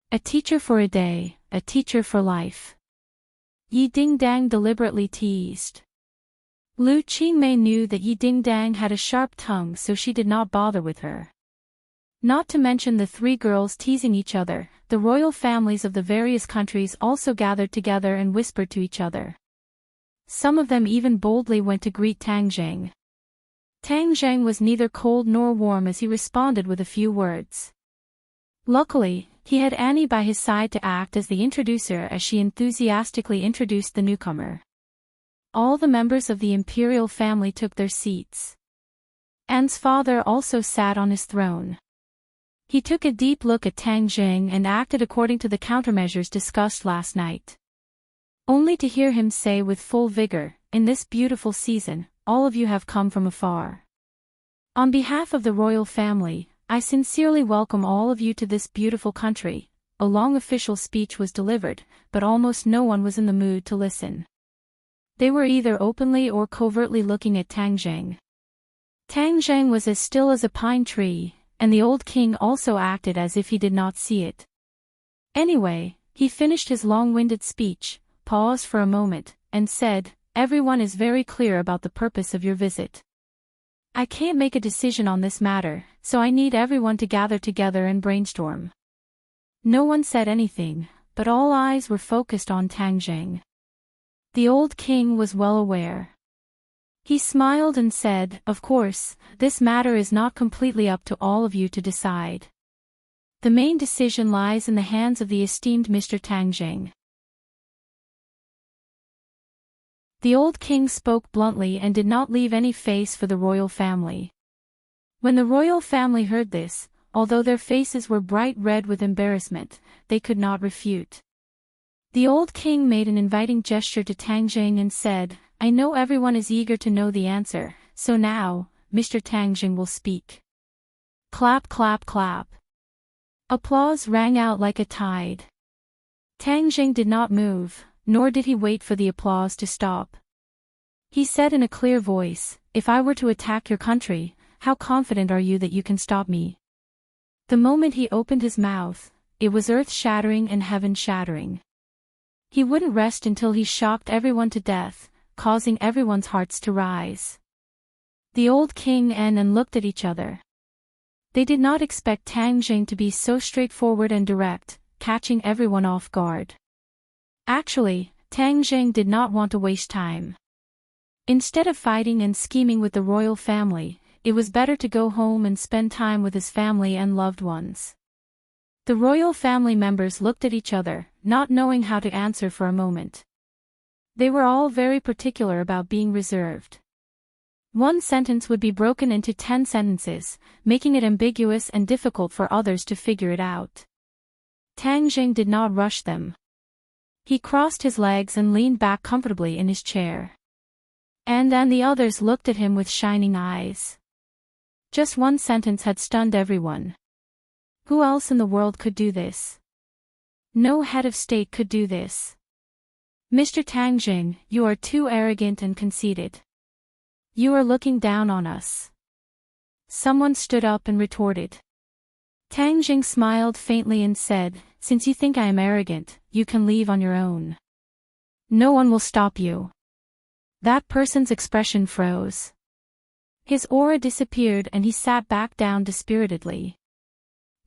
A teacher for a day, a teacher for life." Yi Dingdang deliberately teased. Lu Qingmei knew that Yi Dingdang had a sharp tongue, so she did not bother with her. Not to mention the three girls teasing each other, the royal families of the various countries also gathered together and whispered to each other. Some of them even boldly went to greet Tang Jing. Tang Jing was neither cold nor warm as he responded with a few words. Luckily, he had Annie by his side to act as the introducer as she enthusiastically introduced the newcomer. All the members of the imperial family took their seats. Anne's father also sat on his throne. He took a deep look at Tang Jing and acted according to the countermeasures discussed last night. Only to hear him say with full vigor, "In this beautiful season, all of you have come from afar. On behalf of the royal family, I sincerely welcome all of you to this beautiful country." A long official speech was delivered, but almost no one was in the mood to listen. They were either openly or covertly looking at Tang Jing. Tang Jing was as still as a pine tree, and the old king also acted as if he did not see it. Anyway, he finished his long-winded speech, paused for a moment, and said, "Everyone is very clear about the purpose of your visit. I can't make a decision on this matter, so I need everyone to gather together and brainstorm." No one said anything, but all eyes were focused on Tang Jing. The old king was well aware. He smiled and said, "Of course, this matter is not completely up to all of you to decide. The main decision lies in the hands of the esteemed Mr. Tang Jing." The old king spoke bluntly and did not leave any face for the royal family. When the royal family heard this, although their faces were bright red with embarrassment, they could not refute. The old king made an inviting gesture to Tang Jing and said, "I know everyone is eager to know the answer, so now, Mr. Tang Jing will speak." Clap, clap, clap. Applause rang out like a tide. Tang Jing did not move, nor did he wait for the applause to stop. He said in a clear voice, "If I were to attack your country, how confident are you that you can stop me?" The moment he opened his mouth, it was earth-shattering and heaven-shattering. He wouldn't rest until he shocked everyone to death, causing everyone's hearts to rise. The old king and An looked at each other. They did not expect Tang Jing to be so straightforward and direct, catching everyone off guard. Actually, Tang Jing did not want to waste time. Instead of fighting and scheming with the royal family, it was better to go home and spend time with his family and loved ones. The royal family members looked at each other, not knowing how to answer for a moment. They were all very particular about being reserved. One sentence would be broken into 10 sentences, making it ambiguous and difficult for others to figure it out. Tang Jing did not rush them. He crossed his legs and leaned back comfortably in his chair. And the others looked at him with shining eyes. Just one sentence had stunned everyone. Who else in the world could do this? No head of state could do this. Mr. Tang Jing, you are too arrogant and conceited. You are looking down on us. Someone stood up and retorted. Tang Jing smiled faintly and said, since you think I am arrogant, you can leave on your own. No one will stop you. That person's expression froze. His aura disappeared and he sat back down dispiritedly.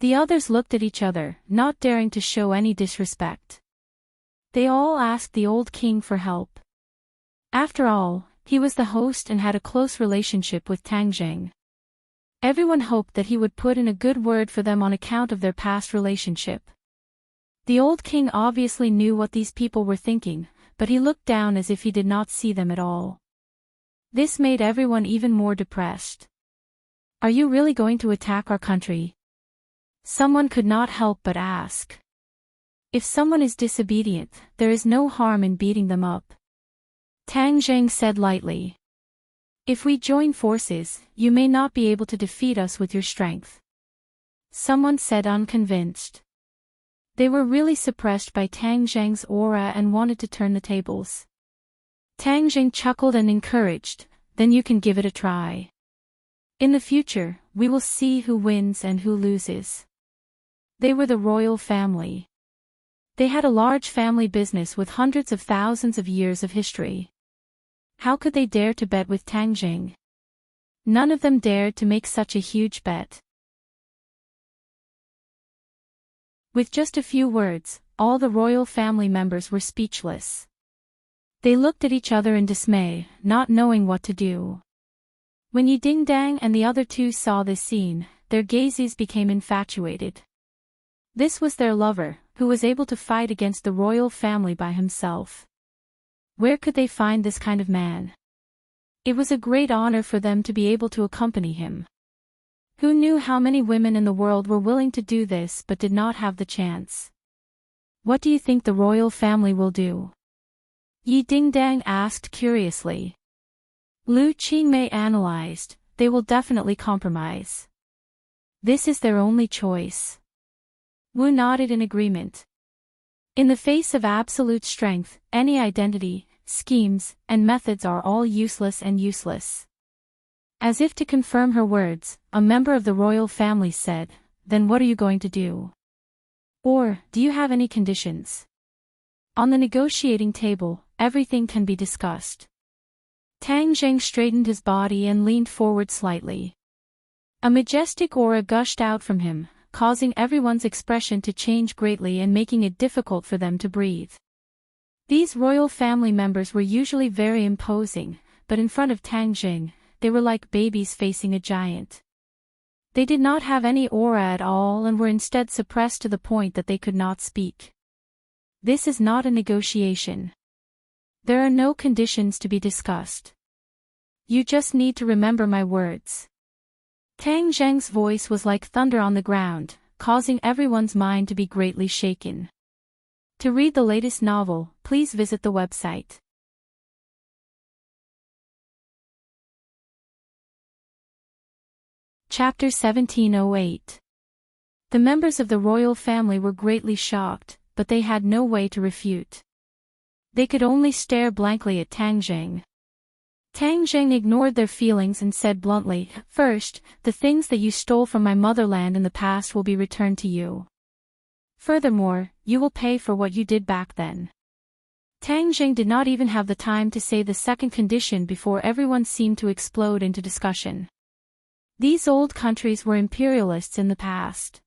The others looked at each other, not daring to show any disrespect. They all asked the old king for help. After all, he was the host and had a close relationship with Tang Jing. Everyone hoped that he would put in a good word for them on account of their past relationship. The old king obviously knew what these people were thinking, but he looked down as if he did not see them at all. This made everyone even more depressed. Are you really going to attack our country? Someone could not help but ask. If someone is disobedient, there is no harm in beating them up. Tang Jing said lightly. If we join forces, you may not be able to defeat us with your strength. Someone said unconvinced. They were really suppressed by Tang Jing's aura and wanted to turn the tables. Tang Jing chuckled and encouraged, then you can give it a try. In the future, we will see who wins and who loses. They were the royal family. They had a large family business with hundreds of thousands of years of history. How could they dare to bet with Tang Jing? None of them dared to make such a huge bet. With just a few words, all the royal family members were speechless. They looked at each other in dismay, not knowing what to do. When Yi Ding Dang and the other two saw this scene, their gazes became infatuated. This was their lover, who was able to fight against the royal family by himself. Where could they find this kind of man? It was a great honor for them to be able to accompany him. Who knew how many women in the world were willing to do this but did not have the chance? What do you think the royal family will do? Yi Ding Dang asked curiously. Lu Qingmei analyzed, they will definitely compromise. This is their only choice. Wu nodded in agreement. In the face of absolute strength, any identity, schemes, and methods are all useless and useless. As if to confirm her words, a member of the royal family said, then what are you going to do? Or, do you have any conditions? On the negotiating table, everything can be discussed. Tang Jing straightened his body and leaned forward slightly. A majestic aura gushed out from him, causing everyone's expression to change greatly and making it difficult for them to breathe. These royal family members were usually very imposing, but in front of Tang Jing, they were like babies facing a giant. They did not have any aura at all and were instead suppressed to the point that they could not speak. This is not a negotiation. There are no conditions to be discussed. You just need to remember my words. Tang Jing's voice was like thunder on the ground, causing everyone's mind to be greatly shaken. To read the latest novel, please visit the website. Chapter 1708. The members of the royal family were greatly shocked, but they had no way to refute. They could only stare blankly at Tang Jing. Tang Jing ignored their feelings and said bluntly, first, the things that you stole from my motherland in the past will be returned to you. Furthermore, you will pay for what you did back then. Tang Jing did not even have the time to say the second condition before everyone seemed to explode into discussion. These old countries were imperialists in the past.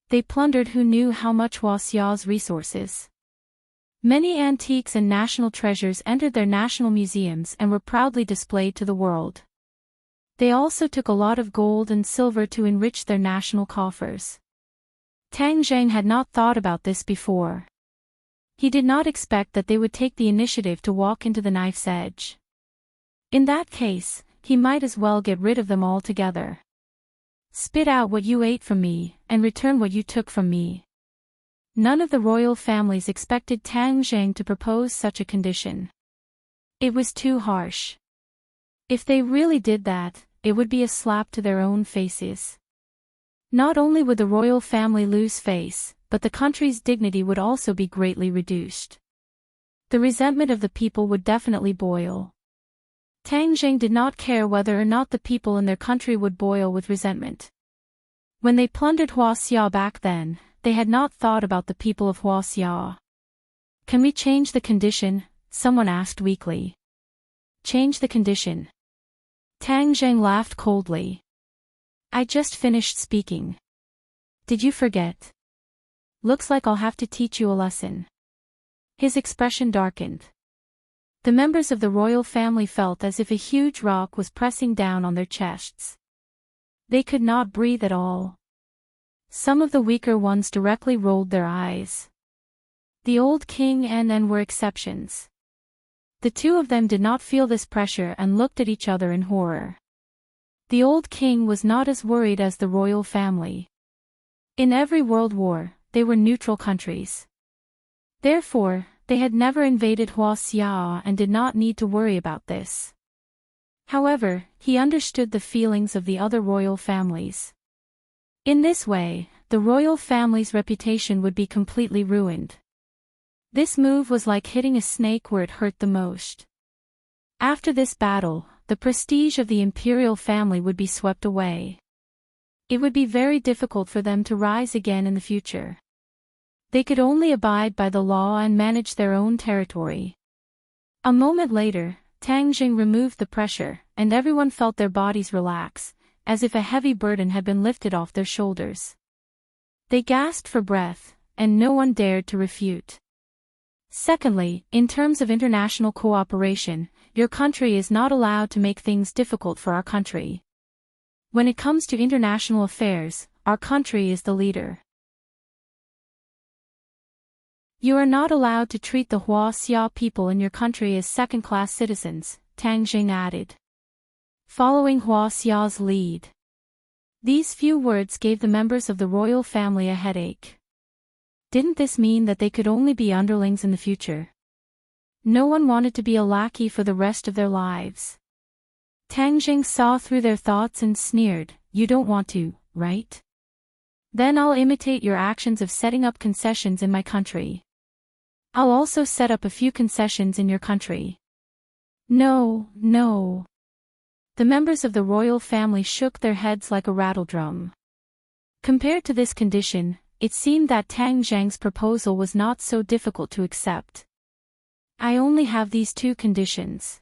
They plundered who knew how much Huaxia's resources. Many antiques and national treasures entered their national museums and were proudly displayed to the world. They also took a lot of gold and silver to enrich their national coffers. Tang Zheng had not thought about this before. He did not expect that they would take the initiative to walk into the knife's edge. In that case, he might as well get rid of them altogether. Spit out what you ate from me, and return what you took from me. None of the royal families expected Tang Zheng to propose such a condition. It was too harsh. If they really did that, it would be a slap to their own faces. Not only would the royal family lose face, but the country's dignity would also be greatly reduced. The resentment of the people would definitely boil. Tang Zheng did not care whether or not the people in their country would boil with resentment. When they plundered Huaxia back then, they had not thought about the people of Huaxia. Can we change the condition? Someone asked weakly. Change the condition. Tang Zheng laughed coldly. I just finished speaking. Did you forget? Looks like I'll have to teach you a lesson. His expression darkened. The members of the royal family felt as if a huge rock was pressing down on their chests. They could not breathe at all. Some of the weaker ones directly rolled their eyes. The old king and N were exceptions. The two of them did not feel this pressure and looked at each other in horror. The old king was not as worried as the royal family. In every world war, they were neutral countries. Therefore, they had never invaded Huaxia and did not need to worry about this. However, he understood the feelings of the other royal families. In this way, the royal family's reputation would be completely ruined. This move was like hitting a snake where it hurt the most. After this battle, the prestige of the imperial family would be swept away. It would be very difficult for them to rise again in the future. They could only abide by the law and manage their own territory. A moment later, Tang Zheng removed the pressure, and everyone felt their bodies relax, as if a heavy burden had been lifted off their shoulders. They gasped for breath, and no one dared to refute. Secondly, in terms of international cooperation, your country is not allowed to make things difficult for our country. When it comes to international affairs, our country is the leader. You are not allowed to treat the Huaxia people in your country as second-class citizens, Tang Zheng added. Following Huaxia's lead. These few words gave the members of the royal family a headache. Didn't this mean that they could only be underlings in the future? No one wanted to be a lackey for the rest of their lives. Tang Zheng saw through their thoughts and sneered, you don't want to, right? Then I'll imitate your actions of setting up concessions in my country. I'll also set up a few concessions in your country. No, no. The members of the royal family shook their heads like a rattledrum. Compared to this condition, it seemed that Tang Zheng's proposal was not so difficult to accept. I only have these two conditions.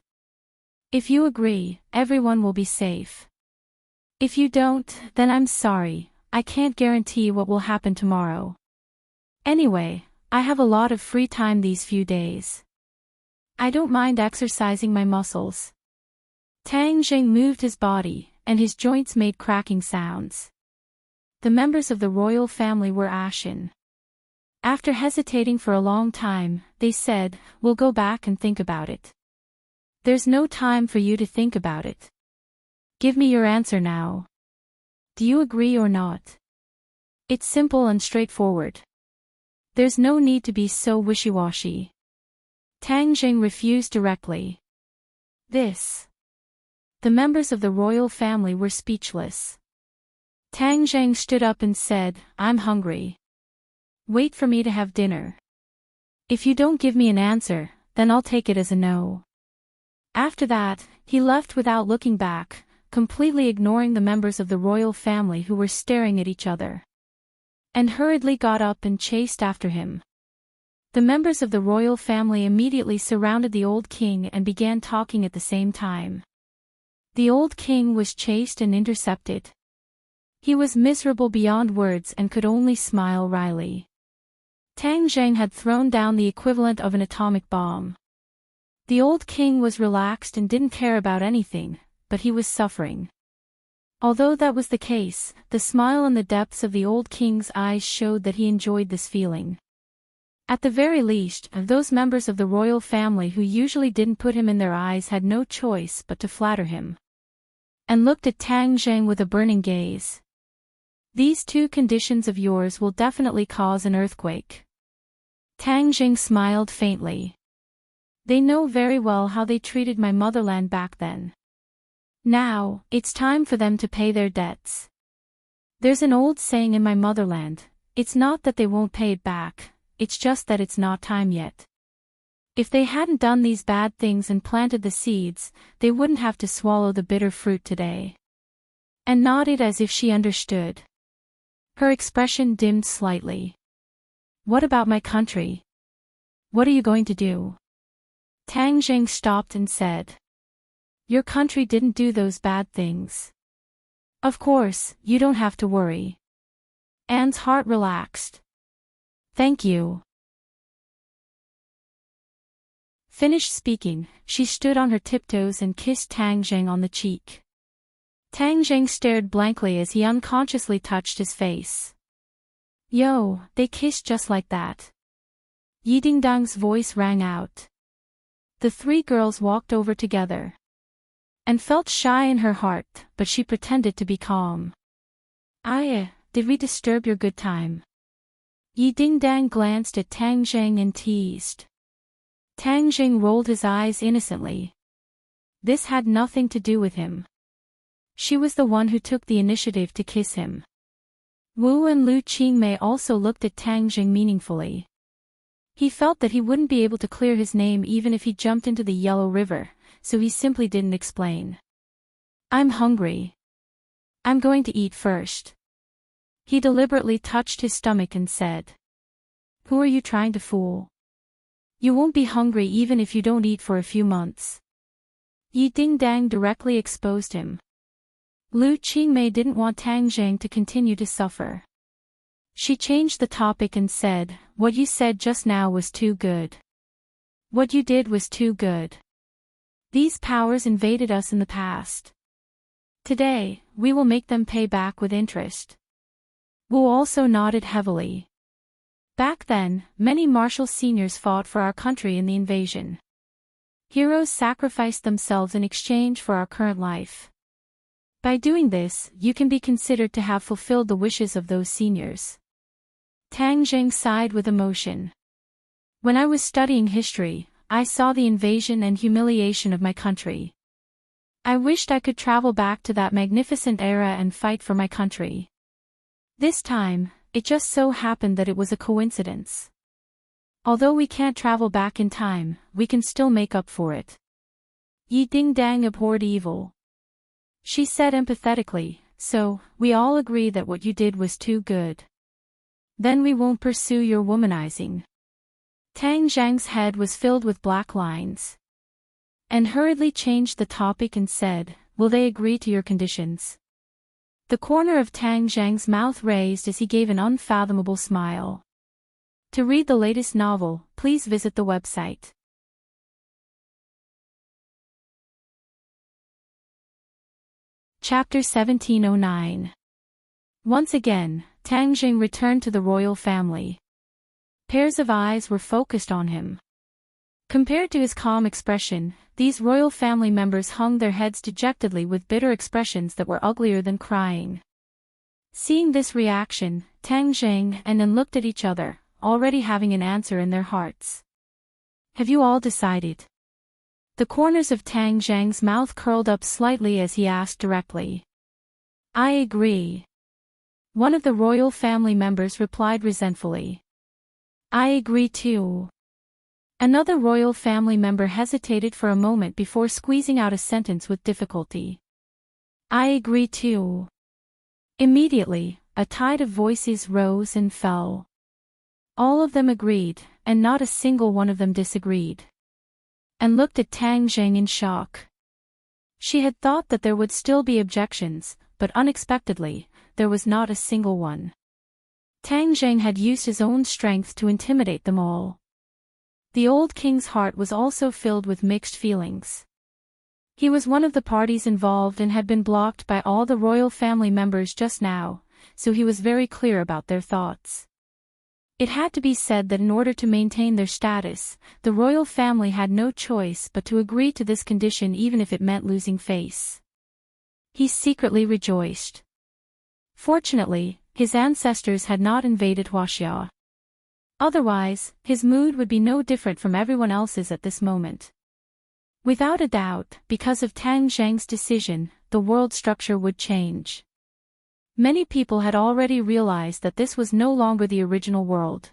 If you agree, everyone will be safe. If you don't, then I'm sorry, I can't guarantee what will happen tomorrow. Anyway, I have a lot of free time these few days. I don't mind exercising my muscles. Tang Zheng moved his body, and his joints made cracking sounds. The members of the royal family were ashen. After hesitating for a long time, they said, we'll go back and think about it. There's no time for you to think about it. Give me your answer now. Do you agree or not? It's simple and straightforward. There's no need to be so wishy-washy. Tang Zheng refused directly. The members of the royal family were speechless. Tang Zheng stood up and said, I'm hungry. Wait for me to have dinner. If you don't give me an answer, then I'll take it as a no. After that, he left without looking back, completely ignoring the members of the royal family who were staring at each other. And hurriedly got up and chased after him. The members of the royal family immediately surrounded the old king and began talking at the same time. The old king was chased and intercepted. He was miserable beyond words and could only smile wryly. Tang Zheng had thrown down the equivalent of an atomic bomb. The old king was relaxed and didn't care about anything, but he was suffering. Although that was the case, the smile in the depths of the old king's eyes showed that he enjoyed this feeling. At the very least, those members of the royal family who usually didn't put him in their eyes had no choice but to flatter him. And looked at Tang Zheng with a burning gaze. These two conditions of yours will definitely cause an earthquake. Tang Zheng smiled faintly. They know very well how they treated my motherland back then. Now, it's time for them to pay their debts. There's an old saying in my motherland, it's not that they won't pay it back, it's just that it's not time yet. If they hadn't done these bad things and planted the seeds, they wouldn't have to swallow the bitter fruit today. And nodded as if she understood. Her expression dimmed slightly. What about my country? What are you going to do? Tang Zheng stopped and said. Your country didn't do those bad things. Of course, you don't have to worry. Anne's heart relaxed. Thank you. Finished speaking, she stood on her tiptoes and kissed Tang Zheng on the cheek. Tang Zheng stared blankly as he unconsciously touched his face. Yo, they kissed just like that. Yi Dingdang's voice rang out. The three girls walked over together. And felt shy in her heart, but she pretended to be calm. Did we disturb your good time? Yi Dingdang glanced at Tang Zheng and teased. Tang Zheng rolled his eyes innocently. This had nothing to do with him. She was the one who took the initiative to kiss him. Wu and Lu Qingmei also looked at Tang Zheng meaningfully. He felt that he wouldn't be able to clear his name even if he jumped into the Yellow River, so he simply didn't explain. I'm hungry. I'm going to eat first. He deliberately touched his stomach and said. Who are you trying to fool? You won't be hungry even if you don't eat for a few months. Yi Dingdang directly exposed him. Lu Qingmei didn't want Tang Zheng to continue to suffer. She changed the topic and said, what you said just now was too good. What you did was too good. These powers invaded us in the past. Today, we will make them pay back with interest. Wu also nodded heavily. Back then, many martial seniors fought for our country in the invasion. Heroes sacrificed themselves in exchange for our current life. By doing this, you can be considered to have fulfilled the wishes of those seniors. Tang Zheng sighed with emotion. When I was studying history, I saw the invasion and humiliation of my country. I wished I could travel back to that magnificent era and fight for my country. This time, it just so happened that it was a coincidence. Although we can't travel back in time, we can still make up for it. Yi Dingdang abhorred evil. She said empathetically, so, we all agree that what you did was too good. Then we won't pursue your womanizing. Tang Zheng's head was filled with black lines. And hurriedly changed the topic and said, will they agree to your conditions? The corner of Tang Zheng's mouth raised as he gave an unfathomable smile. To read the latest novel, please visit the website. Chapter 1709. Once again, Tang Zheng returned to the royal family. Pairs of eyes were focused on him. Compared to his calm expression, these royal family members hung their heads dejectedly with bitter expressions that were uglier than crying. Seeing this reaction, Tang Zheng and Nan looked at each other, already having an answer in their hearts. Have you all decided? The corners of Tang Zheng's mouth curled up slightly as he asked directly. I agree. One of the royal family members replied resentfully. I agree too. Another royal family member hesitated for a moment before squeezing out a sentence with difficulty. I agree too. Immediately, a tide of voices rose and fell. All of them agreed, and not a single one of them disagreed. And looked at Tang Zheng in shock. She had thought that there would still be objections, but unexpectedly, there was not a single one. Tang Zheng had used his own strength to intimidate them all. The old king's heart was also filled with mixed feelings. He was one of the parties involved and had been blocked by all the royal family members just now, so he was very clear about their thoughts. It had to be said that in order to maintain their status, the royal family had no choice but to agree to this condition even if it meant losing face. He secretly rejoiced. Fortunately, his ancestors had not invaded Huaxia. Otherwise, his mood would be no different from everyone else's at this moment. Without a doubt, because of Tang Zheng's decision, the world structure would change. Many people had already realized that this was no longer the original world.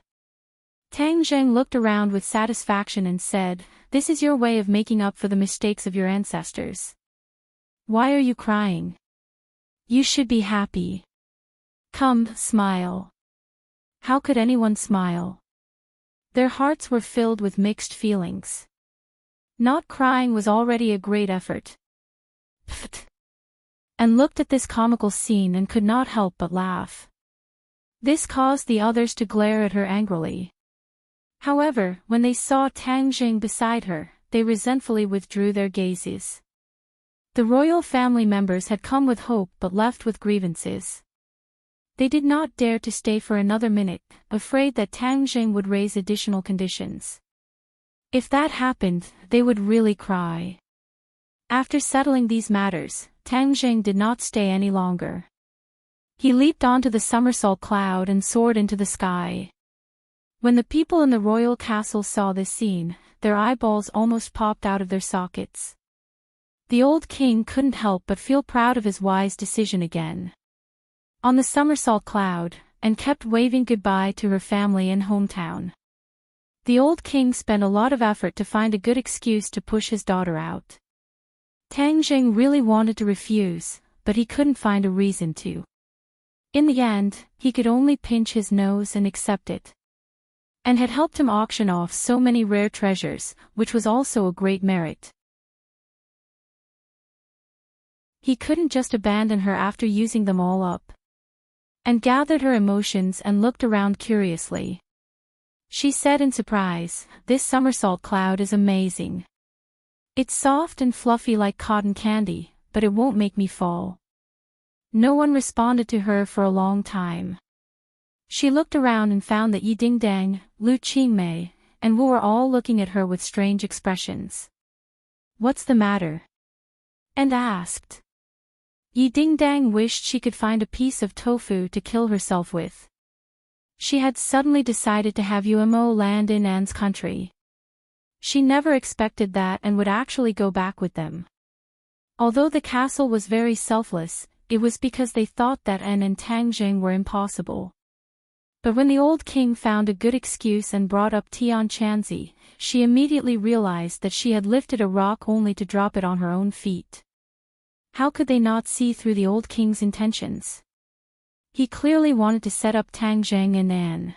Tang Zheng looked around with satisfaction and said, "This is your way of making up for the mistakes of your ancestors. Why are you crying? You should be happy. Come, smile." How could anyone smile? Their hearts were filled with mixed feelings. Not crying was already a great effort. Pfft. And looked at this comical scene and could not help but laugh. This caused the others to glare at her angrily. However, when they saw Tang Jing beside her, they resentfully withdrew their gazes. The royal family members had come with hope but left with grievances. They did not dare to stay for another minute, afraid that Tang Jing would raise additional conditions. If that happened, they would really cry. After settling these matters, Tang Jing did not stay any longer. He leaped onto the somersault cloud and soared into the sky. When the people in the royal castle saw this scene, their eyeballs almost popped out of their sockets. The old king couldn't help but feel proud of his wise decision again. On the somersault cloud, and kept waving goodbye to her family and hometown. The old king spent a lot of effort to find a good excuse to push his daughter out. Tang Jing really wanted to refuse, but he couldn't find a reason to. In the end, he could only pinch his nose and accept it. And had helped him auction off so many rare treasures, which was also a great merit. He couldn't just abandon her after using them all up. And gathered her emotions and looked around curiously. She said in surprise, "This somersault cloud is amazing. It's soft and fluffy like cotton candy, but it won't make me fall." No one responded to her for a long time. She looked around and found that Yi Dingdang, Lu Qingmei, and Wu were all looking at her with strange expressions. "What's the matter?" and asked. Yi Dingdang wished she could find a piece of tofu to kill herself with. She had suddenly decided to have Umo land in Anne's country. She never expected that and would actually go back with them. Although the castle was very selfless, it was because they thought that Anne and Tang Jing were impossible. But when the old king found a good excuse and brought up Tian Chanzi, she immediately realized that she had lifted a rock only to drop it on her own feet. How could they not see through the old king's intentions? He clearly wanted to set up Tang Zheng and Anne.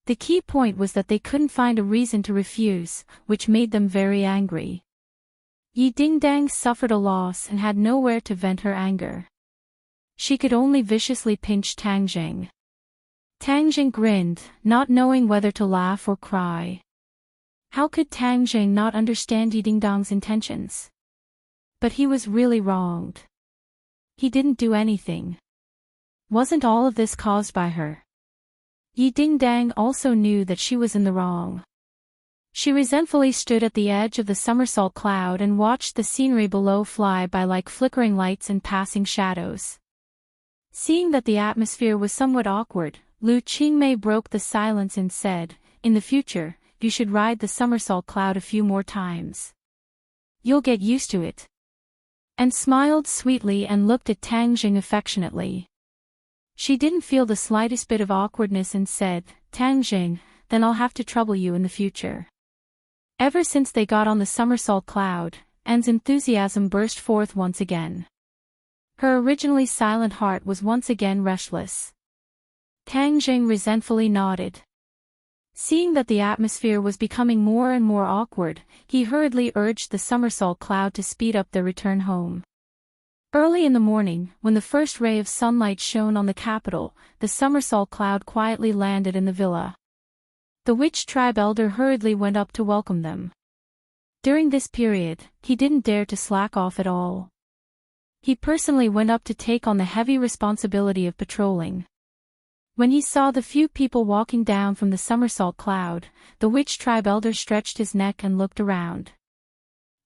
The key point was that they couldn't find a reason to refuse, which made them very angry. Yi Dingdang suffered a loss and had nowhere to vent her anger. She could only viciously pinch Tang Zheng. Tang Zheng grinned, not knowing whether to laugh or cry. How could Tang Zheng not understand Yi Dingdang's intentions? But he was really wronged. He didn't do anything. Wasn't all of this caused by her? Yi Dingdang also knew that she was in the wrong. She resentfully stood at the edge of the somersault cloud and watched the scenery below fly by like flickering lights and passing shadows. Seeing that the atmosphere was somewhat awkward, Lu Qingmei broke the silence and said, "In the future, you should ride the somersault cloud a few more times. You'll get used to it." And smiled sweetly and looked at Tang Jing affectionately. She didn't feel the slightest bit of awkwardness and said, "Tang Jing, then I'll have to trouble you in the future." Ever since they got on the somersault cloud, Anne's enthusiasm burst forth once again. Her originally silent heart was once again restless. Tang Jing resentfully nodded. Seeing that the atmosphere was becoming more and more awkward, he hurriedly urged the somersault cloud to speed up their return home. Early in the morning, when the first ray of sunlight shone on the capital, the somersault cloud quietly landed in the villa. The witch tribe elder hurriedly went up to welcome them. During this period, he didn't dare to slack off at all. He personally went up to take on the heavy responsibility of patrolling. When he saw the few people walking down from the somersault cloud, the witch tribe elder stretched his neck and looked around.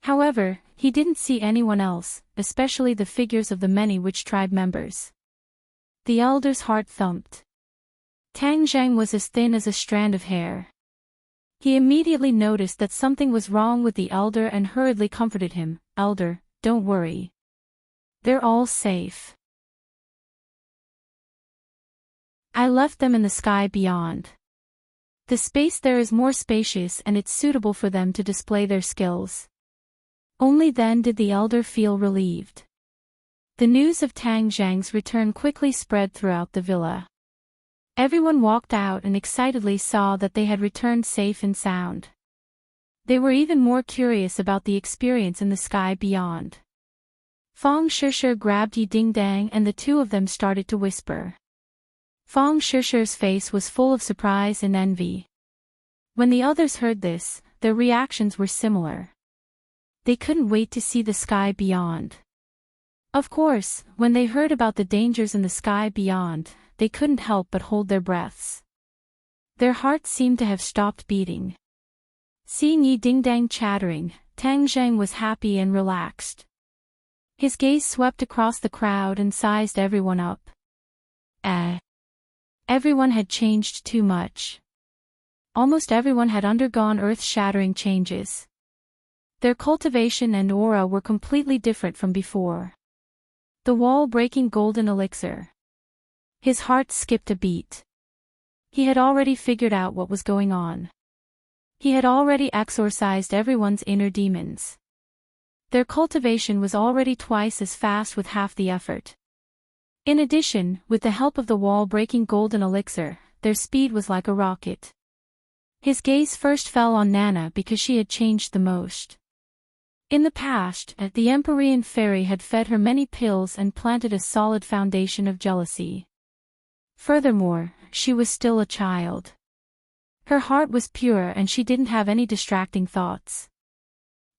However, he didn't see anyone else, especially the figures of the many witch tribe members. The elder's heart thumped. Tang Zhang was as thin as a strand of hair. He immediately noticed that something was wrong with the elder and hurriedly comforted him. "Elder, don't worry. They're all safe. I left them in the sky beyond. The space there is more spacious and it's suitable for them to display their skills." Only then did the elder feel relieved. The news of Tang Zhang's return quickly spread throughout the villa. Everyone walked out and excitedly saw that they had returned safe and sound. They were even more curious about the experience in the sky beyond. Fong Shishir grabbed Yi Dingdang and the two of them started to whisper. Fong Shishir's face was full of surprise and envy. When the others heard this, their reactions were similar. They couldn't wait to see the sky beyond. Of course, when they heard about the dangers in the sky beyond, they couldn't help but hold their breaths. Their hearts seemed to have stopped beating. Seeing Yi Dingdang chattering, Tang Zhang was happy and relaxed. His gaze swept across the crowd and sized everyone up. Everyone had changed too much. Almost everyone had undergone earth-shattering changes. Their cultivation and aura were completely different from before. The wall-breaking golden elixir. His heart skipped a beat. He had already figured out what was going on. He had already exorcised everyone's inner demons. Their cultivation was already twice as fast with half the effort. In addition, with the help of the wall-breaking golden elixir, their speed was like a rocket. His gaze first fell on Nana because she had changed the most. In the past, the Empyrean fairy had fed her many pills and planted a solid foundation of jealousy. Furthermore, she was still a child. Her heart was pure and she didn't have any distracting thoughts.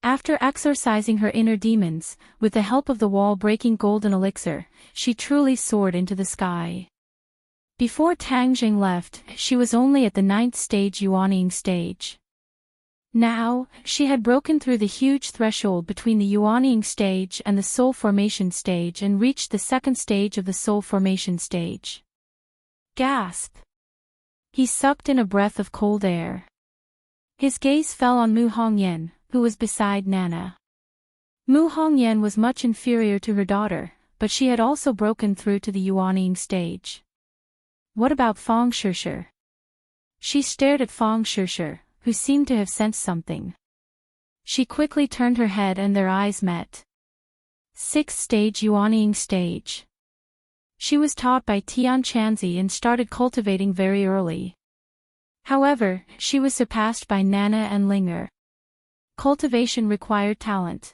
After exorcising her inner demons, with the help of the wall-breaking golden elixir, she truly soared into the sky. Before Tang Zhang left, she was only at the 9th stage Yuanying stage. Now, she had broken through the huge threshold between the Yuanying stage and the soul formation stage and reached the 2nd stage of the soul formation stage. Gasp! He sucked in a breath of cold air. His gaze fell on Mu Hongyan, who was beside Nana. Mu Hongyan was much inferior to her daughter, but she had also broken through to the Yuanying stage. What about Fong Shishir? She stared at Fong Shishir, who seemed to have sensed something. She quickly turned her head and their eyes met. 6th stage Yuanying stage. She was taught by Tian Chanzi and started cultivating very early. However, she was surpassed by Nana and Linger. Cultivation required talent.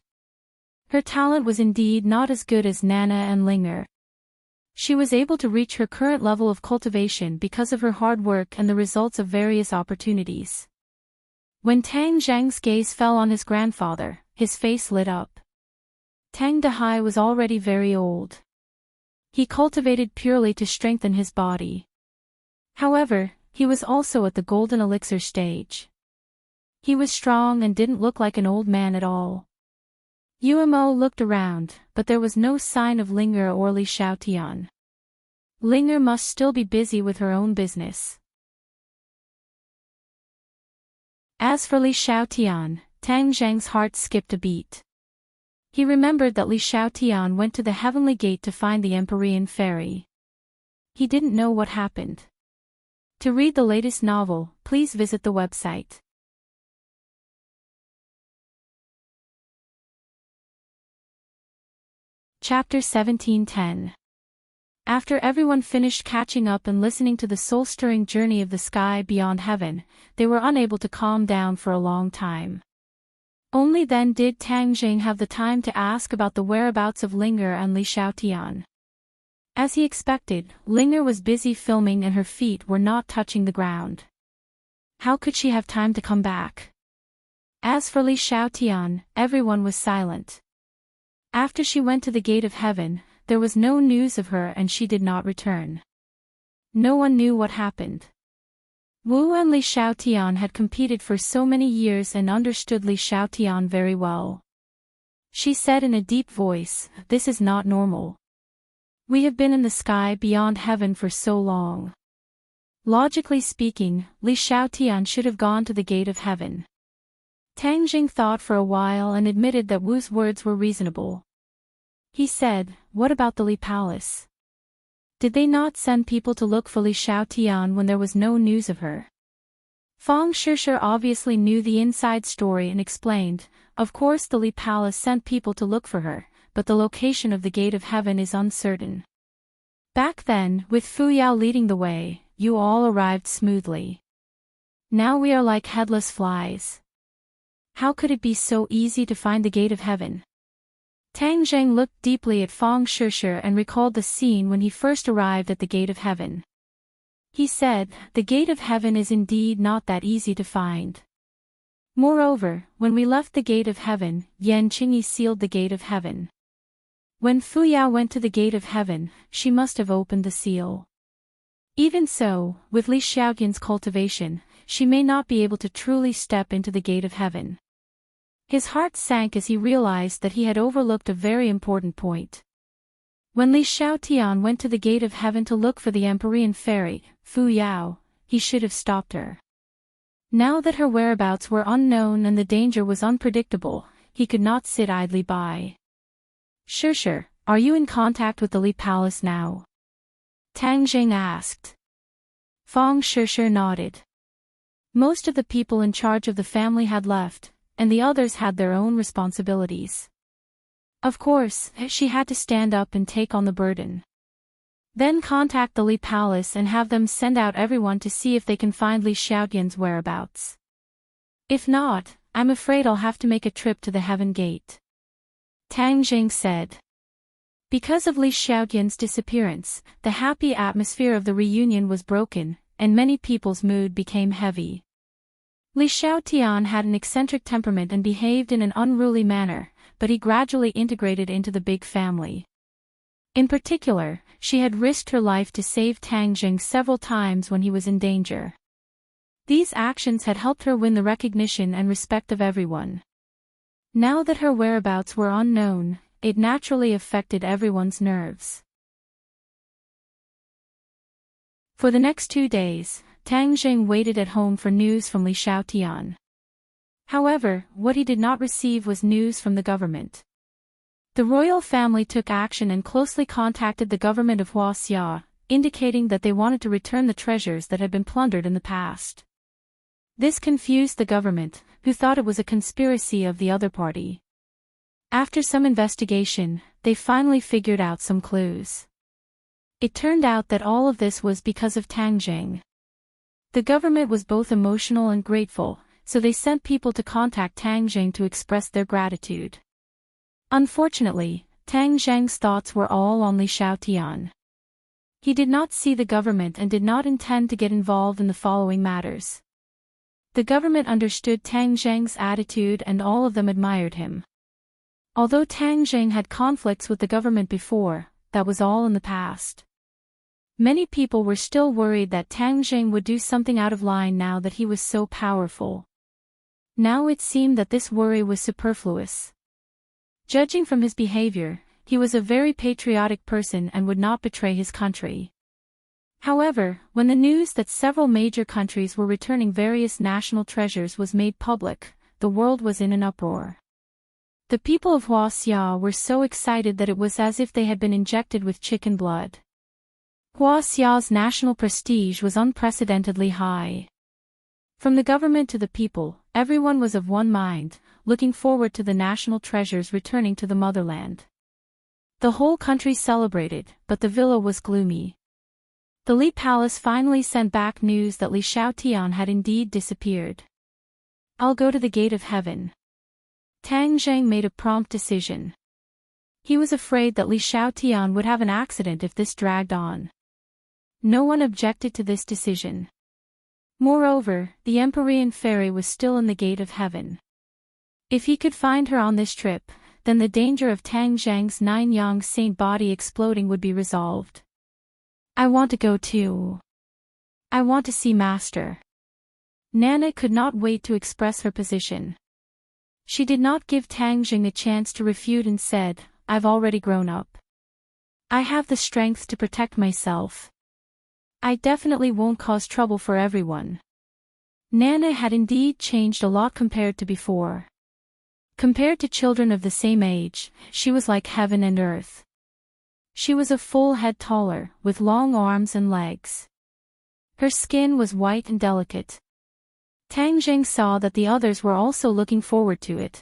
Her talent was indeed not as good as Nana and Linger. She was able to reach her current level of cultivation because of her hard work and the results of various opportunities. When Tang Zhang's gaze fell on his grandfather, his face lit up. Tang Dehai was already very old. He cultivated purely to strengthen his body. However, he was also at the golden elixir stage. He was strong and didn't look like an old man at all. Umo looked around, but there was no sign of Linger or Li Xiaotian. Linger must still be busy with her own business. As for Li Xiaotian, Tang Zhang's heart skipped a beat. He remembered that Li Xiaotian went to the heavenly gate to find the Empyrean fairy. He didn't know what happened. To read the latest novel, please visit the website. Chapter 1710. After everyone finished catching up and listening to the soul-stirring journey of the sky beyond heaven, they were unable to calm down for a long time. Only then did Tang Zhang have the time to ask about the whereabouts of Linger and Li Xiaotian. As he expected, Linger was busy filming and her feet were not touching the ground. How could she have time to come back? As for Li Xiaotian, everyone was silent. After she went to the gate of heaven, there was no news of her and she did not return. No one knew what happened. Wu and Li Xiaotian had competed for so many years and understood Li Xiaotian very well. She said in a deep voice, "This is not normal. We have been in the sky beyond heaven for so long. Logically speaking, Li Xiaotian should have gone to the gate of heaven." Tang Jing thought for a while and admitted that Wu's words were reasonable. He said, "What about the Li Palace? Did they not send people to look for Li Xiaotian when there was no news of her?" Fang Shishir obviously knew the inside story and explained, "Of course the Li Palace sent people to look for her, but the location of the gate of heaven is uncertain. Back then, with Fu Yao leading the way, you all arrived smoothly. Now we are like headless flies. How could it be so easy to find the gate of heaven?" Tang Zheng looked deeply at Fang Shishir and recalled the scene when he first arrived at the gate of heaven. He said, "The gate of heaven is indeed not that easy to find. Moreover, when we left the gate of heaven, Yan Qingyi sealed the gate of heaven. When Fu Yao went to the gate of heaven, she must have opened the seal. Even so, with Li Xiaotian's cultivation, she may not be able to truly step into the gate of heaven." His heart sank as he realized that he had overlooked a very important point. When Li Xiaotian went to the gate of heaven to look for the Empyrean fairy, Fu Yao, he should have stopped her. Now that her whereabouts were unknown and the danger was unpredictable, he could not sit idly by. "Shishir, are you in contact with the Li Palace now?" Tang Jing asked. Fang Shishir nodded. Most of the people in charge of the family had left, and the others had their own responsibilities. Of course, she had to stand up and take on the burden. Then contact the Li Palace and have them send out everyone to see if they can find Li Xiaotian's whereabouts. If not, I'm afraid I'll have to make a trip to the Heaven Gate," Tang Jing said. Because of Li Xiaotian's disappearance, the happy atmosphere of the reunion was broken, and many people's mood became heavy. Li Xiaotian had an eccentric temperament and behaved in an unruly manner, but he gradually integrated into the big family. In particular, she had risked her life to save Tang Jing several times when he was in danger. These actions had helped her win the recognition and respect of everyone. Now that her whereabouts were unknown, it naturally affected everyone's nerves. For the next 2 days, Tang Jing waited at home for news from Li Xiaotian. However, what he did not receive was news from the government. The royal family took action and closely contacted the government of Huaxia, indicating that they wanted to return the treasures that had been plundered in the past. This confused the government, who thought it was a conspiracy of the other party. After some investigation, they finally figured out some clues. It turned out that all of this was because of Tang Jing. The government was both emotional and grateful, so they sent people to contact Tang Jing to express their gratitude. Unfortunately, Tang Jing's thoughts were all on Li Xiaotian. He did not see the government and did not intend to get involved in the following matters. The government understood Tang Jing's attitude and all of them admired him. Although Tang Jing had conflicts with the government before, that was all in the past. Many people were still worried that Tang Jing would do something out of line now that he was so powerful. Now it seemed that this worry was superfluous. Judging from his behavior, he was a very patriotic person and would not betray his country. However, when the news that several major countries were returning various national treasures was made public, the world was in an uproar. The people of Huaxia were so excited that it was as if they had been injected with chicken blood. Huaxia's national prestige was unprecedentedly high. From the government to the people, everyone was of one mind, looking forward to the national treasures returning to the motherland. The whole country celebrated, but the villa was gloomy. The Li Palace finally sent back news that Li Xiaotian had indeed disappeared. "I'll go to the gate of heaven." Tang Jing made a prompt decision. He was afraid that Li Xiaotian would have an accident if this dragged on. No one objected to this decision. Moreover, the Empyrean fairy was still in the gate of heaven. If he could find her on this trip, then the danger of Tang Zhang's 9 yang saint body exploding would be resolved. I want to go too. I want to see Master. Nana could not wait to express her position. She did not give Tang Zhang a chance to refute and said, I've already grown up. I have the strength to protect myself. I definitely won't cause trouble for everyone. Nana had indeed changed a lot compared to before. Compared to children of the same age, she was like heaven and earth. She was a full head taller, with long arms and legs. Her skin was white and delicate. Tang Zhang saw that the others were also looking forward to it.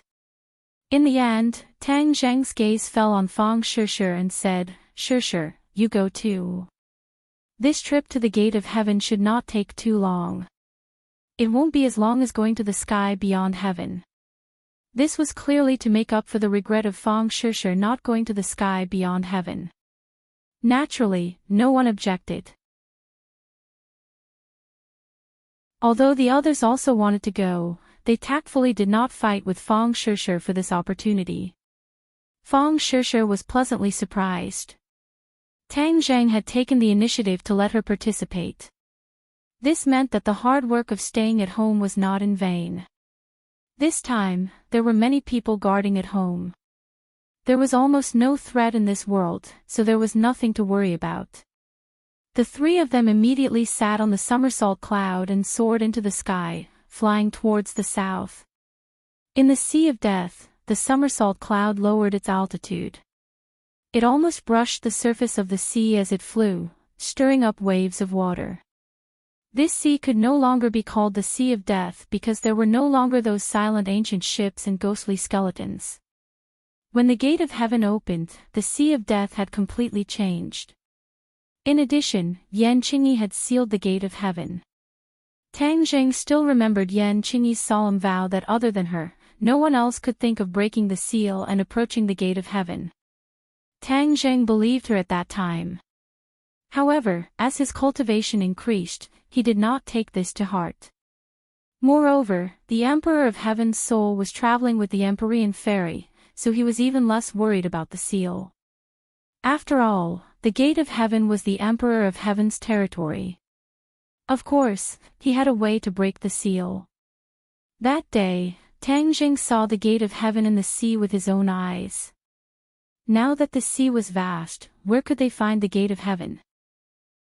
In the end, Tang Zhang's gaze fell on Fang Shishir and said, Shishir, you go too. This trip to the gate of heaven should not take too long. It won't be as long as going to the sky beyond heaven. This was clearly to make up for the regret of Fang Shishir not going to the sky beyond heaven. Naturally, no one objected. Although the others also wanted to go, they tactfully did not fight with Fang Shishir for this opportunity. Fang Shishir was pleasantly surprised. Tang Zhang had taken the initiative to let her participate. This meant that the hard work of staying at home was not in vain. This time, there were many people guarding at home. There was almost no threat in this world, so there was nothing to worry about. The three of them immediately sat on the somersault cloud and soared into the sky, flying towards the south. In the Sea of Death, the somersault cloud lowered its altitude. It almost brushed the surface of the sea as it flew, stirring up waves of water. This sea could no longer be called the Sea of Death because there were no longer those silent ancient ships and ghostly skeletons. When the gate of heaven opened, the Sea of Death had completely changed. In addition, Yan Qingyi had sealed the gate of heaven. Tang Zhang still remembered Yan Qingyi's solemn vow that other than her, no one else could think of breaking the seal and approaching the gate of heaven. Tang Zhang believed her at that time. However, as his cultivation increased, he did not take this to heart. Moreover, the Emperor of Heaven's soul was traveling with the Empyrean fairy, so he was even less worried about the seal. After all, the gate of heaven was the Emperor of Heaven's territory. Of course, he had a way to break the seal. That day, Tang Zhang saw the gate of heaven in the sea with his own eyes. Now that the sea was vast, where could they find the gate of heaven?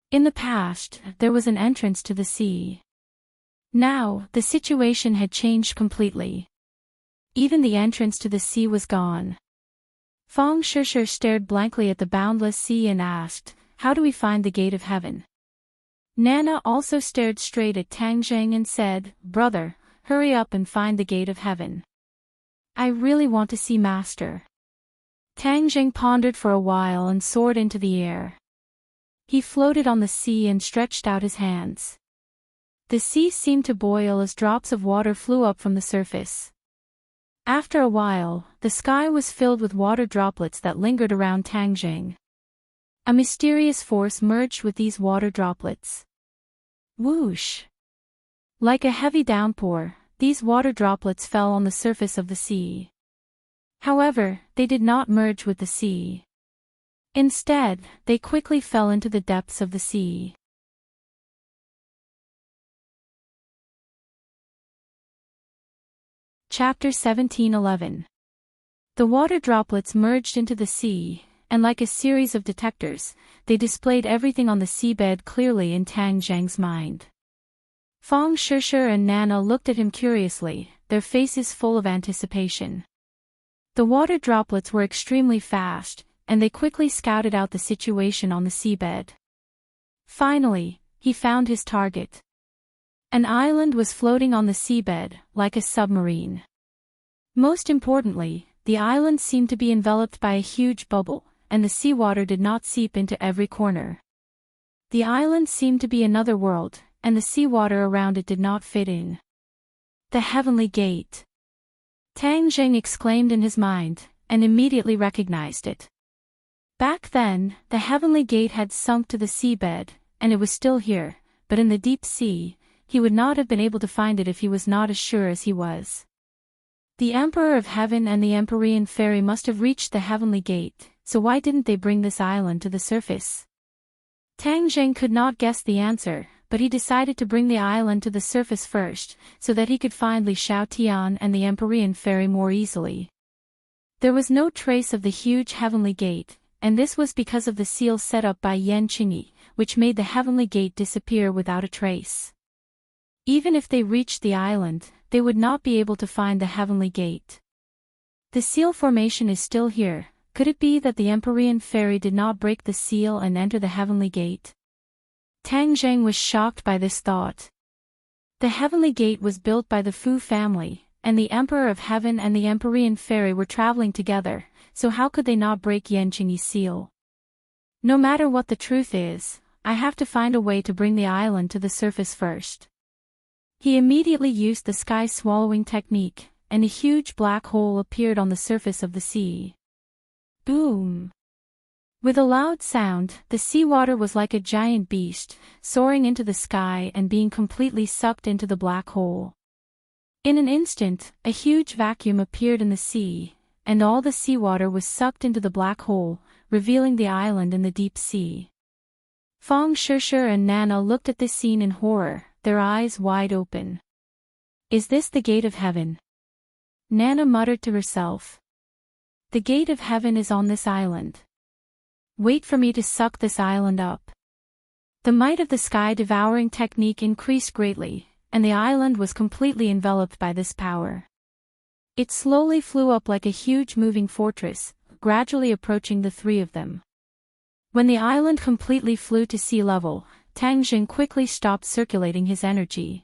In the past, there was an entrance to the sea. Now, the situation had changed completely. Even the entrance to the sea was gone. Fang Shishir stared blankly at the boundless sea and asked, How do we find the gate of heaven? Nana also stared straight at Tang Zhang and said, Brother, hurry up and find the gate of heaven. I really want to see Master. Tang Zhang pondered for a while and soared into the air. He floated on the sea and stretched out his hands. The sea seemed to boil as drops of water flew up from the surface. After a while, the sky was filled with water droplets that lingered around Tang Zhang. A mysterious force merged with these water droplets. Whoosh! Like a heavy downpour, these water droplets fell on the surface of the sea. However, they did not merge with the sea. Instead, they quickly fell into the depths of the sea. Chapter 17:11. The water droplets merged into the sea, and like a series of detectors, they displayed everything on the seabed clearly in Tang Zhang's mind. Fang Shishir and Nana looked at him curiously, their faces full of anticipation. The water droplets were extremely fast, and they quickly scouted out the situation on the seabed. Finally, he found his target. An island was floating on the seabed, like a submarine. Most importantly, the island seemed to be enveloped by a huge bubble, and the seawater did not seep into every corner. The island seemed to be another world, and the seawater around it did not fit in. The Heavenly Gate! Tang Zhang exclaimed in his mind, and immediately recognized it. Back then, the Heavenly Gate had sunk to the seabed, and it was still here, but in the deep sea, he would not have been able to find it if he was not as sure as he was. The Emperor of Heaven and the Empyrean Fairy must have reached the Heavenly Gate, so why didn't they bring this island to the surface? Tang Zheng could not guess the answer, but he decided to bring the island to the surface first, so that he could find Li Xiaotian and the Empyrean Fairy more easily. There was no trace of the huge Heavenly Gate, and this was because of the seal set up by Yan Qingyi, which made the Heavenly Gate disappear without a trace. Even if they reached the island, they would not be able to find the Heavenly Gate. The seal formation is still here. Could it be that the Empyrean Fairy did not break the seal and enter the Heavenly Gate? Tang Zheng was shocked by this thought. The Heavenly Gate was built by the Fu family, and the Emperor of Heaven and the Empyrean Fairy were traveling together, so how could they not break Yan Qingyi's seal? No matter what the truth is, I have to find a way to bring the island to the surface first. He immediately used the sky-swallowing technique, and a huge black hole appeared on the surface of the sea. Boom! With a loud sound, the seawater was like a giant beast, soaring into the sky and being completely sucked into the black hole. In an instant, a huge vacuum appeared in the sea, and all the seawater was sucked into the black hole, revealing the island in the deep sea. Fang Shishir and Nana looked at this scene in horror, their eyes wide open. Is this the gate of heaven? Nana muttered to herself. The gate of heaven is on this island. Wait for me to suck this island up. The might of the sky-devouring technique increased greatly, and the island was completely enveloped by this power. It slowly flew up like a huge moving fortress, gradually approaching the three of them. When the island completely flew to sea level, Tang Zheng quickly stopped circulating his energy.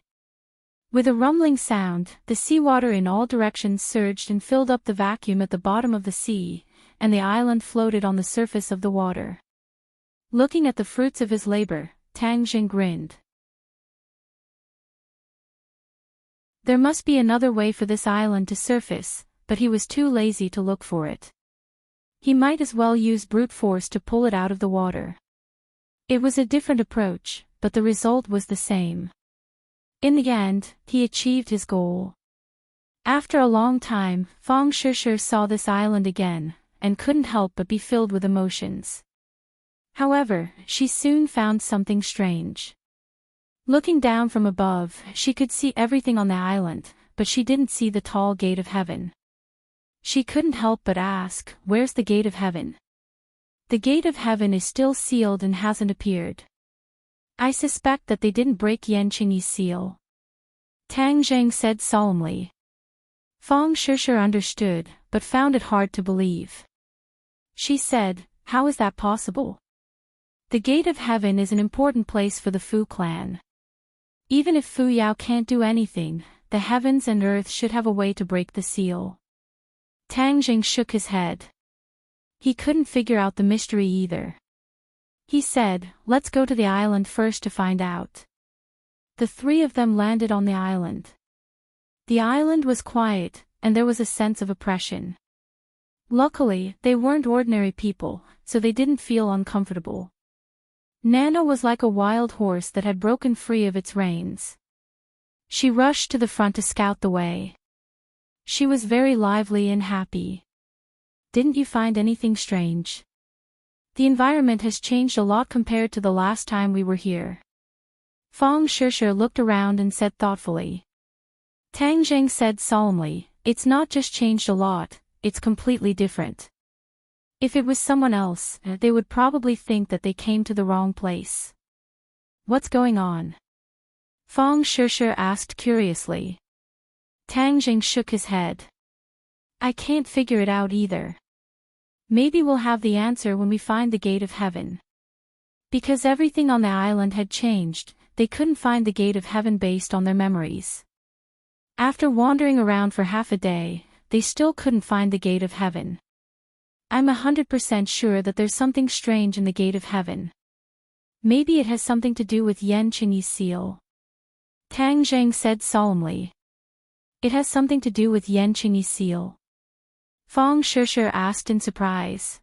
With a rumbling sound, the seawater in all directions surged and filled up the vacuum at the bottom of the sea, and the island floated on the surface of the water. Looking at the fruits of his labor, Tang Zheng grinned. There must be another way for this island to surface, but he was too lazy to look for it. He might as well use brute force to pull it out of the water. It was a different approach, but the result was the same. In the end, he achieved his goal. After a long time, Fang Shishir saw this island again, and couldn't help but be filled with emotions. However, she soon found something strange. Looking down from above, she could see everything on the island, but she didn't see the tall gate of heaven. She couldn't help but ask, where's the gate of heaven? The gate of heaven is still sealed and hasn't appeared. I suspect that they didn't break Yan Qingyi's seal. Tang Zheng said solemnly. Fang Shishir understood, but found it hard to believe. She said, how is that possible? The gate of heaven is an important place for the Fu clan. Even if Fu Yao can't do anything, the heavens and earth should have a way to break the seal. Tang Zheng shook his head. He couldn't figure out the mystery either. He said, let's go to the island first to find out. The three of them landed on the island. The island was quiet, and there was a sense of oppression. Luckily, they weren't ordinary people, so they didn't feel uncomfortable. Nana was like a wild horse that had broken free of its reins. She rushed to the front to scout the way. She was very lively and happy. Didn't you find anything strange? The environment has changed a lot compared to the last time we were here. Fang Shishir looked around and said thoughtfully. Tang Zheng said solemnly, it's not just changed a lot, it's completely different. If it was someone else, they would probably think that they came to the wrong place. What's going on? Fang Shishir asked curiously. Tang Zheng shook his head. I can't figure it out either. Maybe we'll have the answer when we find the gate of heaven. Because everything on the island had changed, they couldn't find the gate of heaven based on their memories. After wandering around for half a day, they still couldn't find the gate of heaven. I'm 100% sure that there's something strange in the gate of heaven. Maybe it has something to do with Yan Qingyi's seal. Tang Zheng said solemnly. It has something to do with Yan Qingyi's seal. Fang Shishir asked in surprise.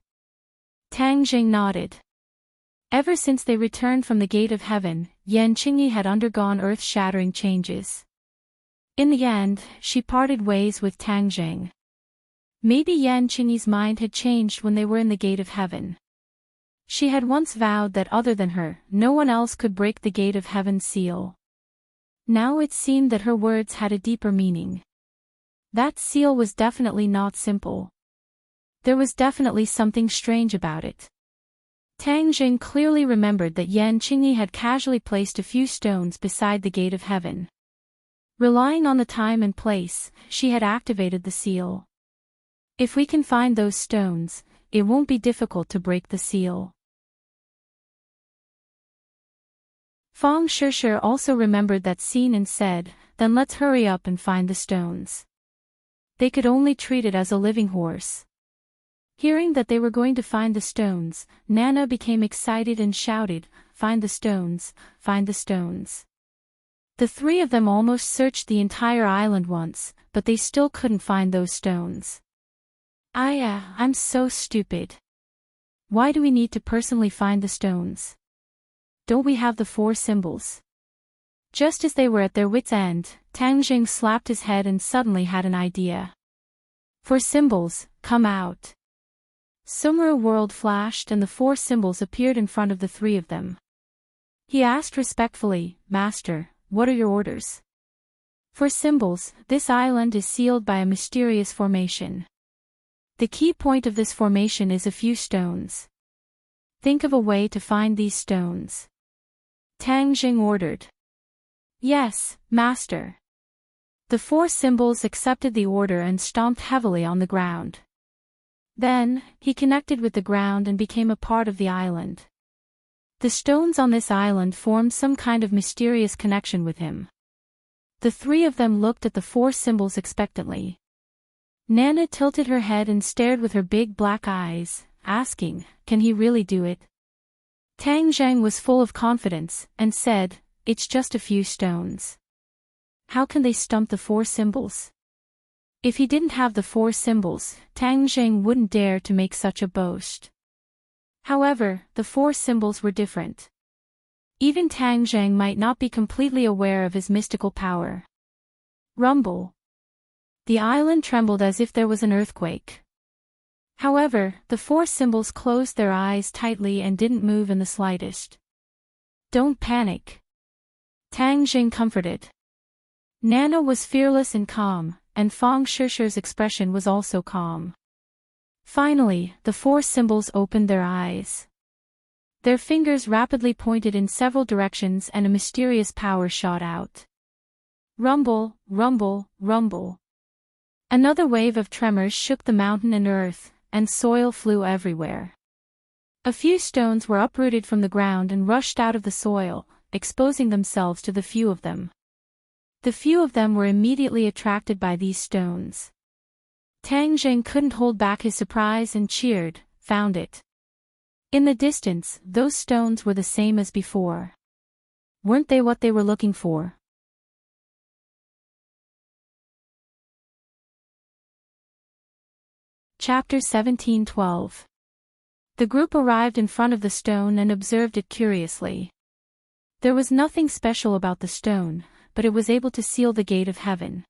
Tang Zheng nodded. Ever since they returned from the gate of heaven, Yan Qingyi had undergone earth-shattering changes. In the end, she parted ways with Tang Jing. Maybe Yan Qingyi's mind had changed when they were in the gate of heaven. She had once vowed that other than her, no one else could break the gate of heaven's seal. Now it seemed that her words had a deeper meaning. That seal was definitely not simple. There was definitely something strange about it. Tang Jing clearly remembered that Yan Qingyi had casually placed a few stones beside the gate of heaven. Relying on the time and place, she had activated the seal. If we can find those stones, it won't be difficult to break the seal. Fang Shishir also remembered that scene and said, "Then let's hurry up and find the stones." They could only treat it as a living horse. Hearing that they were going to find the stones, Nana became excited and shouted, "Find the stones, find the stones." The three of them almost searched the entire island once, but they still couldn't find those stones. I'm so stupid. Why do we need to personally find the stones? Don't we have the 4 symbols? Just as they were at their wits' end, Tang Jing slapped his head and suddenly had an idea. 4 symbols, come out. Sumru World flashed and the 4 symbols appeared in front of the 3 of them. He asked respectfully, "Master, what are your orders?" 4 symbols, this island is sealed by a mysterious formation. The key point of this formation is a few stones. Think of a way to find these stones. Tang Jing ordered. "Yes, Master." The 4 symbols accepted the order and stomped heavily on the ground. Then, he connected with the ground and became a part of the island. The stones on this island formed some kind of mysterious connection with him. The 3 of them looked at the 4 symbols expectantly. Nana tilted her head and stared with her big black eyes, asking, "Can he really do it?" Tang Zheng was full of confidence, and said, "It's just a few stones. How can they stump the 4 symbols?" If he didn't have the 4 symbols, Tang Zheng wouldn't dare to make such a boast. However, the 4 symbols were different. Even Tang Zheng might not be completely aware of his mystical power. Rumble. The island trembled as if there was an earthquake. However, the 4 symbols closed their eyes tightly and didn't move in the slightest. "Don't panic." Tang Jing comforted. Nana was fearless and calm, and Fang Shishir's expression was also calm. Finally, the 4 symbols opened their eyes. Their fingers rapidly pointed in several directions and a mysterious power shot out. Rumble, rumble, rumble. Another wave of tremors shook the mountain and earth, and soil flew everywhere. A few stones were uprooted from the ground and rushed out of the soil, exposing themselves to the few of them. The few of them were immediately attracted by these stones. Tang Jing couldn't hold back his surprise and cheered, "Found it." In the distance, those stones were the same as before. Weren't they what they were looking for? Chapter 17:12. The group arrived in front of the stone and observed it curiously. There was nothing special about the stone, but it was able to seal the gate of heaven.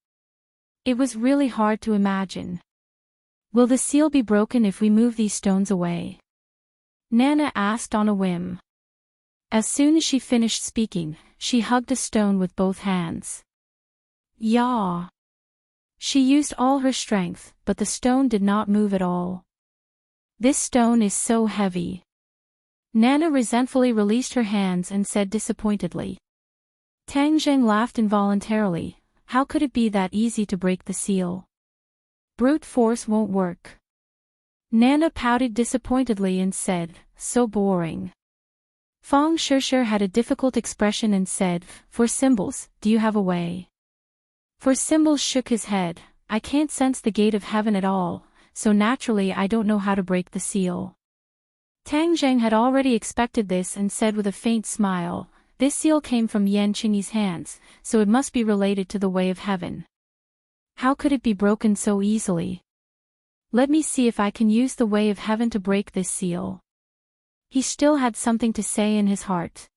It was really hard to imagine. Will the seal be broken if we move these stones away? Nana asked on a whim. As soon as she finished speaking, she hugged a stone with both hands. Yaw! She used all her strength, but the stone did not move at all. This stone is so heavy. Nana resentfully released her hands and said disappointedly. Tang Zheng laughed involuntarily. How could it be that easy to break the seal? Brute force won't work. Nana pouted disappointedly and said, "So boring." Fang Shishir had a difficult expression and said, "For symbols, do you have a way?" For symbols shook his head. "I can't sense the gate of heaven at all, so naturally I don't know how to break the seal." Tang Zheng had already expected this and said with a faint smile, "This seal came from Yan Qingyi's hands, so it must be related to the way of heaven. How could it be broken so easily? Let me see if I can use the way of heaven to break this seal." He still had something to say in his heart.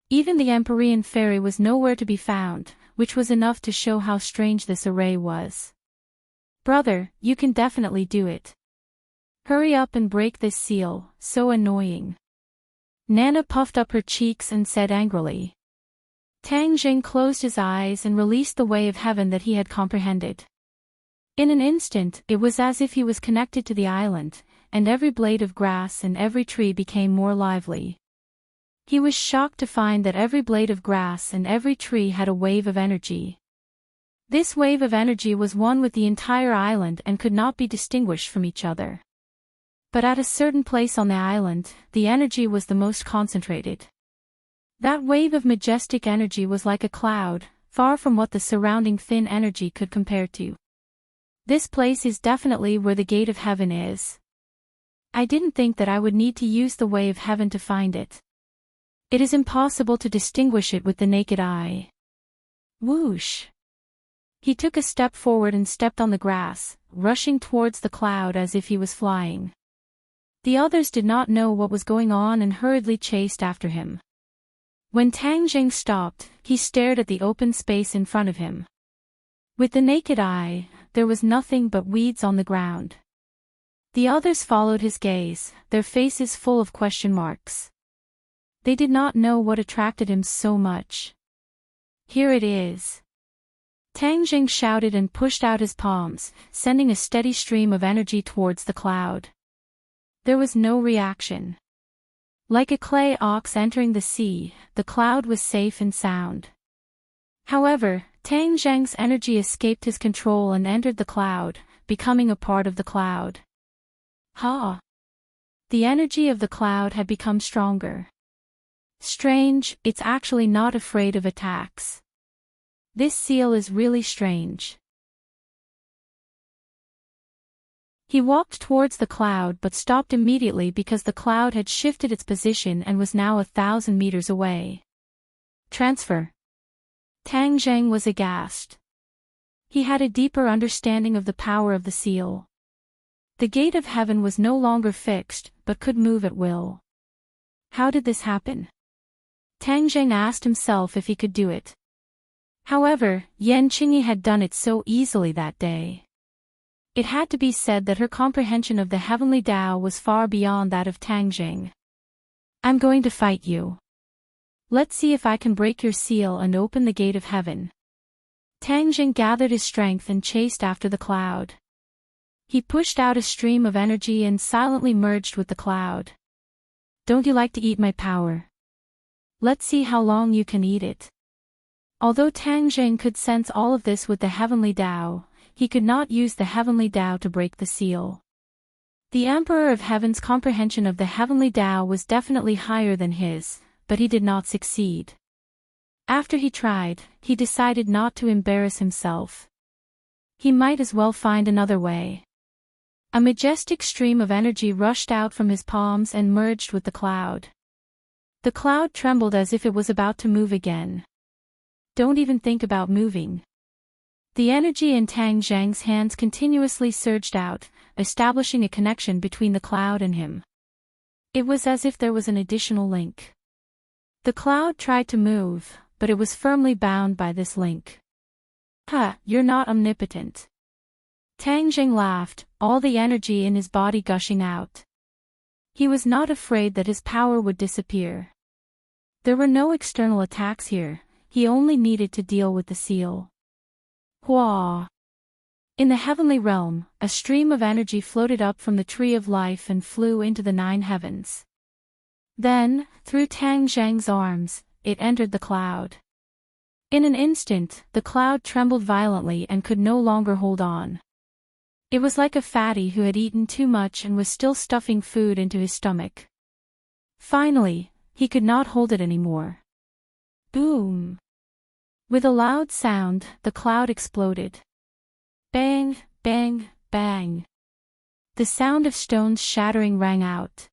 Even the Empyrean fairy was nowhere to be found, which was enough to show how strange this array was. "Brother, you can definitely do it. Hurry up and break this seal, so annoying." Nana puffed up her cheeks and said angrily. Tang Jing closed his eyes and released the way of heaven that he had comprehended. In an instant, it was as if he was connected to the island, and every blade of grass and every tree became more lively. He was shocked to find that every blade of grass and every tree had a wave of energy. This wave of energy was one with the entire island and could not be distinguished from each other. But at a certain place on the island, the energy was the most concentrated. That wave of majestic energy was like a cloud, far from what the surrounding thin energy could compare to. This place is definitely where the gate of heaven is. I didn't think that I would need to use the way of heaven to find it. It is impossible to distinguish it with the naked eye. Whoosh! He took a step forward and stepped on the grass, rushing towards the cloud as if he was flying. The others did not know what was going on and hurriedly chased after him. When Tang Jing stopped, he stared at the open space in front of him. With the naked eye, there was nothing but weeds on the ground. The others followed his gaze, their faces full of question marks. They did not know what attracted him so much. "Here it is." Tang Jing shouted and pushed out his palms, sending a steady stream of energy towards the cloud. There was no reaction. Like a clay ox entering the sea, the cloud was safe and sound. However, Tang Jing's energy escaped his control and entered the cloud, becoming a part of the cloud. Ha! The energy of the cloud had become stronger. Strange, it's actually not afraid of attacks. This seal is really strange. He walked towards the cloud but stopped immediately because the cloud had shifted its position and was now 1,000 meters away. Transfer. Tang Jing was aghast. He had a deeper understanding of the power of the seal. The gate of heaven was no longer fixed, but could move at will. How did this happen? Tang Jing asked himself if he could do it. However, Enchanting had done it so easily that day. It had to be said that her comprehension of the heavenly Tao was far beyond that of Tang Jing. "I'm going to fight you. Let's see if I can break your seal and open the gate of heaven." Tang Jing gathered his strength and chased after the cloud. He pushed out a stream of energy and silently merged with the cloud. "Don't you like to eat my power? Let's see how long you can eat it." Although Tang Jing could sense all of this with the heavenly Tao, he could not use the heavenly Tao to break the seal. The Emperor of Heaven's comprehension of the heavenly Tao was definitely higher than his, but he did not succeed. After he tried, he decided not to embarrass himself. He might as well find another way. A majestic stream of energy rushed out from his palms and merged with the cloud. The cloud trembled as if it was about to move again. "Don't even think about moving." The energy in Tang Jing's hands continuously surged out, establishing a connection between the cloud and him. It was as if there was an additional link. The cloud tried to move, but it was firmly bound by this link. "Ha, you're not omnipotent." Tang Jing laughed, all the energy in his body gushing out. He was not afraid that his power would disappear. There were no external attacks here, he only needed to deal with the seal. Hua! In the heavenly realm, a stream of energy floated up from the tree of life and flew into the 9 heavens. Then, through Tang Jing's arms, it entered the cloud. In an instant, the cloud trembled violently and could no longer hold on. It was like a fatty who had eaten too much and was still stuffing food into his stomach. Finally, he could not hold it anymore. Boom! With a loud sound, the cloud exploded. Bang, bang, bang. The sound of stones shattering rang out.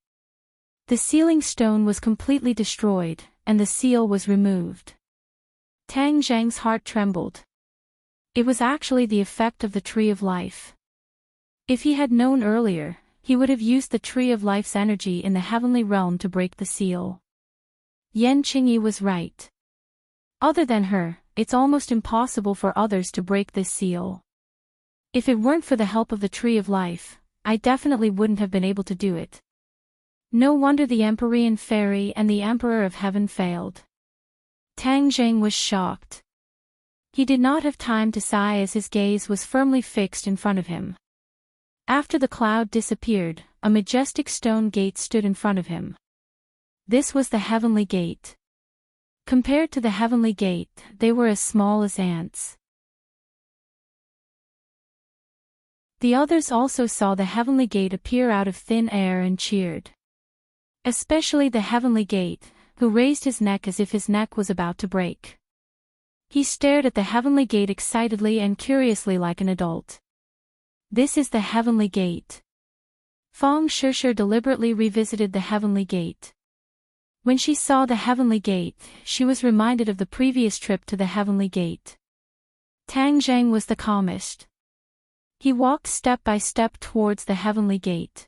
The sealing stone was completely destroyed, and the seal was removed. Tang Jing's heart trembled. It was actually the effect of the Tree of Life. If he had known earlier, he would have used the Tree of Life's energy in the heavenly realm to break the seal. Enchanting was right. Other than her, it's almost impossible for others to break this seal. If it weren't for the help of the Tree of Life, I definitely wouldn't have been able to do it. No wonder the Empyrean Fairy and the Emperor of Heaven failed. Tang Zheng was shocked. He did not have time to sigh as his gaze was firmly fixed in front of him. After the cloud disappeared, a majestic stone gate stood in front of him. This was the Heavenly Gate. Compared to the Heavenly Gate, they were as small as ants. The others also saw the Heavenly Gate appear out of thin air and cheered. Especially the Heavenly Gate, who raised his neck as if his neck was about to break. He stared at the Heavenly Gate excitedly and curiously like an adult. This is the Heavenly Gate. Feng Shishir deliberately revisited the Heavenly Gate. When she saw the Heavenly Gate, she was reminded of the previous trip to the Heavenly Gate. Tang Zheng was the calmest. He walked step by step towards the Heavenly Gate.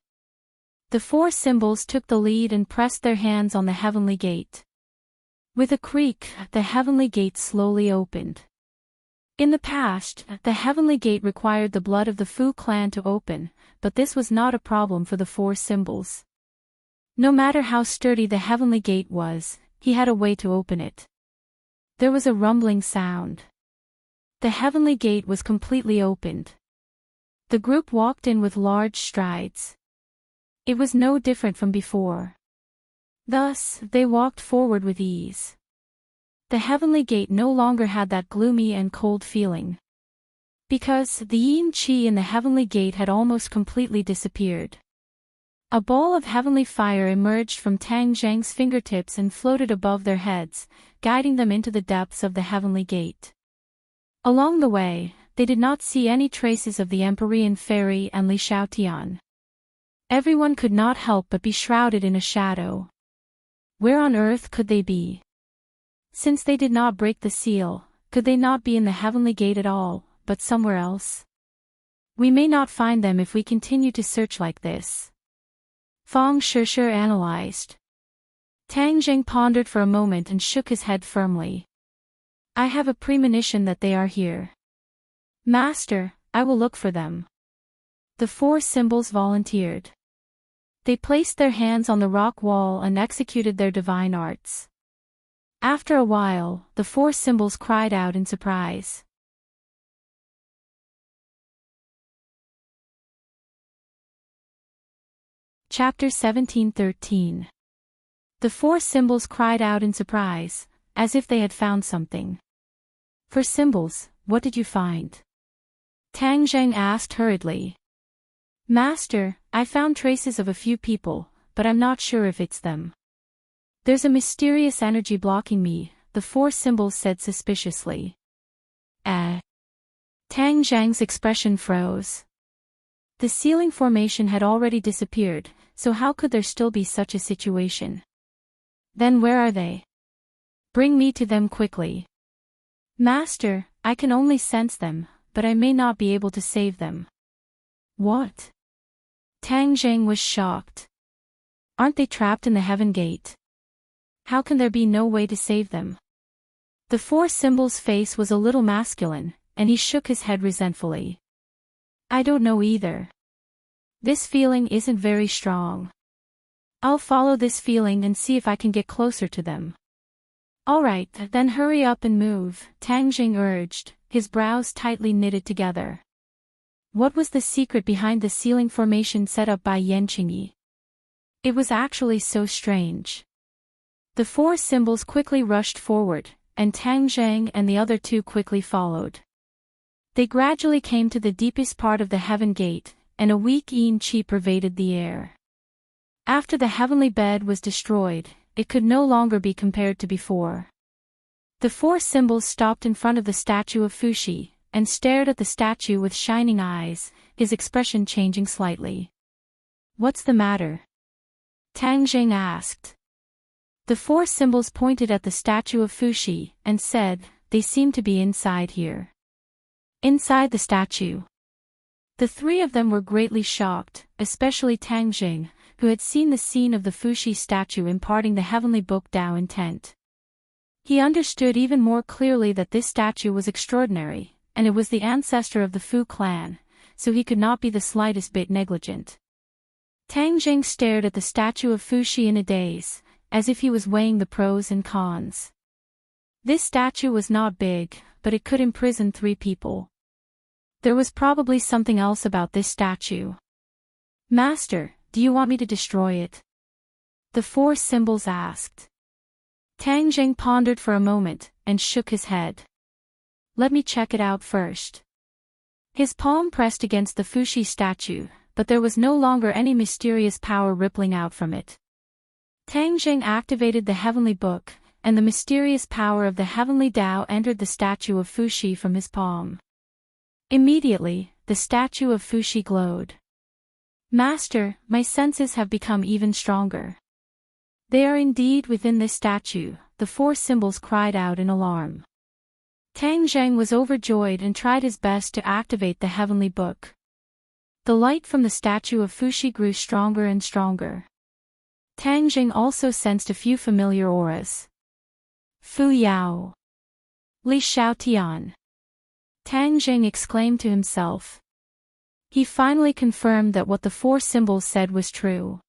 The four symbols took the lead and pressed their hands on the Heavenly Gate. With a creak, the Heavenly Gate slowly opened. In the past, the Heavenly Gate required the blood of the Fu clan to open, but this was not a problem for the four symbols. No matter how sturdy the Heavenly Gate was, he had a way to open it. There was a rumbling sound. The Heavenly Gate was completely opened. The group walked in with large strides. It was no different from before. Thus, they walked forward with ease. The Heavenly Gate no longer had that gloomy and cold feeling. Because the yin qi in the Heavenly Gate had almost completely disappeared. A ball of heavenly fire emerged from Tang Zheng's fingertips and floated above their heads, guiding them into the depths of the Heavenly Gate. Along the way, they did not see any traces of the Empyrean Fairy and Li Xiaotian. Everyone could not help but be shrouded in a shadow. Where on earth could they be? Since they did not break the seal, could they not be in the Heavenly Gate at all, but somewhere else? We may not find them if we continue to search like this. Feng Shishir analyzed. Tang Zheng pondered for a moment and shook his head firmly. I have a premonition that they are here. Master, I will look for them. The four symbols volunteered. They placed their hands on the rock wall and executed their divine arts. After a while, the four symbols cried out in surprise. Chapter 17:13. The four symbols cried out in surprise, as if they had found something. For symbols, what did you find? Tang Zheng asked hurriedly. Master, I found traces of a few people, but I'm not sure if it's them. There's a mysterious energy blocking me, the four symbols said suspiciously. Tang Zheng's expression froze. The sealing formation had already disappeared, so how could there still be such a situation? Then where are they? Bring me to them quickly. Master, I can only sense them, but I may not be able to save them. What? Tang Zheng was shocked. Aren't they trapped in the Heaven Gate? How can there be no way to save them? The four symbols' face was a little masculine, and he shook his head resentfully. I don't know either. This feeling isn't very strong. I'll follow this feeling and see if I can get closer to them. All right, then hurry up and move, Tang Zheng urged, his brows tightly knitted together. What was the secret behind the sealing formation set up by Yan Qingyi? It was actually so strange. The four symbols quickly rushed forward, and Tang Zheng and the other two quickly followed. They gradually came to the deepest part of the Heaven Gate, and a weak yin qi pervaded the air. After the heavenly bed was destroyed, it could no longer be compared to before. The four symbols stopped in front of the statue of Fuxi, and stared at the statue with shining eyes, his expression changing slightly. What's the matter? Tang Zheng asked. The four symbols pointed at the statue of Fuxi, and said, they seem to be inside here. Inside the statue. The three of them were greatly shocked, especially Tang Zheng, who had seen the scene of the Fuxi statue imparting the heavenly book Tao intent. He understood even more clearly that this statue was extraordinary, and it was the ancestor of the Fu clan, so he could not be the slightest bit negligent. Tang Jing stared at the statue of Fu Shi in a daze, as if he was weighing the pros and cons. This statue was not big, but it could imprison 3 people. There was probably something else about this statue. Master, do you want me to destroy it? The 4 symbols asked. Tang Jing pondered for a moment, and shook his head. Let me check it out first. His palm pressed against the Fu Shi statue, but there was no longer any mysterious power rippling out from it. Tang Jing activated the heavenly book, and the mysterious power of the heavenly Tao entered the statue of Fu Shi from his palm. Immediately, the statue of Fu Shi glowed. Master, my senses have become even stronger. They are indeed within this statue, the 4 symbols cried out in alarm. Tang Jing was overjoyed and tried his best to activate the heavenly book. The light from the statue of Fu Shi grew stronger and stronger. Tang Jing also sensed a few familiar auras. Fu Yao. Li Xiao Tian. Tang Jing exclaimed to himself. He finally confirmed that what the 4 symbols said was true.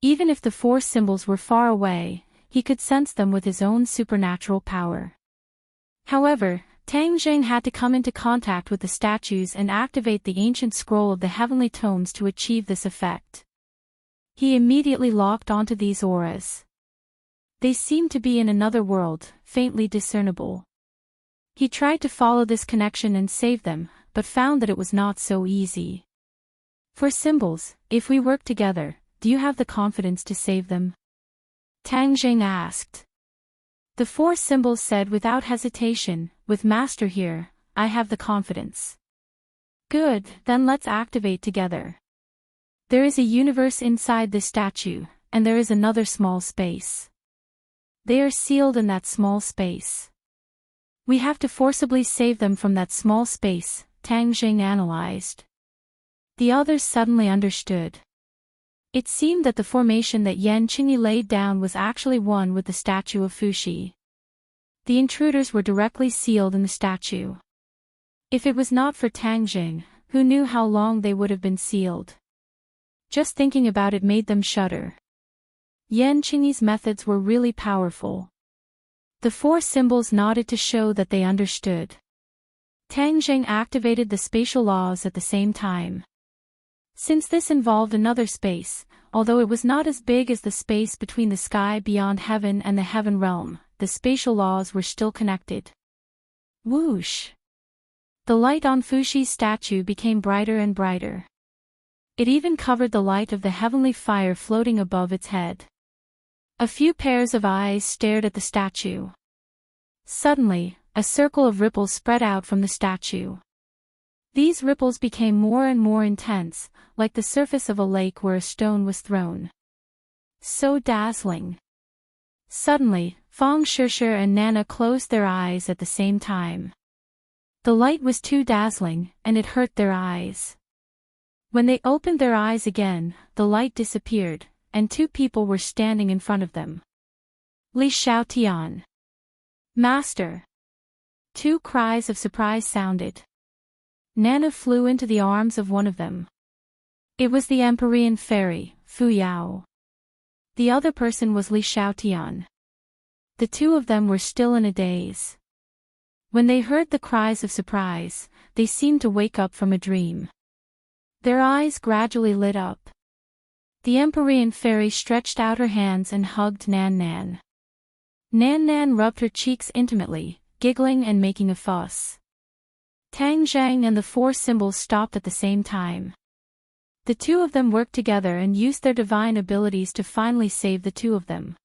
Even if the 4 symbols were far away, he could sense them with his own supernatural power. However, Tang Jing had to come into contact with the statues and activate the ancient scroll of the heavenly tones to achieve this effect. He immediately locked onto these auras. They seemed to be in another world, faintly discernible. He tried to follow this connection and save them, but found that it was not so easy. For symbols, if we work together, do you have the confidence to save them? Tang Jing asked. The 4 symbols said without hesitation, with Master here, I have the confidence. Good, then let's activate together. There is a universe inside this statue, and there is another small space. They are sealed in that small space. We have to forcibly save them from that small space, Tang Jing analyzed. The others suddenly understood. It seemed that the formation that Yan Qingyi laid down was actually one with the statue of Fu Shi. The intruders were directly sealed in the statue. If it was not for Tang Jing, who knew how long they would have been sealed? Just thinking about it made them shudder. Yan Qingyi's methods were really powerful. The 4 symbols nodded to show that they understood. Tang Jing activated the spatial laws at the same time. Since this involved another space, although it was not as big as the space between the sky beyond heaven and the heaven realm, the spatial laws were still connected. Whoosh! The light on Fu Shi's statue became brighter and brighter. It even covered the light of the heavenly fire floating above its head. A few pairs of eyes stared at the statue. Suddenly, a circle of ripples spread out from the statue. These ripples became more and more intense, like the surface of a lake where a stone was thrown. So dazzling. Suddenly, Fang Shishir and Nana closed their eyes at the same time. The light was too dazzling, and it hurt their eyes. When they opened their eyes again, the light disappeared, and 2 people were standing in front of them. Li Xiaotian. Master! 2 cries of surprise sounded. Nana flew into the arms of one of them. It was the Empyrean fairy, Fu Yao. The other person was Li Xiaotian. The 2 of them were still in a daze. When they heard the cries of surprise, they seemed to wake up from a dream. Their eyes gradually lit up. The Empyrean fairy stretched out her hands and hugged Nan Nan. Nan Nan rubbed her cheeks intimately, giggling and making a fuss. Tang Jing and the 4 symbols stopped at the same time. The 2 of them worked together and used their divine abilities to finally save the 2 of them.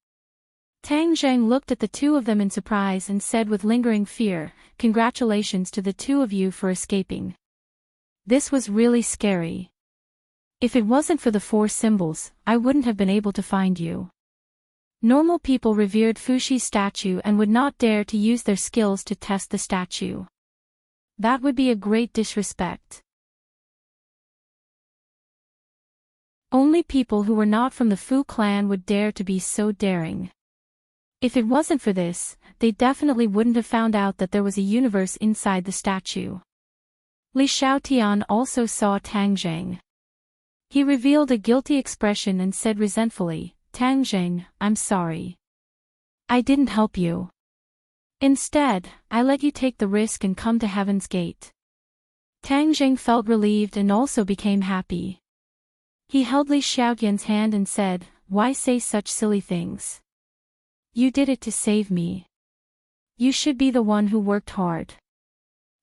Tang Jing looked at the 2 of them in surprise and said with lingering fear, "Congratulations to the 2 of you for escaping. This was really scary. If it wasn't for the 4 symbols, I wouldn't have been able to find you." Normal people revered Fu Shi's statue and would not dare to use their skills to test the statue. That would be a great disrespect. Only people who were not from the Fu clan would dare to be so daring. If it wasn't for this, they definitely wouldn't have found out that there was a universe inside the statue. Li Xiaotian also saw Tang Zheng. He revealed a guilty expression and said resentfully, "Tang Zheng, I'm sorry. I didn't help you. Instead, I let you take the risk and come to Heaven's Gate." Tang Zheng felt relieved and also became happy. He held Li Xiaotian's hand and said, "Why say such silly things? You did it to save me. You should be the one who worked hard."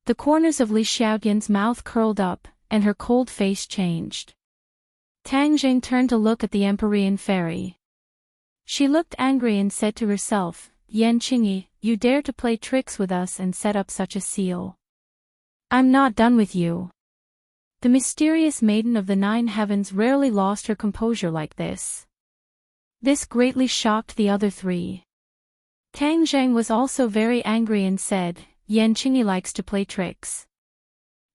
The corners of Li Xiaotian's mouth curled up, and her cold face changed. Tang Zheng turned to look at the Empyrean fairy. She looked angry and said to herself, "Yan Qingyi, you dare to play tricks with us and set up such a seal. I'm not done with you." The mysterious maiden of the 9 heavens rarely lost her composure like this. This greatly shocked the other 3. Tang Zheng was also very angry and said, "Yan Qingyi likes to play tricks.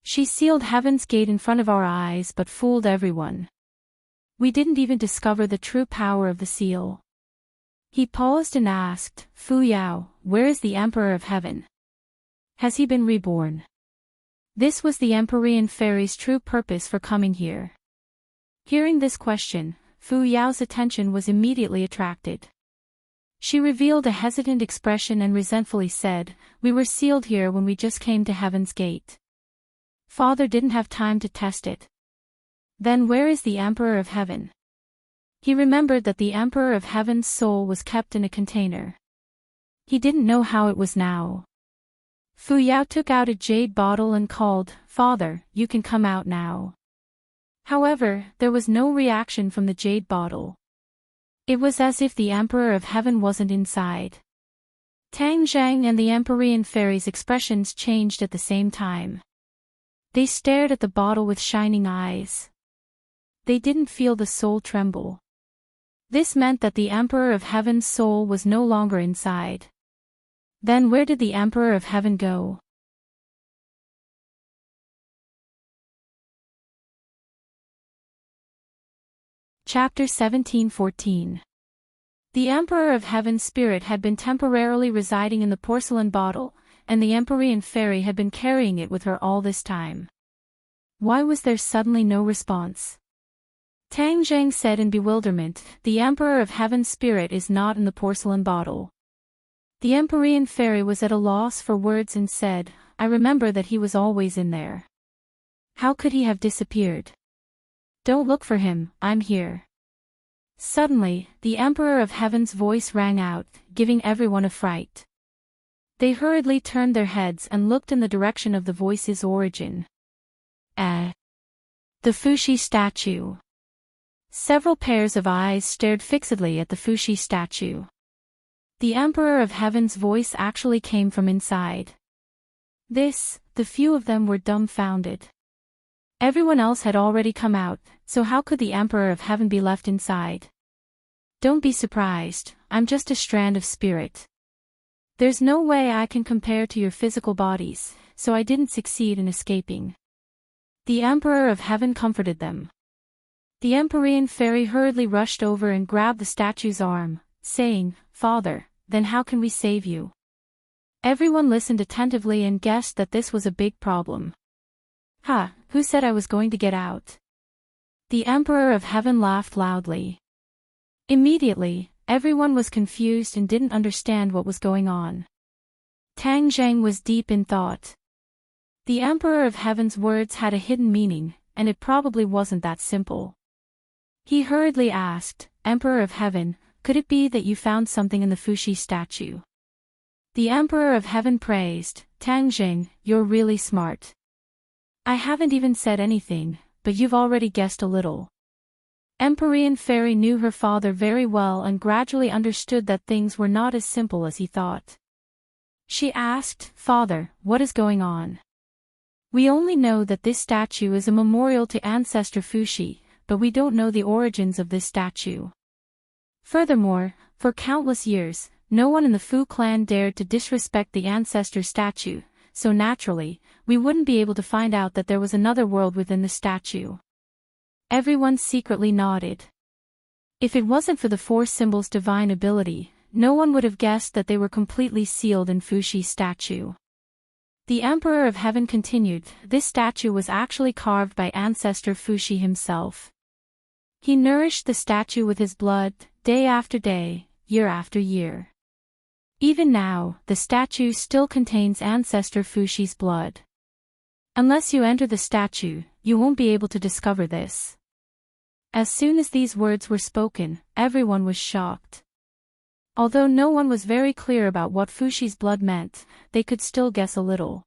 She sealed Heaven's Gate in front of our eyes but fooled everyone. We didn't even discover the true power of the seal." He paused and asked, "Fu Yao, where is the Emperor of Heaven? Has he been reborn?" This was the Empyrean fairy's true purpose for coming here. Hearing this question, Fu Yao's attention was immediately attracted. She revealed a hesitant expression and resentfully said, "We were sealed here when we just came to Heaven's Gate. Father didn't have time to test it." "Then where is the Emperor of Heaven?" He remembered that the Emperor of Heaven's soul was kept in a container. He didn't know how it was now. Fu Yao took out a jade bottle and called, "Father, you can come out now." However, there was no reaction from the jade bottle. It was as if the Emperor of Heaven wasn't inside. Tang Zheng and the Empyrean fairy's expressions changed at the same time. They stared at the bottle with shining eyes. They didn't feel the soul tremble. This meant that the Emperor of Heaven's soul was no longer inside. Then where did the Emperor of Heaven go? Chapter 17:14. The Emperor of Heaven's spirit had been temporarily residing in the porcelain bottle, and the Empyrean fairy had been carrying it with her all this time. Why was there suddenly no response? Tang Zheng said in bewilderment, "The Emperor of Heaven's spirit is not in the porcelain bottle." The Empyrean fairy was at a loss for words and said, "I remember that he was always in there. How could he have disappeared? Don't look for him, I'm here." Suddenly, the Emperor of Heaven's voice rang out, giving everyone a fright. They hurriedly turned their heads and looked in the direction of the voice's origin. The Fuxi statue. Several pairs of eyes stared fixedly at the Fuxi statue. The Emperor of Heaven's voice actually came from inside. The few of them were dumbfounded. Everyone else had already come out, so how could the Emperor of Heaven be left inside? "Don't be surprised, I'm just a strand of spirit. There's no way I can compare to your physical bodies, so I didn't succeed in escaping." The Emperor of Heaven comforted them. The Empyrean fairy hurriedly rushed over and grabbed the statue's arm, saying, "Father, then how can we save you?" Everyone listened attentively and guessed that this was a big problem. "Ha, who said I was going to get out?" The Emperor of Heaven laughed loudly. Immediately, everyone was confused and didn't understand what was going on. Tang Zheng was deep in thought. The Emperor of Heaven's words had a hidden meaning, and it probably wasn't that simple. He hurriedly asked, "Emperor of Heaven, could it be that you found something in the Fuxi statue?" The Emperor of Heaven praised, "Tang Zheng, you're really smart. I haven't even said anything, but you've already guessed a little." Empyrean fairy knew her father very well and gradually understood that things were not as simple as he thought. She asked, "Father, what is going on? We only know that this statue is a memorial to ancestor Fuxi, but we don't know the origins of this statue. Furthermore, for countless years, no one in the Fu clan dared to disrespect the ancestor statue, so naturally, we wouldn't be able to find out that there was another world within the statue." Everyone secretly nodded. If it wasn't for the four symbols' divine ability, no one would have guessed that they were completely sealed in Fushi's statue. The Emperor of Heaven continued, this statue was actually carved by ancestor Fushi himself. He nourished the statue with his blood, day after day, year after year. Even now, the statue still contains ancestor Fushi's blood. Unless you enter the statue, you won't be able to discover this. As soon as these words were spoken, everyone was shocked. Although no one was very clear about what Fushi's blood meant, they could still guess a little.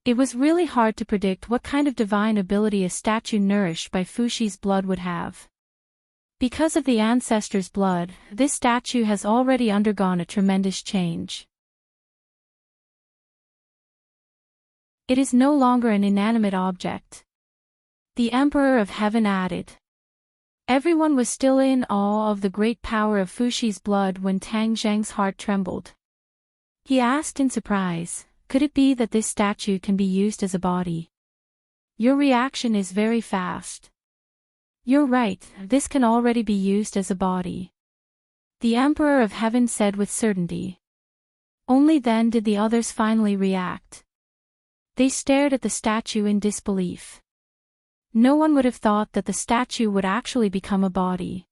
It was really hard to predict what kind of divine ability a statue nourished by Fushi's blood would have. Because of the ancestor's blood, this statue has already undergone a tremendous change. It is no longer an inanimate object. The Emperor of Heaven added. Everyone was still in awe of the great power of Fushi's blood when Tang Zheng's heart trembled. He asked in surprise, could it be that this statue can be used as a body? Your reaction is very fast. You're right, this can already be used as a body. The Emperor of Heaven said with certainty. Only then did the others finally react. They stared at the statue in disbelief. No one would have thought that the statue would actually become a body.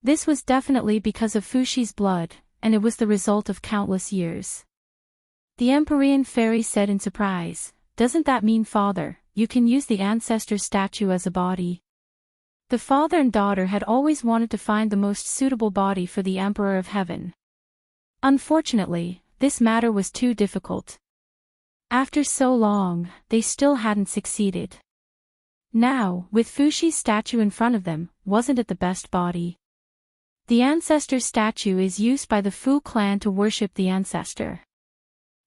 This was definitely because of Fushi's blood, and it was the result of countless years. The Empyrean fairy said in surprise, doesn't that mean, Father, you can use the ancestor's statue as a body? The father and daughter had always wanted to find the most suitable body for the Emperor of Heaven. Unfortunately, this matter was too difficult. After so long, they still hadn't succeeded. Now, with Fushi's statue in front of them, wasn't it the best body? The ancestor's statue is used by the Fu clan to worship the ancestor.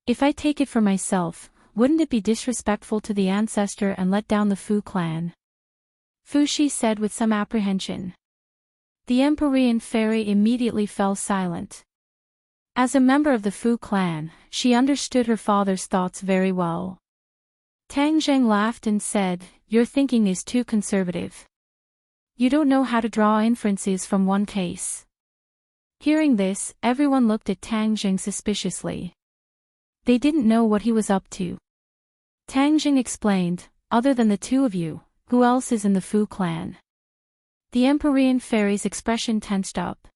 If I take it for myself, wouldn't it be disrespectful to the ancestor and let down the Fu clan? Fushi said with some apprehension. The Empyrean fairy immediately fell silent. As a member of the Fu clan, she understood her father's thoughts very well. Tang Zheng laughed and said, your thinking is too conservative. You don't know how to draw inferences from one case. Hearing this, everyone looked at Tang Zheng suspiciously. They didn't know what he was up to. Tang Zheng explained, other than the two of you, who else is in the Fu clan? The Empyrean fairy's expression tensed up.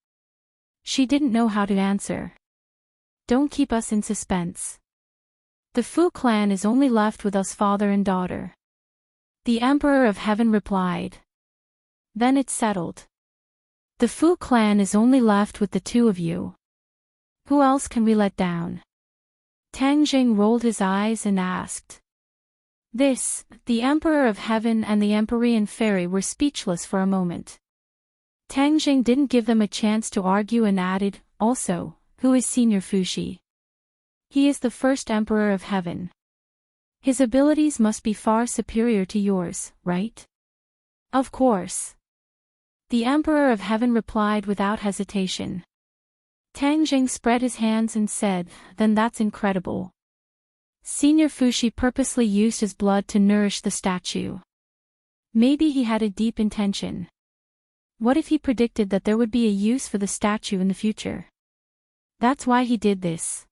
She didn't know how to answer. Don't keep us in suspense. The Fu clan is only left with us, father and daughter. The Emperor of Heaven replied. Then it's settled. The Fu clan is only left with the two of you. Who else can we let down? Tang Zheng rolled his eyes and asked. The Emperor of Heaven and the Empyrean fairy were speechless for a moment. Tang Zheng didn't give them a chance to argue and added, also, who is Senior Fushi? He is the first Emperor of Heaven. His abilities must be far superior to yours, right? Of course. The Emperor of Heaven replied without hesitation. Tang Zheng spread his hands and said, then that's incredible. Senior Fushi purposely used his blood to nourish the statue. Maybe he had a deep intention. What if he predicted that there would be a use for the statue in the future? That's why he did this.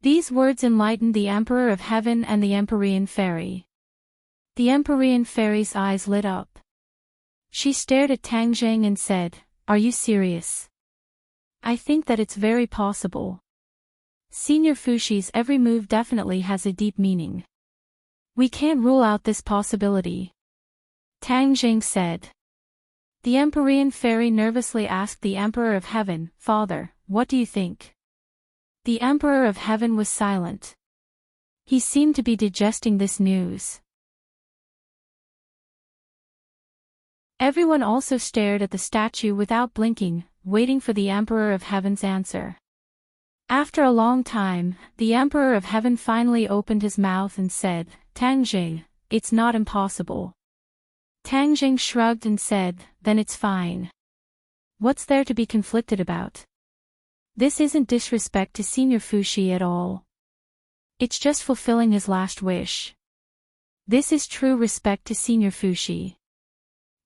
These words enlightened the Emperor of Heaven and the Empyrean fairy. The Empyrean fairy's eyes lit up. She stared at Tang Zheng and said, are you serious? I think that it's very possible. Senior Fushi's every move definitely has a deep meaning. We can't rule out this possibility. Tang Zheng said. The Empyrean fairy nervously asked the Emperor of Heaven, Father, what do you think? The Emperor of Heaven was silent. He seemed to be digesting this news. Everyone also stared at the statue without blinking, waiting for the Emperor of Heaven's answer. After a long time, the Emperor of Heaven finally opened his mouth and said, Tang Zheng, it's not impossible. Tang Zheng shrugged and said, then it's fine. What's there to be conflicted about? This isn't disrespect to Senior Fushi at all. It's just fulfilling his last wish. This is true respect to Senior Fushi.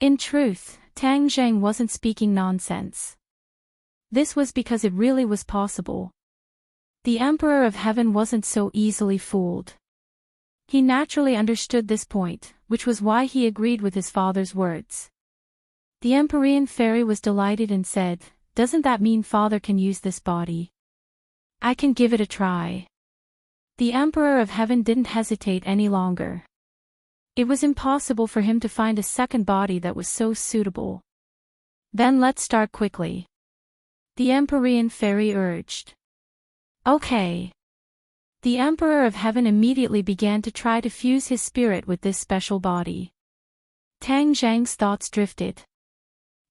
In truth, Tang Zheng wasn't speaking nonsense. This was because it really was possible. The Emperor of Heaven wasn't so easily fooled. He naturally understood this point, which was why he agreed with his father's words. The Empyrean fairy was delighted and said, "Doesn't that mean father can use this body? I can give it a try." The Emperor of Heaven didn't hesitate any longer. It was impossible for him to find a second body that was so suitable. "Then let's start quickly," the Empyrean fairy urged. "Okay." The Emperor of Heaven immediately began to try to fuse his spirit with this special body. Tang Zheng's thoughts drifted.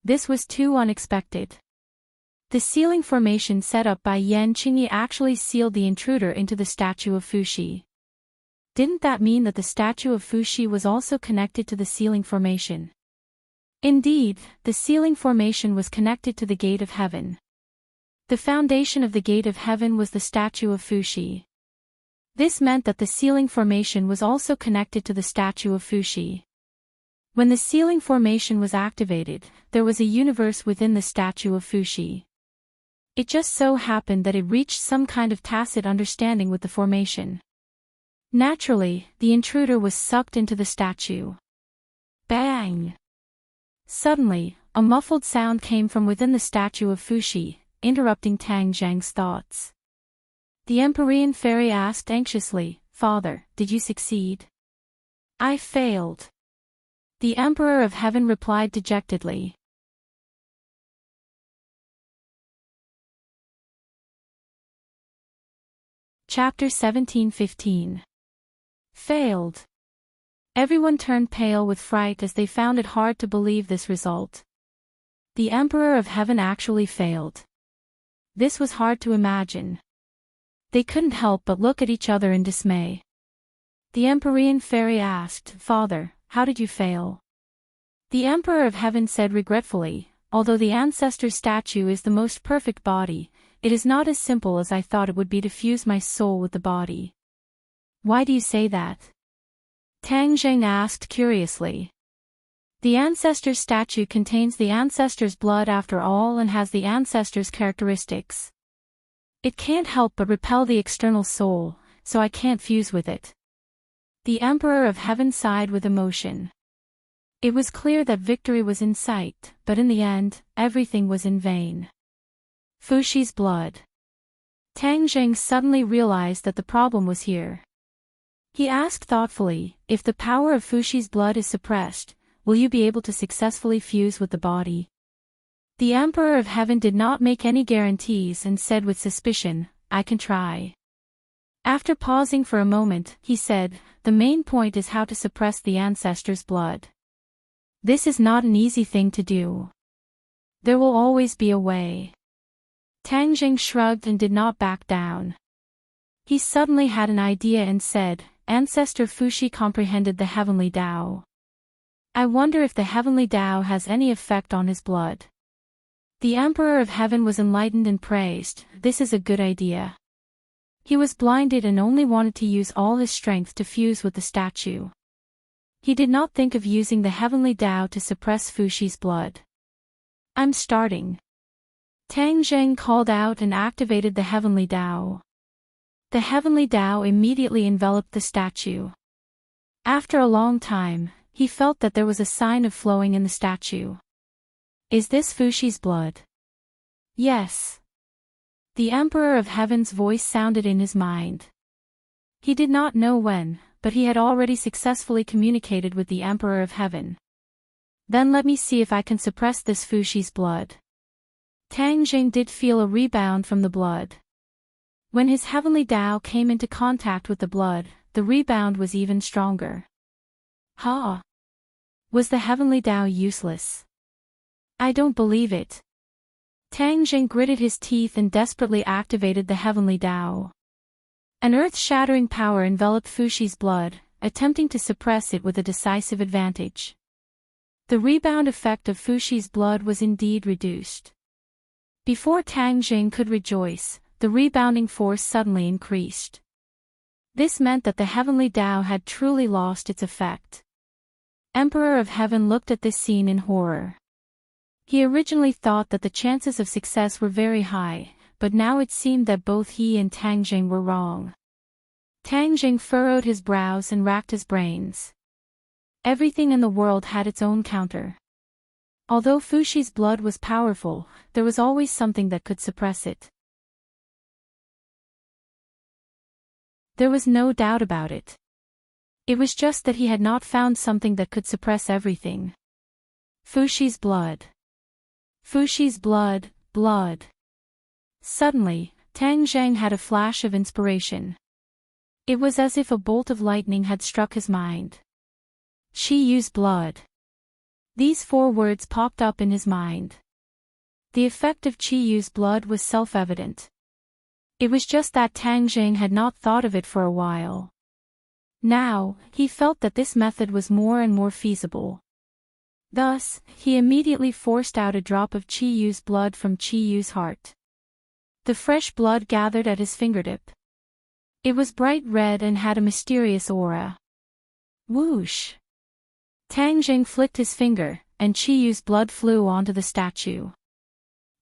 This was too unexpected. The sealing formation set up by Yan Qingyi actually sealed the intruder into the statue of Fuxi. Didn't that mean that the statue of Fuxi was also connected to the sealing formation? Indeed, the sealing formation was connected to the Gate of Heaven. The foundation of the Gate of Heaven was the statue of Fuxi. This meant that the sealing formation was also connected to the statue of Fuxi. When the sealing formation was activated, there was a universe within the statue of Fuxi. It just so happened that it reached some kind of tacit understanding with the formation. Naturally, the intruder was sucked into the statue. Bang! Suddenly, a muffled sound came from within the statue of Fuxi, interrupting Tang Zheng's thoughts. The Empyrean fairy asked anxiously, "Father, did you succeed?" "I failed," the Emperor of Heaven replied dejectedly. Chapter 17:15. Failed. Everyone turned pale with fright as they found it hard to believe this result. The Emperor of Heaven actually failed. This was hard to imagine. They couldn't help but look at each other in dismay. The Empyrean fairy asked, "Father, how did you fail?" The Emperor of Heaven said regretfully, "Although the ancestor's statue is the most perfect body, it is not as simple as I thought it would be to fuse my soul with the body." "Why do you say that?" Tang Zheng asked curiously. "The ancestor's statue contains the ancestor's blood after all and has the ancestor's characteristics. It can't help but repel the external soul, so I can't fuse with it." The Emperor of Heaven sighed with emotion. It was clear that victory was in sight, but in the end, everything was in vain. Fuxi's blood. Tang Zheng suddenly realized that the problem was here. He asked thoughtfully, "If the power of Fuxi's blood is suppressed, will you be able to successfully fuse with the body?" The Emperor of Heaven did not make any guarantees and said with suspicion, "I can try." After pausing for a moment, he said, "The main point is how to suppress the ancestor's blood. This is not an easy thing to do. There will always be a way." Tang Zheng shrugged and did not back down. He suddenly had an idea and said, "Ancestor Fuxi comprehended the heavenly Tao. I wonder if the heavenly Tao has any effect on his blood." The Emperor of Heaven was enlightened and praised, "This is a good idea." He was blinded and only wanted to use all his strength to fuse with the statue. He did not think of using the heavenly Tao to suppress Fuxi's blood. "I'm starting." Tang Zheng called out and activated the heavenly Tao. The heavenly Tao immediately enveloped the statue. After a long time, he felt that there was a sign of flowing in the statue. "Is this Fuxi's blood?" "Yes." The Emperor of Heaven's voice sounded in his mind. He did not know when, but he had already successfully communicated with the Emperor of Heaven. "Then let me see if I can suppress this Fuxi's blood." Tang Zheng did feel a rebound from the blood. When his heavenly Tao came into contact with the blood, the rebound was even stronger. Ha! Was the heavenly Tao useless? I don't believe it. Tang Zheng gritted his teeth and desperately activated the heavenly Tao. An earth-shattering power enveloped Fuxi's blood, attempting to suppress it with a decisive advantage. The rebound effect of Fuxi's blood was indeed reduced. Before Tang Zheng could rejoice, the rebounding force suddenly increased. This meant that the heavenly Tao had truly lost its effect. Emperor of Heaven looked at this scene in horror. He originally thought that the chances of success were very high, but now it seemed that both he and Tang Jing were wrong. Tang Jing furrowed his brows and racked his brains. Everything in the world had its own counter. Although Fuxi's blood was powerful, there was always something that could suppress it. There was no doubt about it. It was just that he had not found something that could suppress everything. Fuxi's blood. Fuxi's blood, blood. Suddenly, Tang Zhang had a flash of inspiration. It was as if a bolt of lightning had struck his mind. Qi Yu's blood. These 4 words popped up in his mind. The effect of Qi Yu's blood was self-evident. It was just that Tang Zhang had not thought of it for a while. Now, he felt that this method was more and more feasible. Thus, he immediately forced out a drop of Qi Yu's blood from Qi Yu's heart. The fresh blood gathered at his fingertip. It was bright red and had a mysterious aura. Whoosh! Tang Jing flicked his finger, and Qi Yu's blood flew onto the statue.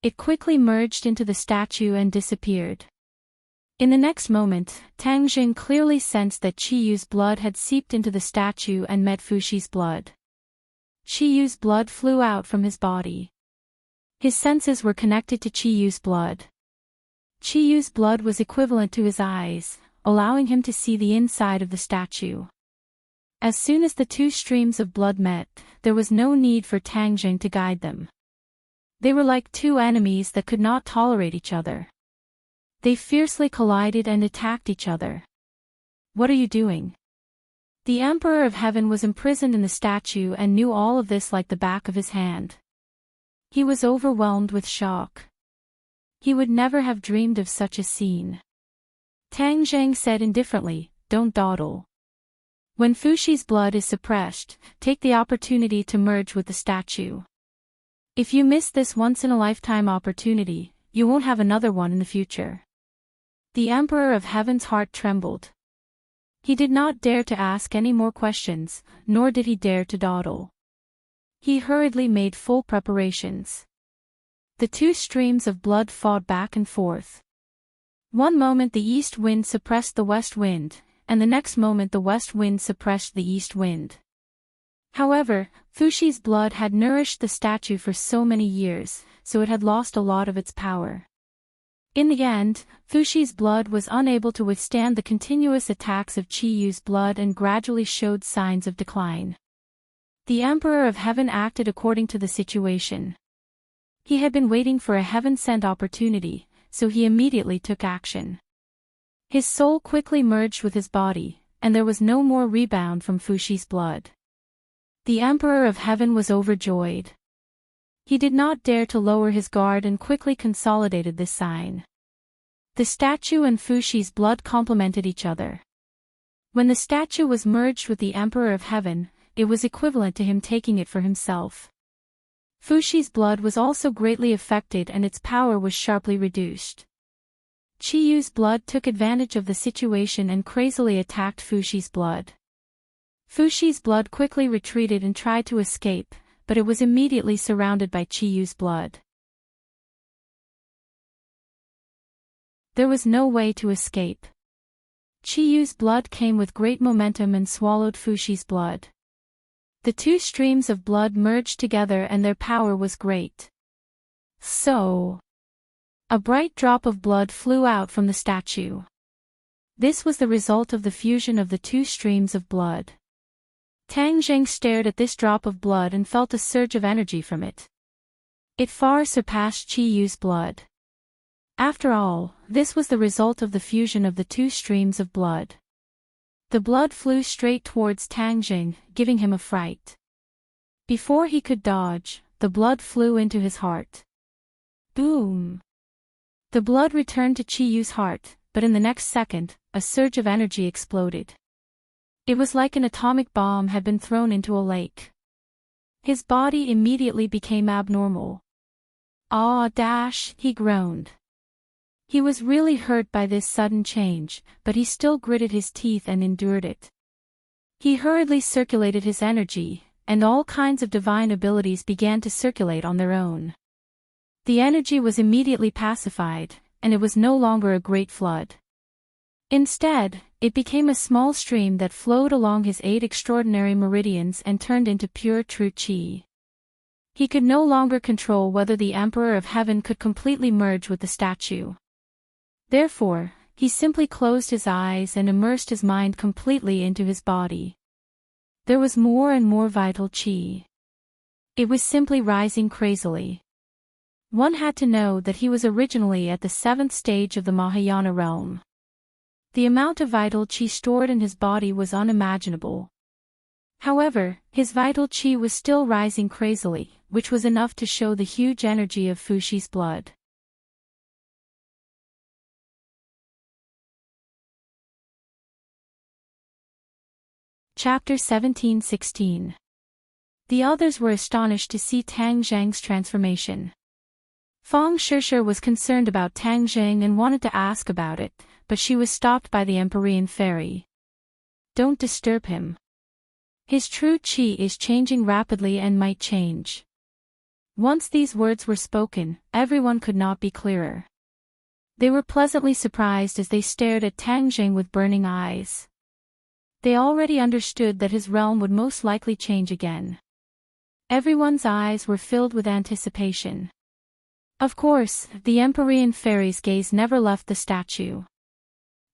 It quickly merged into the statue and disappeared. In the next moment, Tang Jing clearly sensed that Qi Yu's blood had seeped into the statue and met Fuxi's blood. Qi Yu's blood flew out from his body. His senses were connected to Qi Yu's blood. Qi Yu's blood was equivalent to his eyes, allowing him to see the inside of the statue. As soon as the 2 streams of blood met, there was no need for Tang Jing to guide them. They were like 2 enemies that could not tolerate each other. They fiercely collided and attacked each other. What are you doing? The Emperor of Heaven was imprisoned in the statue and knew all of this like the back of his hand. He was overwhelmed with shock. He would never have dreamed of such a scene. Tang Zhang said indifferently, "Don't dawdle. When Fuxi's blood is suppressed, take the opportunity to merge with the statue. If you miss this once-in-a-lifetime opportunity, you won't have another one in the future." The Emperor of Heaven's heart trembled. He did not dare to ask any more questions, nor did he dare to dawdle. He hurriedly made full preparations. The 2 streams of blood fought back and forth. One moment the east wind suppressed the west wind, and the next moment the west wind suppressed the east wind. However, Fuxi's blood had nourished the statue for so many years, so it had lost a lot of its power. In the end, Fuxi's blood was unable to withstand the continuous attacks of Qi Yu's blood and gradually showed signs of decline. The Emperor of Heaven acted according to the situation. He had been waiting for a heaven-sent opportunity, so he immediately took action. His soul quickly merged with his body, and there was no more rebound from Fuxi's blood. The Emperor of Heaven was overjoyed. He did not dare to lower his guard and quickly consolidated this sign. The statue and Fuxi's blood complemented each other. When the statue was merged with the Emperor of Heaven, it was equivalent to him taking it for himself. Fuxi's blood was also greatly affected and its power was sharply reduced. Qi Yu's blood took advantage of the situation and crazily attacked Fuxi's blood. Fuxi's blood quickly retreated and tried to escape, but it was immediately surrounded by Qi Yu's blood. There was no way to escape. Qi Yu's blood came with great momentum and swallowed Fuxi's blood. The 2 streams of blood merged together and their power was great. So, a bright drop of blood flew out from the statue. This was the result of the fusion of the 2 streams of blood. Tang Zheng stared at this drop of blood and felt a surge of energy from it. It far surpassed Qi Yu's blood. After all, this was the result of the fusion of the 2 streams of blood. The blood flew straight towards Tang Zheng, giving him a fright. Before he could dodge, the blood flew into his heart. Boom! The blood returned to Qi Yu's heart, but in the next second, a surge of energy exploded. It was like an atomic bomb had been thrown into a lake. His body immediately became abnormal. He groaned. He was really hurt by this sudden change, but he still gritted his teeth and endured it. He hurriedly circulated his energy, and all kinds of divine abilities began to circulate on their own. The energy was immediately pacified, and it was no longer a great flood. Instead, it became a small stream that flowed along his 8 extraordinary meridians and turned into pure true qi. He could no longer control whether the Emperor of Heaven could completely merge with the statue. Therefore, he simply closed his eyes and immersed his mind completely into his body. There was more and more vital qi. It was simply rising crazily. One had to know that he was originally at the 7th stage of the Mahayana realm. The amount of vital qi stored in his body was unimaginable. However, his vital qi was still rising crazily, which was enough to show the huge energy of Fushi's blood. Chapter 17-16. The others were astonished to see Tang Zhang's transformation. Feng Shishir was concerned about Tang Zhang and wanted to ask about it, but she was stopped by the Empyrean Fairy. Don't disturb him. His true qi is changing rapidly and might change. Once these words were spoken, everyone could not be clearer. They were pleasantly surprised as they stared at Tang Zhang with burning eyes. They already understood that his realm would most likely change again. Everyone's eyes were filled with anticipation. Of course, the Empyrean Fairy's gaze never left the statue.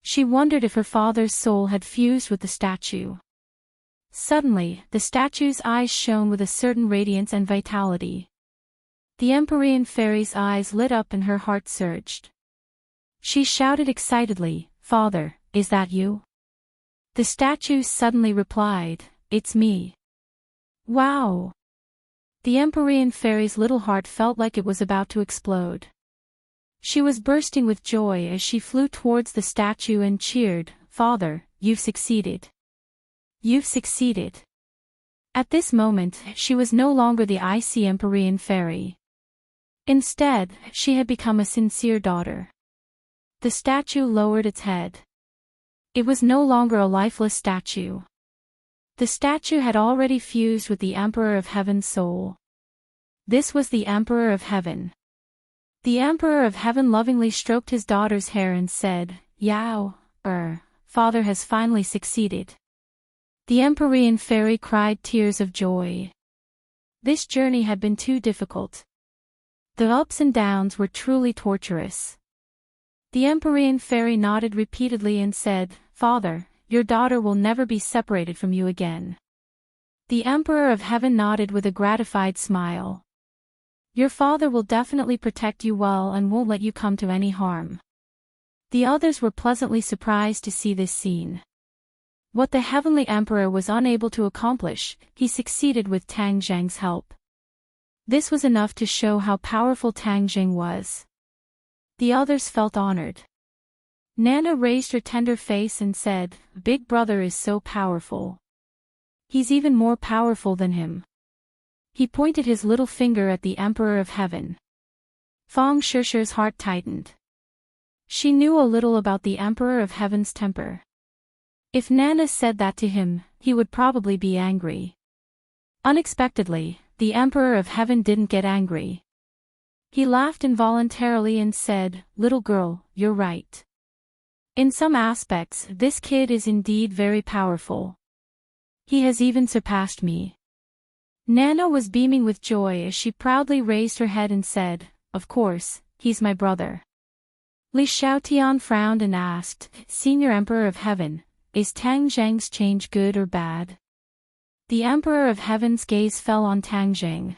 She wondered if her father's soul had fused with the statue. Suddenly, the statue's eyes shone with a certain radiance and vitality. The Empyrean Fairy's eyes lit up and her heart surged. She shouted excitedly, "Father, is that you?" The statue suddenly replied, "It's me." Wow! The Empyrean Fairy's little heart felt like it was about to explode. She was bursting with joy as she flew towards the statue and cheered, "Father, you've succeeded. You've succeeded." At this moment, she was no longer the icy Empyrean Fairy. Instead, she had become a sincere daughter. The statue lowered its head. It was no longer a lifeless statue. The statue had already fused with the Emperor of Heaven's soul. This was the Emperor of Heaven. The Emperor of Heaven lovingly stroked his daughter's hair and said, "Yao, Father has finally succeeded." The Empyrean Fairy cried tears of joy. This journey had been too difficult. The ups and downs were truly torturous. The Empyrean Fairy nodded repeatedly and said, "Father, your daughter will never be separated from you again." The Emperor of Heaven nodded with a gratified smile. "Your father will definitely protect you well and won't let you come to any harm." The others were pleasantly surprised to see this scene. What the Heavenly Emperor was unable to accomplish, he succeeded with Tang Zhang's help. This was enough to show how powerful Tang Zhang was. The others felt honored. Nana raised her tender face and said, "Big brother is so powerful. He's even more powerful than him." He pointed his little finger at the Emperor of Heaven. Feng Shishir's heart tightened. She knew a little about the Emperor of Heaven's temper. If Nana said that to him, he would probably be angry. Unexpectedly, the Emperor of Heaven didn't get angry. He laughed involuntarily and said, "Little girl, you're right. In some aspects, this kid is indeed very powerful. He has even surpassed me." Nana was beaming with joy as she proudly raised her head and said, "Of course, he's my brother." Li Xiaotian frowned and asked, "Senior Emperor of Heaven, is Tang Zhang's change good or bad?" The Emperor of Heaven's gaze fell on Tang Zhang.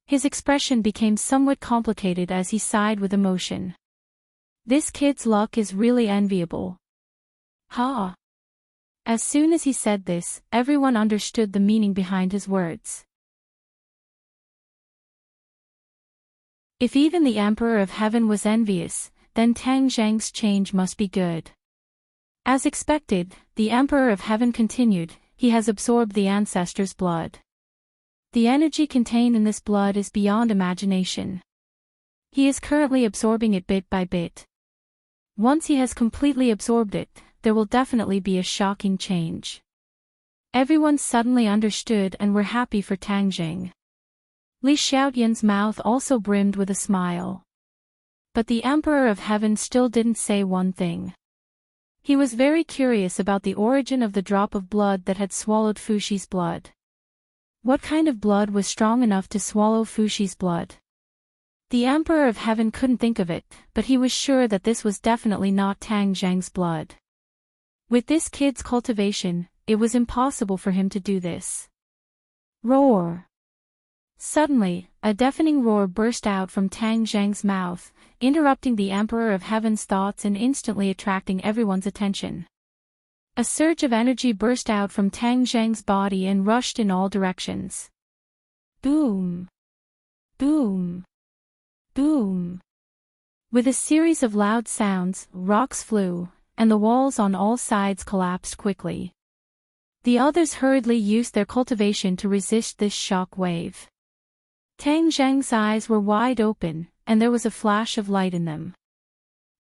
His expression became somewhat complicated as he sighed with emotion. This kid's luck is really enviable. Ha! As soon as he said this, everyone understood the meaning behind his words. If even the Emperor of Heaven was envious, then Tang Zhang's change must be good. As expected, the Emperor of Heaven continued, "He has absorbed the ancestors' blood. The energy contained in this blood is beyond imagination. He is currently absorbing it bit by bit. Once he has completely absorbed it, there will definitely be a shocking change. Everyone suddenly understood and were happy for Tang Jing. Li Xiaoyan's mouth also brimmed with a smile. But the Emperor of Heaven still didn't say one thing. He was very curious about the origin of the drop of blood that had swallowed Fuxi's blood. What kind of blood was strong enough to swallow Fuxi's blood? The Emperor of Heaven couldn't think of it, but he was sure that this was definitely not Tang Zhang's blood. With this kid's cultivation, it was impossible for him to do this. Roar! Suddenly, a deafening roar burst out from Tang Zhang's mouth, interrupting the Emperor of Heaven's thoughts and instantly attracting everyone's attention. A surge of energy burst out from Tang Zhang's body and rushed in all directions. Boom! Boom! Boom! With a series of loud sounds, rocks flew, and the walls on all sides collapsed quickly. The others hurriedly used their cultivation to resist this shock wave. Tang Zhang's eyes were wide open, and there was a flash of light in them.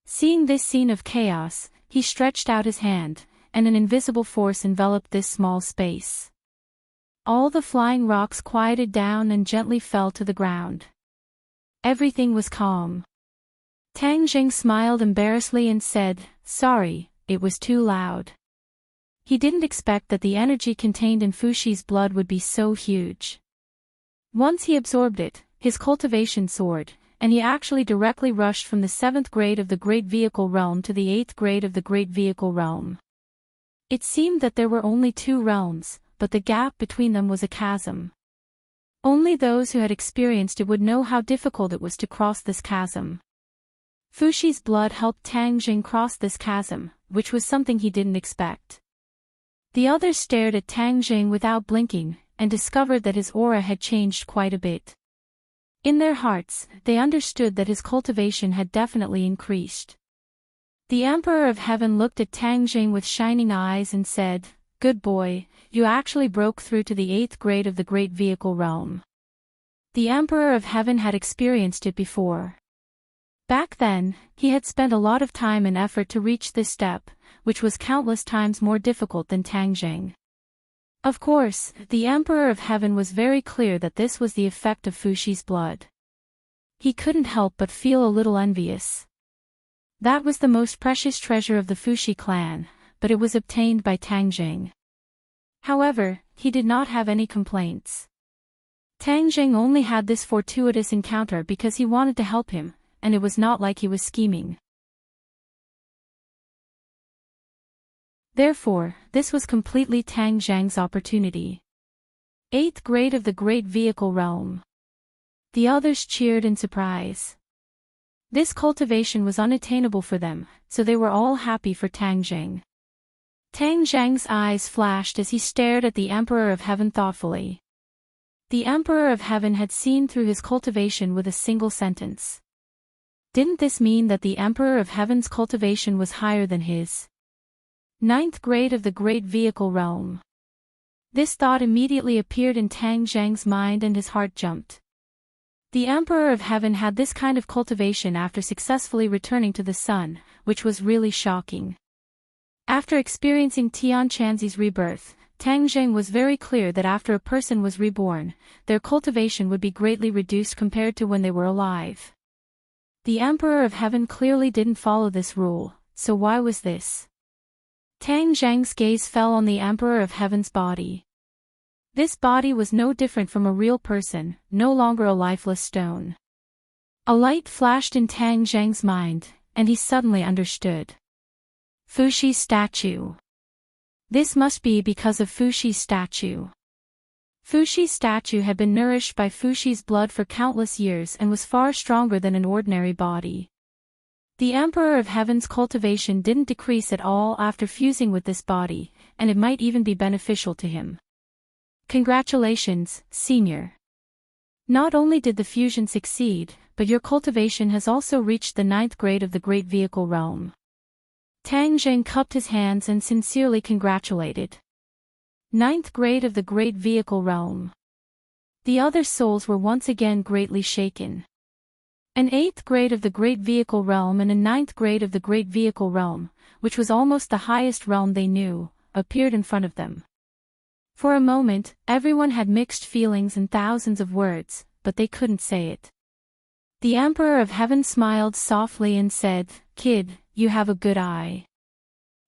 Seeing this scene of chaos, he stretched out his hand, and an invisible force enveloped this small space. All the flying rocks quieted down and gently fell to the ground. Everything was calm. Tang Jing smiled embarrassedly and said, "Sorry, it was too loud." He didn't expect that the energy contained in Fuxi's blood would be so huge. Once he absorbed it, his cultivation soared, and he actually directly rushed from the 7th grade of the Great Vehicle Realm to the 8th grade of the Great Vehicle Realm. It seemed that there were only 2 realms, but the gap between them was a chasm. Only those who had experienced it would know how difficult it was to cross this chasm. Fuxi's blood helped Tang Jing cross this chasm, which was something he didn't expect. The others stared at Tang Jing without blinking, and discovered that his aura had changed quite a bit. In their hearts, they understood that his cultivation had definitely increased. The Emperor of Heaven looked at Tang Jing with shining eyes and said, "Good boy, you actually broke through to the 8th grade of the Great Vehicle Realm." The Emperor of Heaven had experienced it before. Back then, he had spent a lot of time and effort to reach this step, which was countless times more difficult than Tang Jing. Of course, the Emperor of Heaven was very clear that this was the effect of Fuxi's blood. He couldn't help but feel a little envious. That was the most precious treasure of the Fuxi clan, but it was obtained by Tang Jing. However, he did not have any complaints. Tang Jing only had this fortuitous encounter because he wanted to help him, and it was not like he was scheming. Therefore, this was completely Tang Zhang's opportunity. 8th grade of the Great Vehicle Realm. The others cheered in surprise. This cultivation was unattainable for them, so they were all happy for Tang Jing. Tang Zhang's eyes flashed as he stared at the Emperor of Heaven thoughtfully. The Emperor of Heaven had seen through his cultivation with a single sentence. Didn't this mean that the Emperor of Heaven's cultivation was higher than his? 9th grade of the Great Vehicle Realm. This thought immediately appeared in Tang Zhang's mind and his heart jumped. The Emperor of Heaven had this kind of cultivation after successfully returning to the sun, which was really shocking. After experiencing Tian Chanzi's rebirth, Tang Zhang was very clear that after a person was reborn, their cultivation would be greatly reduced compared to when they were alive. The Emperor of Heaven clearly didn't follow this rule, so why was this? Tang Zhang's gaze fell on the Emperor of Heaven's body. This body was no different from a real person, no longer a lifeless stone. A light flashed in Tang Zhang's mind, and he suddenly understood. Fuxi's statue. This must be because of Fuxi's statue. Fuxi's statue had been nourished by Fuxi's blood for countless years and was far stronger than an ordinary body. The Emperor of Heaven's cultivation didn't decrease at all after fusing with this body, and it might even be beneficial to him. Congratulations, Senior. Not only did the fusion succeed, but your cultivation has also reached the 9th grade of the Great Vehicle Realm. Tang Jing cupped his hands and sincerely congratulated. 9th grade of the Great Vehicle Realm. The other souls were once again greatly shaken. An 8th grade of the Great Vehicle Realm and a 9th grade of the Great Vehicle Realm, which was almost the highest realm they knew, appeared in front of them. For a moment, everyone had mixed feelings and thousands of words, but they couldn't say it. The Emperor of Heaven smiled softly and said, "Kid, you have a good eye.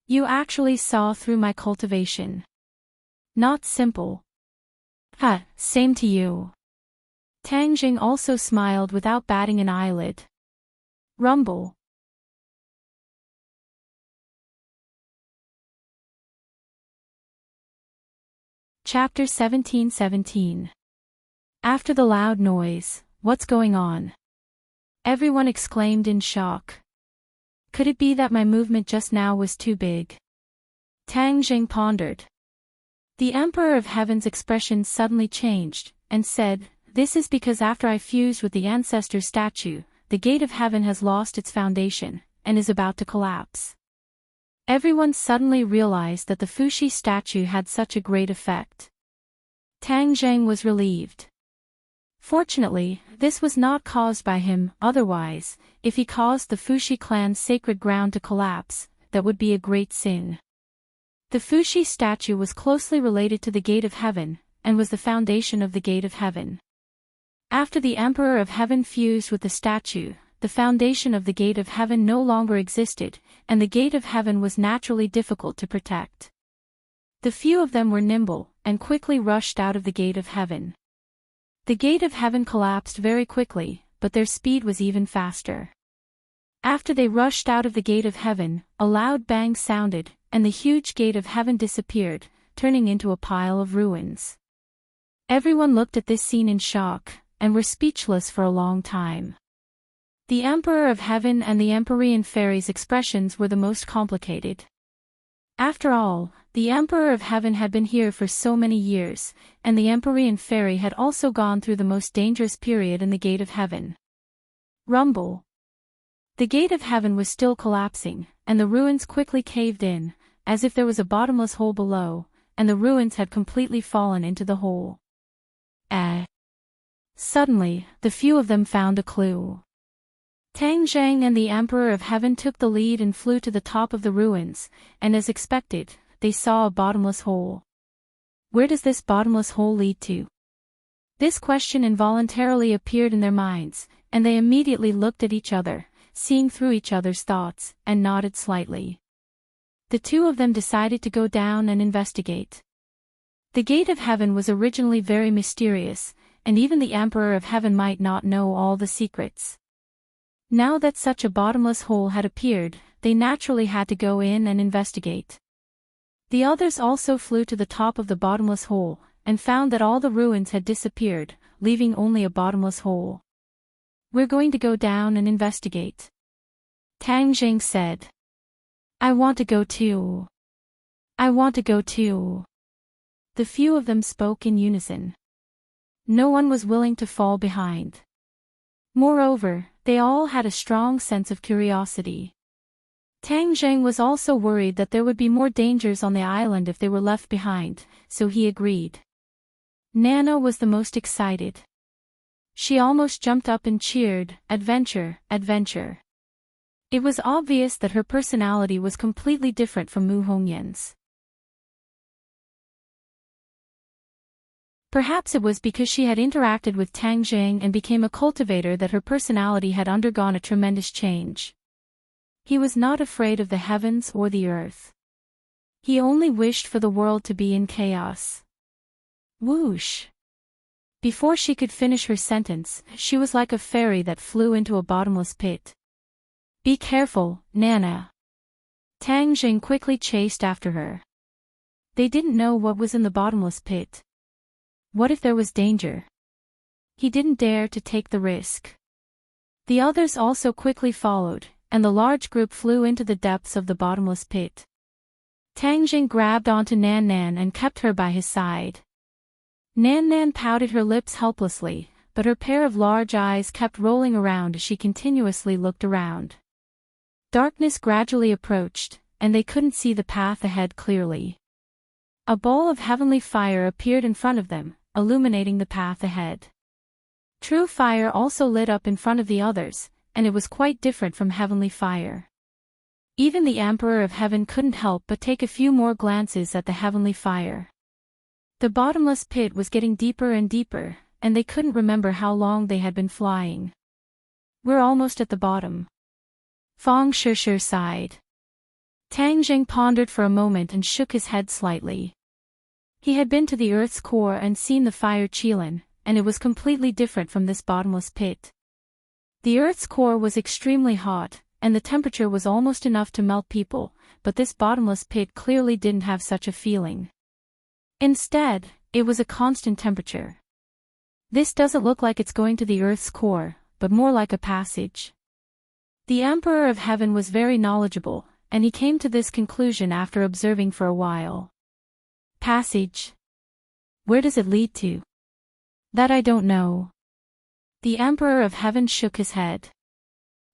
You actually saw through my cultivation. Not simple." "Ha, same to you." Tang Jing also smiled without batting an eyelid. Rumble. Chapter 17:17. After the loud noise, "What's going on?" everyone exclaimed in shock. Could it be that my movement just now was too big? Tang Jing pondered. The Emperor of Heaven's expression suddenly changed, and said, "This is because after I fused with the ancestor statue, the gate of heaven has lost its foundation, and is about to collapse." Everyone suddenly realized that the Fuxi statue had such a great effect. Tang Zheng was relieved. Fortunately, this was not caused by him, otherwise, if he caused the Fuxi clan's sacred ground to collapse, that would be a great sin. The Fuxi statue was closely related to the Gate of Heaven, and was the foundation of the Gate of Heaven. After the Emperor of Heaven fused with the statue, the foundation of the Gate of Heaven no longer existed, and the Gate of Heaven was naturally difficult to protect. The few of them were nimble, and quickly rushed out of the Gate of Heaven. The Gate of Heaven collapsed very quickly, but their speed was even faster. After they rushed out of the Gate of Heaven, a loud bang sounded, and the huge Gate of Heaven disappeared, turning into a pile of ruins. Everyone looked at this scene in shock, and were speechless for a long time. The Emperor of Heaven and the Empyrean Fairy's expressions were the most complicated. After all, the Emperor of Heaven had been here for so many years, and the Empyrean Fairy had also gone through the most dangerous period in the Gate of Heaven. Rumble. The Gate of Heaven was still collapsing, and the ruins quickly caved in, as if there was a bottomless hole below, and the ruins had completely fallen into the hole. Suddenly, the few of them found a clue. Tang Zheng and the Emperor of Heaven took the lead and flew to the top of the ruins, and as expected, they saw a bottomless hole. Where does this bottomless hole lead to? This question involuntarily appeared in their minds, and they immediately looked at each other, seeing through each other's thoughts, and nodded slightly. The two of them decided to go down and investigate. The Gate of Heaven was originally very mysterious, and even the Emperor of Heaven might not know all the secrets. Now that such a bottomless hole had appeared, they naturally had to go in and investigate. The others also flew to the top of the bottomless hole, and found that all the ruins had disappeared, leaving only a bottomless hole. "We're going to go down and investigate," Tang Jing said. "I want to go too. I want to go too." The few of them spoke in unison. No one was willing to fall behind. Moreover, they all had a strong sense of curiosity. Tang Zheng was also worried that there would be more dangers on the island if they were left behind, so he agreed. Nana was the most excited. She almost jumped up and cheered, "Adventure, adventure." It was obvious that her personality was completely different from Mu Hongyan's. Perhaps it was because she had interacted with Tang Zheng and became a cultivator that her personality had undergone a tremendous change. He was not afraid of the heavens or the earth. He only wished for the world to be in chaos. Whoosh! Before she could finish her sentence, she was like a fairy that flew into a bottomless pit. "Be careful, Nana." Tang Zheng quickly chased after her. They didn't know what was in the bottomless pit. What if there was danger? He didn't dare to take the risk. The others also quickly followed, and the large group flew into the depths of the bottomless pit. Tang Jing grabbed onto Nan Nan and kept her by his side. Nan Nan pouted her lips helplessly, but her pair of large eyes kept rolling around as she continuously looked around. Darkness gradually approached, and they couldn't see the path ahead clearly. A ball of heavenly fire appeared in front of them, illuminating the path ahead. True fire also lit up in front of the others, and it was quite different from heavenly fire. Even the Emperor of Heaven couldn't help but take a few more glances at the heavenly fire. The bottomless pit was getting deeper and deeper, and they couldn't remember how long they had been flying. "We're almost at the bottom." Fang Shishir sighed. Tang Zheng pondered for a moment and shook his head slightly. He had been to the Earth's core and seen the fire Qilin, and it was completely different from this bottomless pit. The Earth's core was extremely hot, and the temperature was almost enough to melt people, but this bottomless pit clearly didn't have such a feeling. Instead, it was a constant temperature. "This doesn't look like it's going to the Earth's core, but more like a passage." The Emperor of Heaven was very knowledgeable, and he came to this conclusion after observing for a while. "Passage? Where does it lead to?" "That I don't know." The Emperor of Heaven shook his head.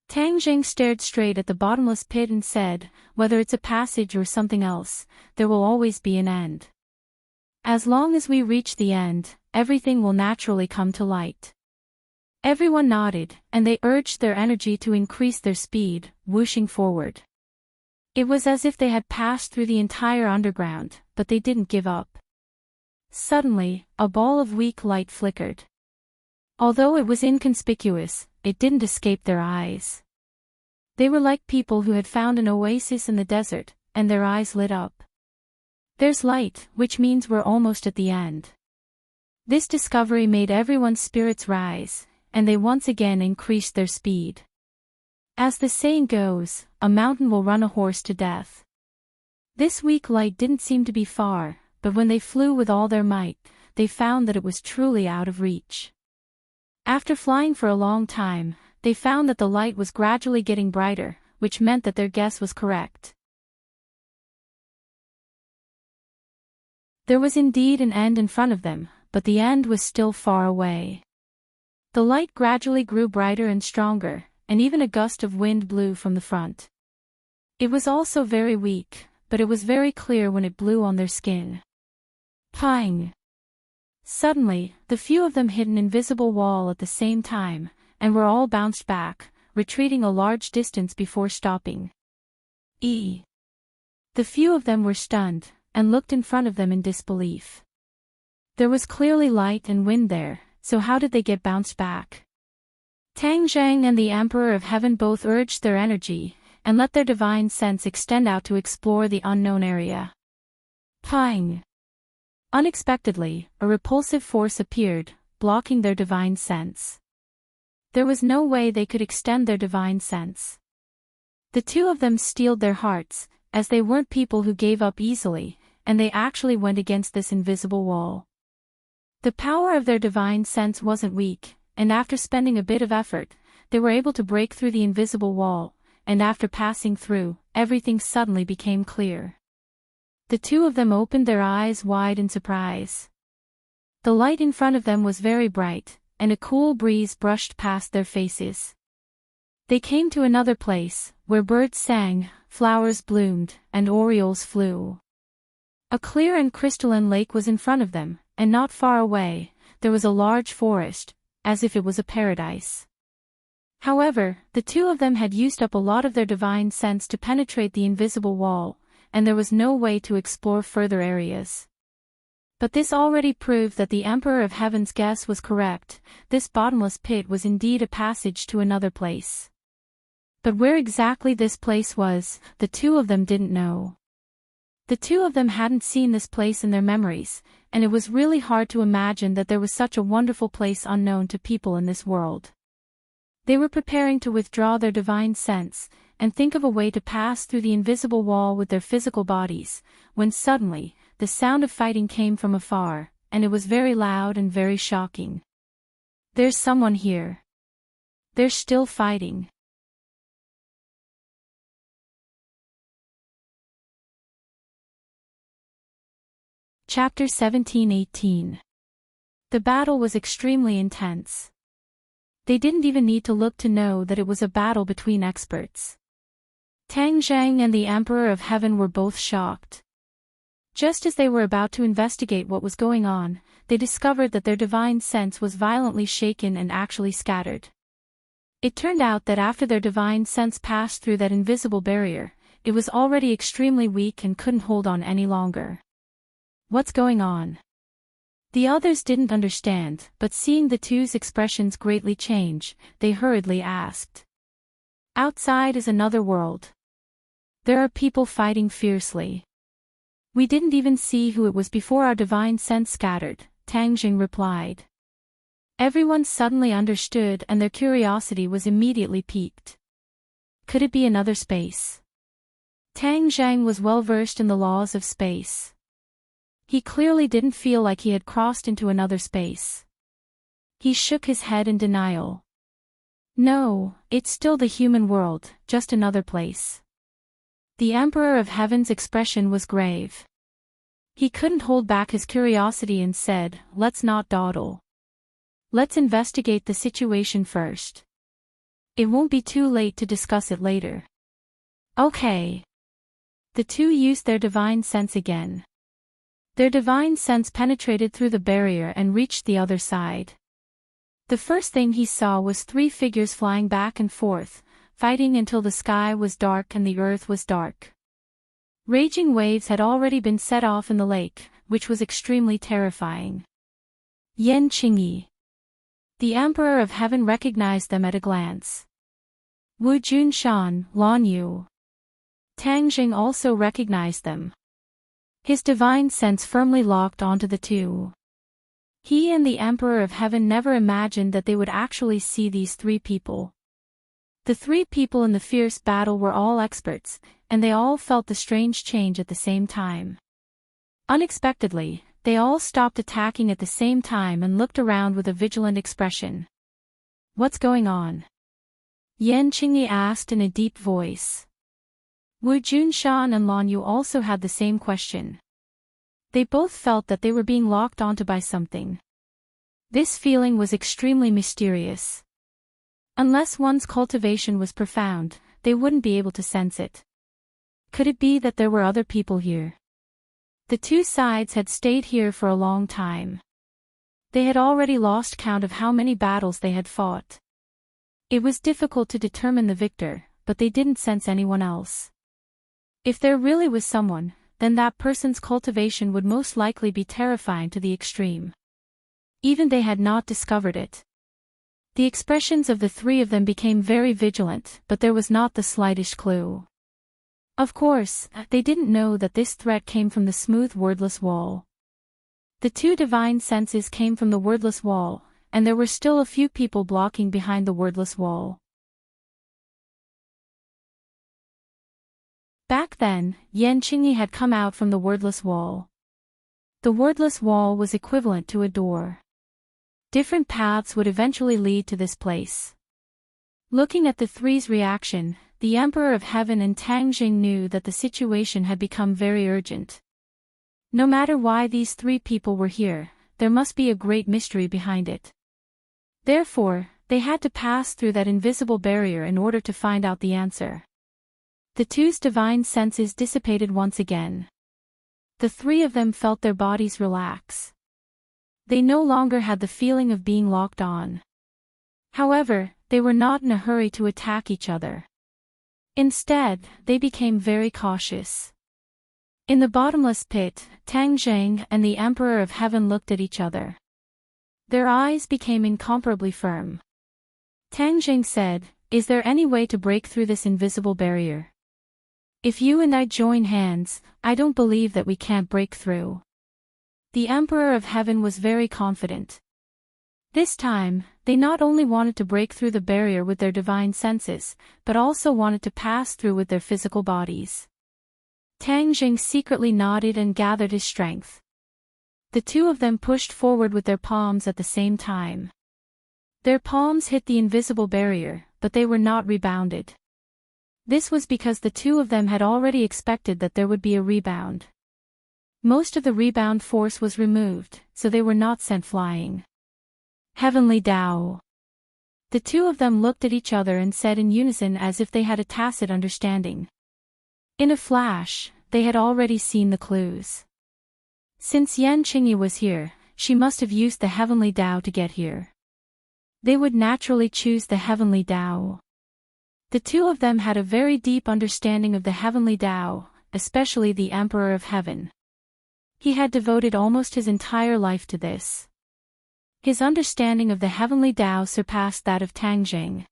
Tang Zheng stared straight at the bottomless pit and said, "Whether it's a passage or something else, there will always be an end. As long as we reach the end, everything will naturally come to light." Everyone nodded, and they urged their energy to increase their speed, whooshing forward. It was as if they had passed through the entire underground, but they didn't give up. Suddenly, a ball of weak light flickered. Although it was inconspicuous, it didn't escape their eyes. They were like people who had found an oasis in the desert, and their eyes lit up. "There's light, which means we're almost at the end." This discovery made everyone's spirits rise, and they once again increased their speed. As the saying goes, a mountain will run a horse to death. This weak light didn't seem to be far, but when they flew with all their might, they found that it was truly out of reach. After flying for a long time, they found that the light was gradually getting brighter, which meant that their guess was correct. There was indeed an end in front of them, but the end was still far away. The light gradually grew brighter and stronger, and even a gust of wind blew from the front. It was also very weak, but it was very clear when it blew on their skin. Pang! Suddenly, the few of them hit an invisible wall at the same time, and were all bounced back, retreating a large distance before stopping. The few of them were stunned, and looked in front of them in disbelief. There was clearly light and wind there, so how did they get bounced back? Tang Zheng and the Emperor of Heaven both urged their energy, and let their divine sense extend out to explore the unknown area. Pang! Unexpectedly, a repulsive force appeared, blocking their divine sense. There was no way they could extend their divine sense. The two of them steeled their hearts, as they weren't people who gave up easily, and they actually went against this invisible wall. The power of their divine sense wasn't weak, and after spending a bit of effort, they were able to break through the invisible wall, and after passing through, everything suddenly became clear. The two of them opened their eyes wide in surprise. The light in front of them was very bright, and a cool breeze brushed past their faces. They came to another place, where birds sang, flowers bloomed, and orioles flew. A clear and crystalline lake was in front of them, and not far away, there was a large forest, as if it was a paradise. However, the two of them had used up a lot of their divine sense to penetrate the invisible wall, and there was no way to explore further areas. But this already proved that the Emperor of Heaven's guess was correct. This bottomless pit was indeed a passage to another place. But where exactly this place was, the two of them didn't know. The two of them hadn't seen this place in their memories, and it was really hard to imagine that there was such a wonderful place unknown to people in this world. They were preparing to withdraw their divine sense, and think of a way to pass through the invisible wall with their physical bodies, when suddenly, the sound of fighting came from afar, and it was very loud and very shocking. "There's someone here. They're still fighting." Chapter 17-18. The battle was extremely intense. They didn't even need to look to know that it was a battle between experts. Tang Zheng and the Emperor of Heaven were both shocked. Just as they were about to investigate what was going on, they discovered that their divine sense was violently shaken and actually scattered. It turned out that after their divine sense passed through that invisible barrier, it was already extremely weak and couldn't hold on any longer. "What's going on?" The others didn't understand, but seeing the two's expressions greatly change, they hurriedly asked. Outside is another world. There are people fighting fiercely. We didn't even see who it was before our divine sense scattered, Tang Jing replied. Everyone suddenly understood and their curiosity was immediately piqued. Could it be another space? Tang Zhang was well versed in the laws of space. He clearly didn't feel like he had crossed into another space. He shook his head in denial. No, it's still the human world, just another place. The Emperor of Heaven's expression was grave. He couldn't hold back his curiosity and said, "Let's not dawdle. Let's investigate the situation first. It won't be too late to discuss it later." Okay. The two used their divine sense again. Their divine sense penetrated through the barrier and reached the other side. The first thing he saw was three figures flying back and forth, fighting until the sky was dark and the earth was dark. Raging waves had already been set off in the lake, which was extremely terrifying. Yan Qingyi. The Emperor of Heaven recognized them at a glance. Wu Junshan, Lan Yu. Tang Jing also recognized them. His divine sense firmly locked onto the two. He and the Emperor of Heaven never imagined that they would actually see these three people. The three people in the fierce battle were all experts, and they all felt the strange change at the same time. Unexpectedly, they all stopped attacking at the same time and looked around with a vigilant expression. What's going on? Yan Qingyi asked in a deep voice. Wu Junshan and Lan Yu also had the same question. They both felt that they were being locked onto by something. This feeling was extremely mysterious. Unless one's cultivation was profound, they wouldn't be able to sense it. Could it be that there were other people here? The two sides had stayed here for a long time. They had already lost count of how many battles they had fought. It was difficult to determine the victor, but they didn't sense anyone else. If there really was someone, then that person's cultivation would most likely be terrifying to the extreme. Even they had not discovered it. The expressions of the three of them became very vigilant, but there was not the slightest clue. Of course, they didn't know that this threat came from the smooth wordless wall. The two divine senses came from the wordless wall, and there were still a few people blocking behind the wordless wall. Back then, Yan Qingyi had come out from the wordless wall. The wordless wall was equivalent to a door. Different paths would eventually lead to this place. Looking at the three's reaction, the Emperor of Heaven and Tang Jing knew that the situation had become very urgent. No matter why these three people were here, there must be a great mystery behind it. Therefore, they had to pass through that invisible barrier in order to find out the answer. The two's divine senses dissipated once again. The three of them felt their bodies relax. They no longer had the feeling of being locked on. However, they were not in a hurry to attack each other. Instead, they became very cautious. In the bottomless pit, Tang Zhang and the Emperor of Heaven looked at each other. Their eyes became incomparably firm. Tang Zhang said, "Is there any way to break through this invisible barrier? If you and I join hands, I don't believe that we can't break through." The Emperor of Heaven was very confident. This time, they not only wanted to break through the barrier with their divine senses, but also wanted to pass through with their physical bodies. Tang Jing secretly nodded and gathered his strength. The two of them pushed forward with their palms at the same time. Their palms hit the invisible barrier, but they were not rebounded. This was because the two of them had already expected that there would be a rebound. Most of the rebound force was removed, so they were not sent flying. Heavenly Tao. The two of them looked at each other and said in unison as if they had a tacit understanding. In a flash, they had already seen the clues. Since Yan Qingyi was here, she must have used the Heavenly Tao to get here. They would naturally choose the Heavenly Tao. The two of them had a very deep understanding of the Heavenly Tao, especially the Emperor of Heaven. He had devoted almost his entire life to this. His understanding of the heavenly Tao surpassed that of Tang Jing.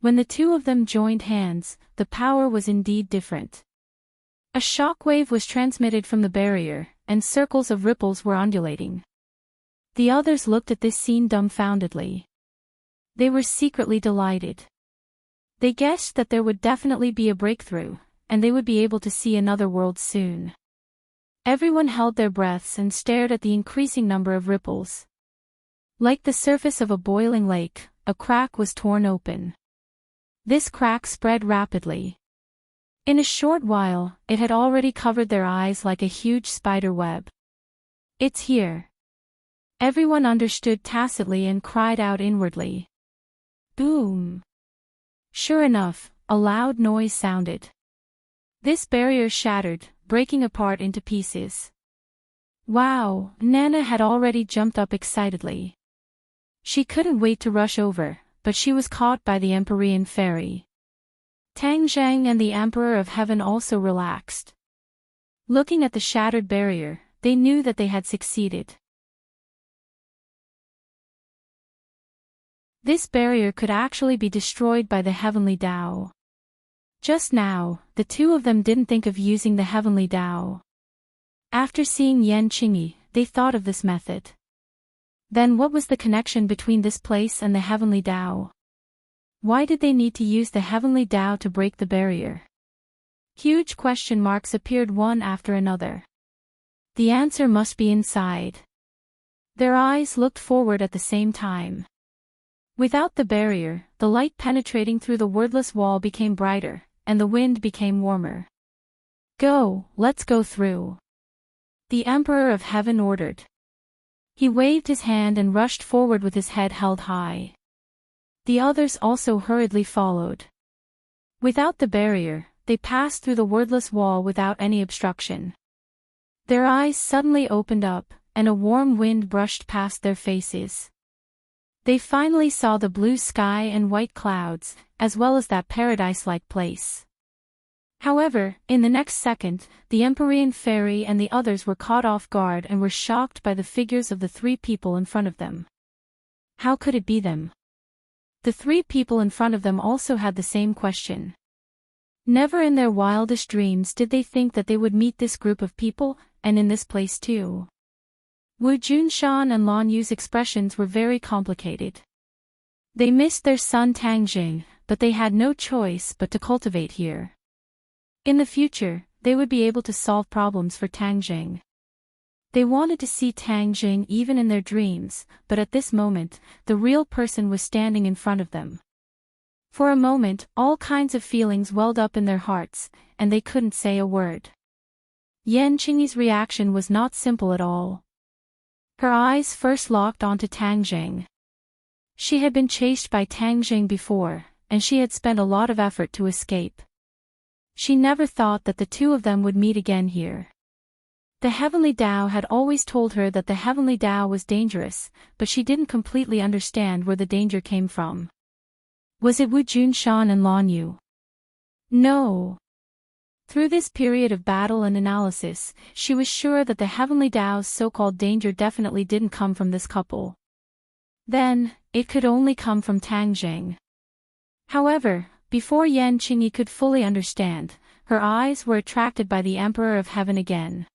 When the two of them joined hands, the power was indeed different. A shockwave was transmitted from the barrier, and circles of ripples were undulating. The others looked at this scene dumbfoundedly. They were secretly delighted. They guessed that there would definitely be a breakthrough, and they would be able to see another world soon. Everyone held their breaths and stared at the increasing number of ripples. Like the surface of a boiling lake, a crack was torn open. This crack spread rapidly. In a short while, it had already covered their eyes like a huge spider web. "It's here." Everyone understood tacitly and cried out inwardly. Boom! Sure enough, a loud noise sounded. This barrier shattered, breaking apart into pieces. Wow! Nana had already jumped up excitedly. She couldn't wait to rush over, but she was caught by the Empyrean fairy. Tang Zhang and the Emperor of Heaven also relaxed. Looking at the shattered barrier, they knew that they had succeeded. This barrier could actually be destroyed by the heavenly Tao. Just now, the two of them didn't think of using the heavenly Tao. After seeing Yan Qingyi, they thought of this method. Then what was the connection between this place and the heavenly Tao? Why did they need to use the heavenly Tao to break the barrier? Huge question marks appeared one after another. The answer must be inside. Their eyes looked forward at the same time. Without the barrier, the light penetrating through the wordless wall became brighter, and the wind became warmer. "Go, let's go through," the Emperor of Heaven ordered. He waved his hand and rushed forward with his head held high. The others also hurriedly followed. Without the barrier, they passed through the wordless wall without any obstruction. Their eyes suddenly opened up, and a warm wind brushed past their faces. They finally saw the blue sky and white clouds, as well as that paradise-like place. However, in the next second, the Empyrean fairy and the others were caught off guard and were shocked by the figures of the three people in front of them. How could it be them? The three people in front of them also had the same question. Never in their wildest dreams did they think that they would meet this group of people, and in this place too. Wu Junshan and Lan Yu's expressions were very complicated. They missed their son Tang Jing, but they had no choice but to cultivate here. In the future, they would be able to solve problems for Tang Jing. They wanted to see Tang Jing even in their dreams, but at this moment, the real person was standing in front of them. For a moment, all kinds of feelings welled up in their hearts, and they couldn't say a word. Yan Qingyi's reaction was not simple at all. Her eyes first locked onto Tang Jing. She had been chased by Tang Jing before, and she had spent a lot of effort to escape. She never thought that the two of them would meet again here. The heavenly Tao had always told her that the heavenly Tao was dangerous, but she didn't completely understand where the danger came from. Was it Wu Junshan and Lan Yu? No. Through this period of battle and analysis, she was sure that the heavenly Tao's so-called danger definitely didn't come from this couple. Then, it could only come from Tang Jing. However, before Yan Qingyi could fully understand, her eyes were attracted by the Emperor of Heaven again.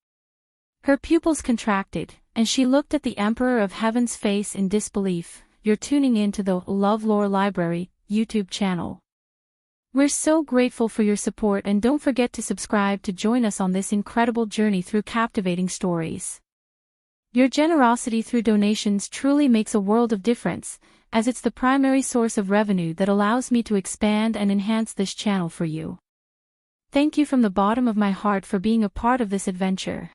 Her pupils contracted, and she looked at the Emperor of Heaven's face in disbelief. "You're tuning in to the LoveLore Library YouTube channel. We're so grateful for your support, and don't forget to subscribe to join us on this incredible journey through captivating stories. Your generosity through donations truly makes a world of difference, as it's the primary source of revenue that allows me to expand and enhance this channel for you. Thank you from the bottom of my heart for being a part of this adventure.